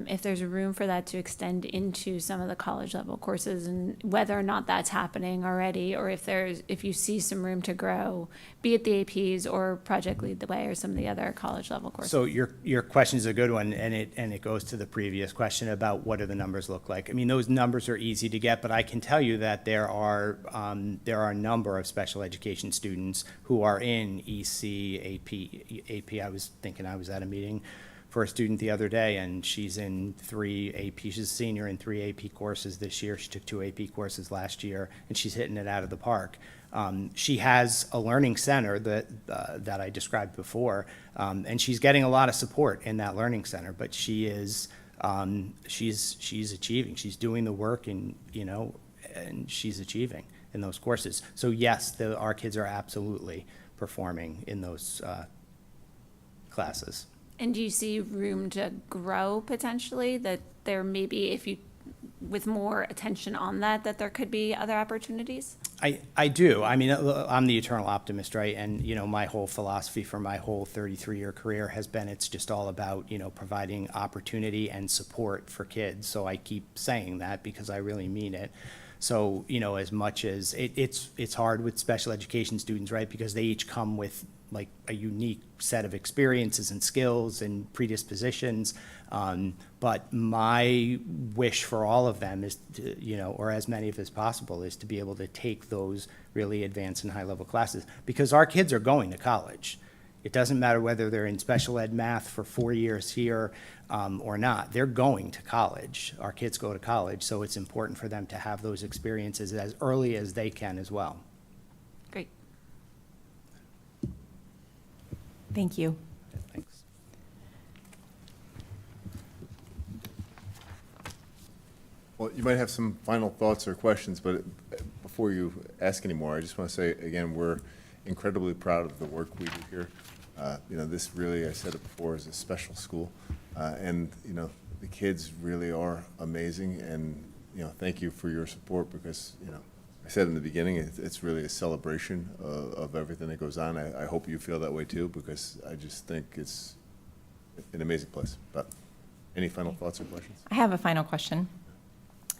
if there's room for that to extend into some of the college level courses, and whether or not that's happening already, or if you see some room to grow, be it the APs or Project Lead the Way or some of the other college level courses. So your question is a good one, and it goes to the previous question about what do the numbers look like. I mean, those numbers are easy to get, but I can tell you that there are a number of special education students who are in EC, AP. I was thinking, I was at a meeting for a student the other day, and she's in 3 AP. She's a senior in 3 AP courses this year. She took 2 AP courses last year, and she's hitting it out of the park. She has a learning center that I described before, and she's getting a lot of support in that learning center. But she is she's achieving. She's doing the work, and and she's achieving in those courses. So yes, our kids are absolutely performing in those classes. And do you see room to grow potentially, that there may be, if you, with more attention on that there could be other opportunities? I do. I mean, I'm the eternal optimist, right? And, my whole philosophy for my whole 33-year career has been, it's just all about, providing opportunity and support for kids. So I keep saying that because I really mean it. So, as much as it's hard with special education students, right? Because they each come with like a unique set of experiences and skills and predispositions. But my wish for all of them is to, or as many of as possible, is to be able to take those really advanced and high-level classes, because our kids are going to college. It doesn't matter whether they're in special ed math for 4 years here or not. They're going to college. Our kids go to college, so it's important for them to have those experiences as early as they can as well. Great. Thank you. Thanks. Well, you might have some final thoughts or questions, but before you ask anymore, I just want to say, again, we're incredibly proud of the work we do here. This really, I said it before, is a special school. And the kids really are amazing. And, thank you for your support because, I said in the beginning, it's really a celebration of everything that goes on. I hope you feel that way too, because I just think it's an amazing place. But any final thoughts or questions? I have a final question.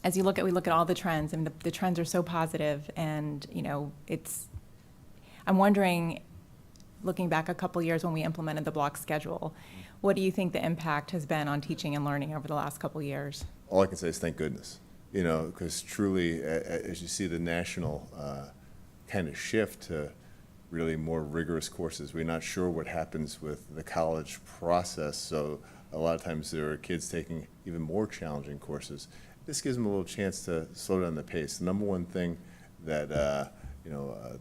As we look at all the trends, and the trends are so positive, and I'm wondering, looking back a couple years when we implemented the block schedule, what do you think the impact has been on teaching and learning over the last couple years? All I can say is thank goodness, because truly, as you see the national kind of shift to really more rigorous courses, we're not sure what happens with the college process, so a lot of times there are kids taking even more challenging courses. This gives them a little chance to slow down the pace. The number one thing that the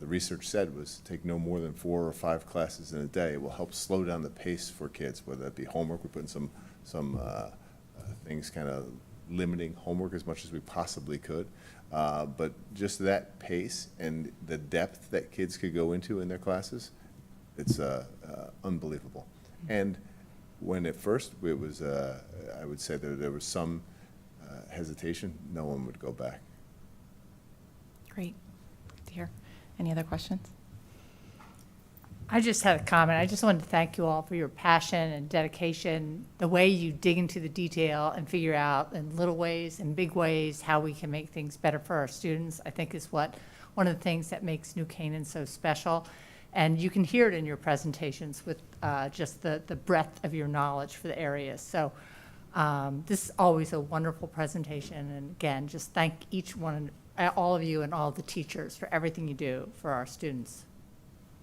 research said was take no more than 4 or 5 classes in a day. It will help slow down the pace for kids, whether that be homework. We're putting some things kind of limiting homework as much as we possibly could. But just that pace and the depth that kids could go into in their classes, it's unbelievable. And when at first it was, I would say that there was some hesitation, no one would go back. Great to hear. Any other questions? I just had a comment. I just wanted to thank you all for your passion and dedication, the way you dig into the detail and figure out in little ways and big ways how we can make things better for our students, I think is one of the things that makes New Canaan so special. And you can hear it in your presentations with just the breadth of your knowledge for the areas. So this is always a wonderful presentation. And again, just thank each one, all of you and all the teachers for everything you do for our students.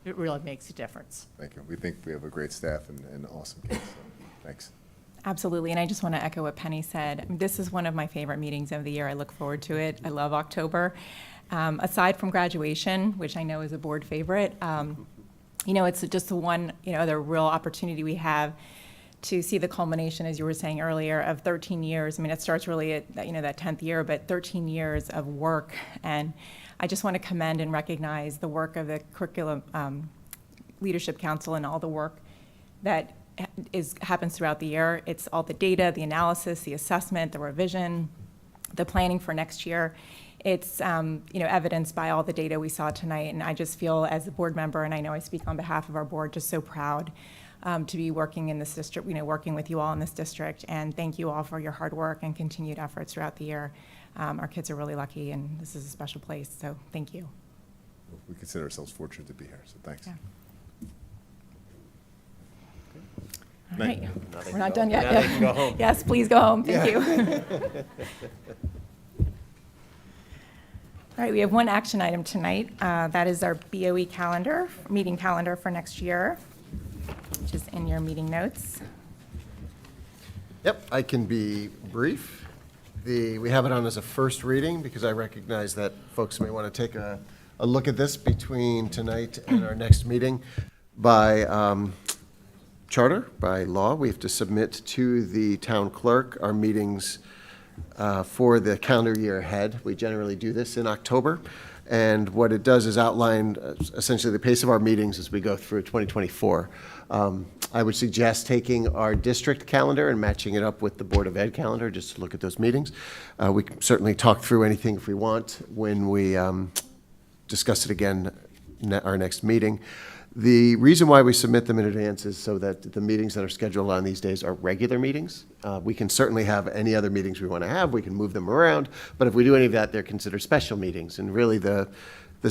It really makes a difference. Thank you. We think we have a great staff and awesome kids, so thanks. Absolutely, and I just want to echo what Penny said. This is one of my favorite meetings of the year. I look forward to it. I love October. Aside from graduation, which I know is a board favorite, it's just the one, other real opportunity we have to see the culmination, as you were saying earlier, of 13 years. I mean, it starts really at, that 10th year, but 13 years of work. And I just want to commend and recognize the work of the Curriculum Leadership Council and all the work that happens throughout the year. It's all the data, the analysis, the assessment, the revision, the planning for next year. It's evidenced by all the data we saw tonight, and I just feel as a board member, and I know I speak on behalf of our board, just so proud to be working in this district, working with you all in this district, and thank you all for your hard work and continued efforts throughout the year. Our kids are really lucky, and this is a special place, so thank you. We consider ourselves fortunate to be here, so thanks. Yeah. All right, we're not done yet. Now they can go home. Yes, please go home, thank you. All right, we have one action item tonight. That is our BOE calendar, meeting calendar for next year, which is in your meeting notes. Yep, I can be brief. We have it on as a first reading because I recognize that folks may want to take a look at this between tonight and our next meeting. By charter, by law, we have to submit to the town clerk our meetings for the calendar year ahead. We generally do this in October. And what it does is outline essentially the pace of our meetings as we go through 2024. I would suggest taking our district calendar and matching it up with the Board of Ed calendar just to look at those meetings. We can certainly talk through anything if we want when we discuss it again our next meeting. The reason why we submit them in advance is so that the meetings that are scheduled on these days are regular meetings. We can certainly have any other meetings we want to have. We can move them around. But if we do any of that, they're considered special meetings. And really the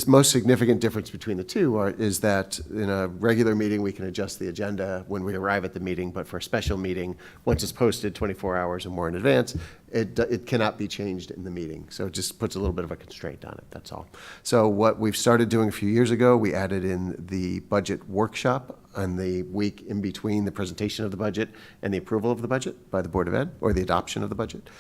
most significant difference between the two is that in a regular meeting, we can adjust the agenda when we arrive at the meeting. But for a special meeting, once it's posted 24 hours or more in advance, it cannot be changed in the meeting. So it just puts a little bit of a constraint on it, that's all. So what we've started doing a few years ago, we added in the budget workshop on the week in between the presentation of the budget and the approval of the budget by the Board of Ed, or the adoption of the budget.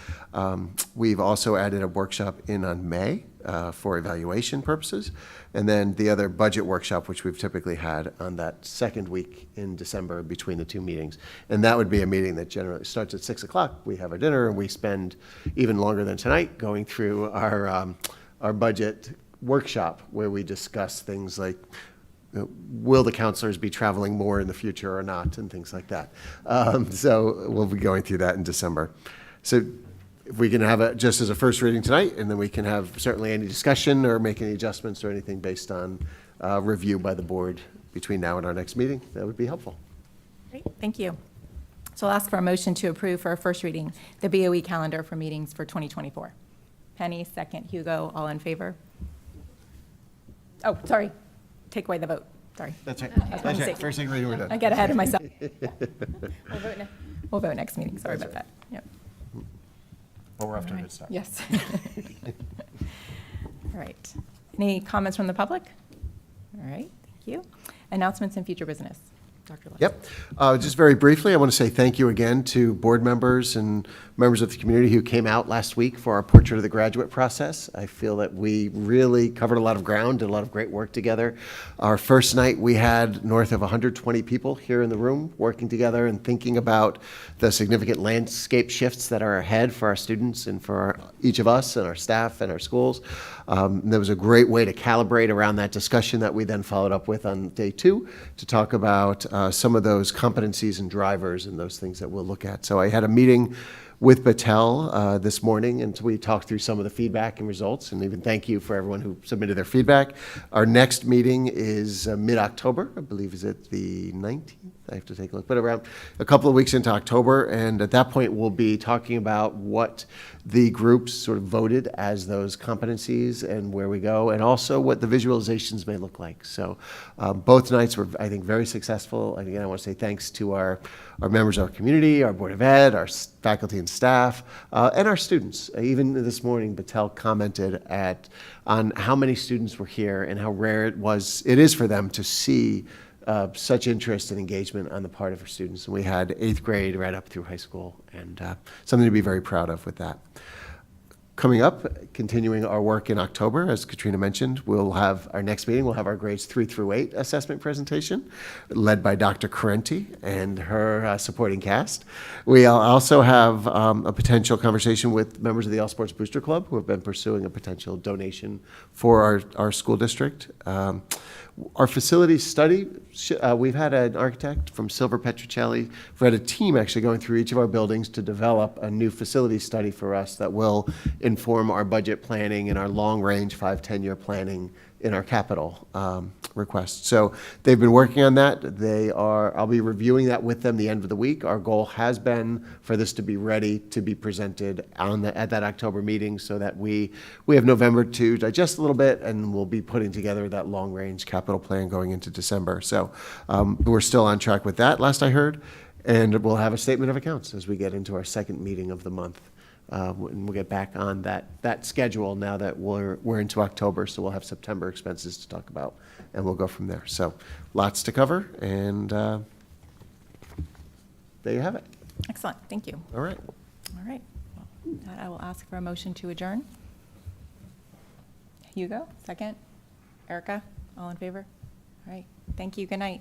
We've also added a workshop in on May for evaluation purposes, and then the other budget workshop, which we've typically had on that second week in December between the two meetings. And that would be a meeting that generally starts at 6 o'clock. We have our dinner, and we spend even longer than tonight going through our budget workshop where we discuss things like, will the counselors be traveling more in the future or not, and things like that. So we'll be going through that in December. So if we can have it just as a first reading tonight, and then we can have certainly any discussion or make any adjustments or anything based on review by the board between now and our next meeting, that would be helpful. Great, thank you. So I'll ask for a motion to approve for a first reading the BOE calendar for meetings for 2024. Penny, second. Hugo, all in favor? Oh, sorry. Take away the vote. Sorry. That's right. I was That's going to right. say- First thing reading, we're done. I get ahead of myself. We'll vote We'll vote next meeting. Sorry That's about that. Yep. Well, we're off to a All right. good start. Yes. All right. Any comments from the public? All right, thank you. Announcements and future business. Dr. Lutz. Yep. Just very briefly, I want to say thank you again to board members and members of the community who came out last week for our Portrait of the Graduate process. I feel that we really covered a lot of ground, did a lot of great work together. Our first night, we had north of 120 people here in the room working together and thinking about the significant landscape shifts that are ahead for our students and for each of us and our staff and our schools. There was a great way to calibrate around that discussion that we then followed up with on day 2 to talk about some of those competencies and drivers and those things that we'll look at. So I had a meeting with Battelle this morning, and we talked through some of the feedback and results, and even thank you for everyone who submitted their feedback. Our next meeting is mid-October, I believe. Is it the 19th? I have to take a look, but around a couple of weeks into October, and at that point, we'll be talking about what the groups sort of voted as those competencies and where we go, and also what the visualizations may look like. So both nights were, I think, very successful. And again, I want to say thanks to our members of our community, our Board of Ed, our faculty and staff, and our students. Even this morning, Battelle commented on how many students were here and how rare it is for them to see such interest and engagement on the part of our students. And we had 8th grade right up through high school, and something to be very proud of with that. Coming up, continuing our work in October, as Katrina mentioned, we'll have our next meeting, we'll have our grades 3 through 8 assessment presentation, led by Dr. Carenti and her supporting cast. We also have a potential conversation with members of the All Sports Booster Club who have been pursuing a potential donation for our school district. Our facilities study, we've had an architect from Silver Petrocelli. We've had a team actually going through each of our buildings to develop a new facility study for us that will inform our budget planning and our long-range 5-10-year planning in our capital request. So they've been working on that. I'll be reviewing that with them the end of the week. Our goal has been for this to be ready to be presented at that October meeting so that we have November to digest a little bit, and we'll be putting together that long-range capital plan going into December. So we're still on track with that, last I heard, and we'll have a statement of accounts as we get into our second meeting of the month. And we'll get back on that schedule now that we're into October, so we'll have September expenses to talk about, and we'll go from there. So lots to cover, and there you have it. Excellent, thank you. All right. All right. Well, with that, I will ask for a motion to adjourn. Hugo, second. Erica, all in favor? All right, thank you, good night.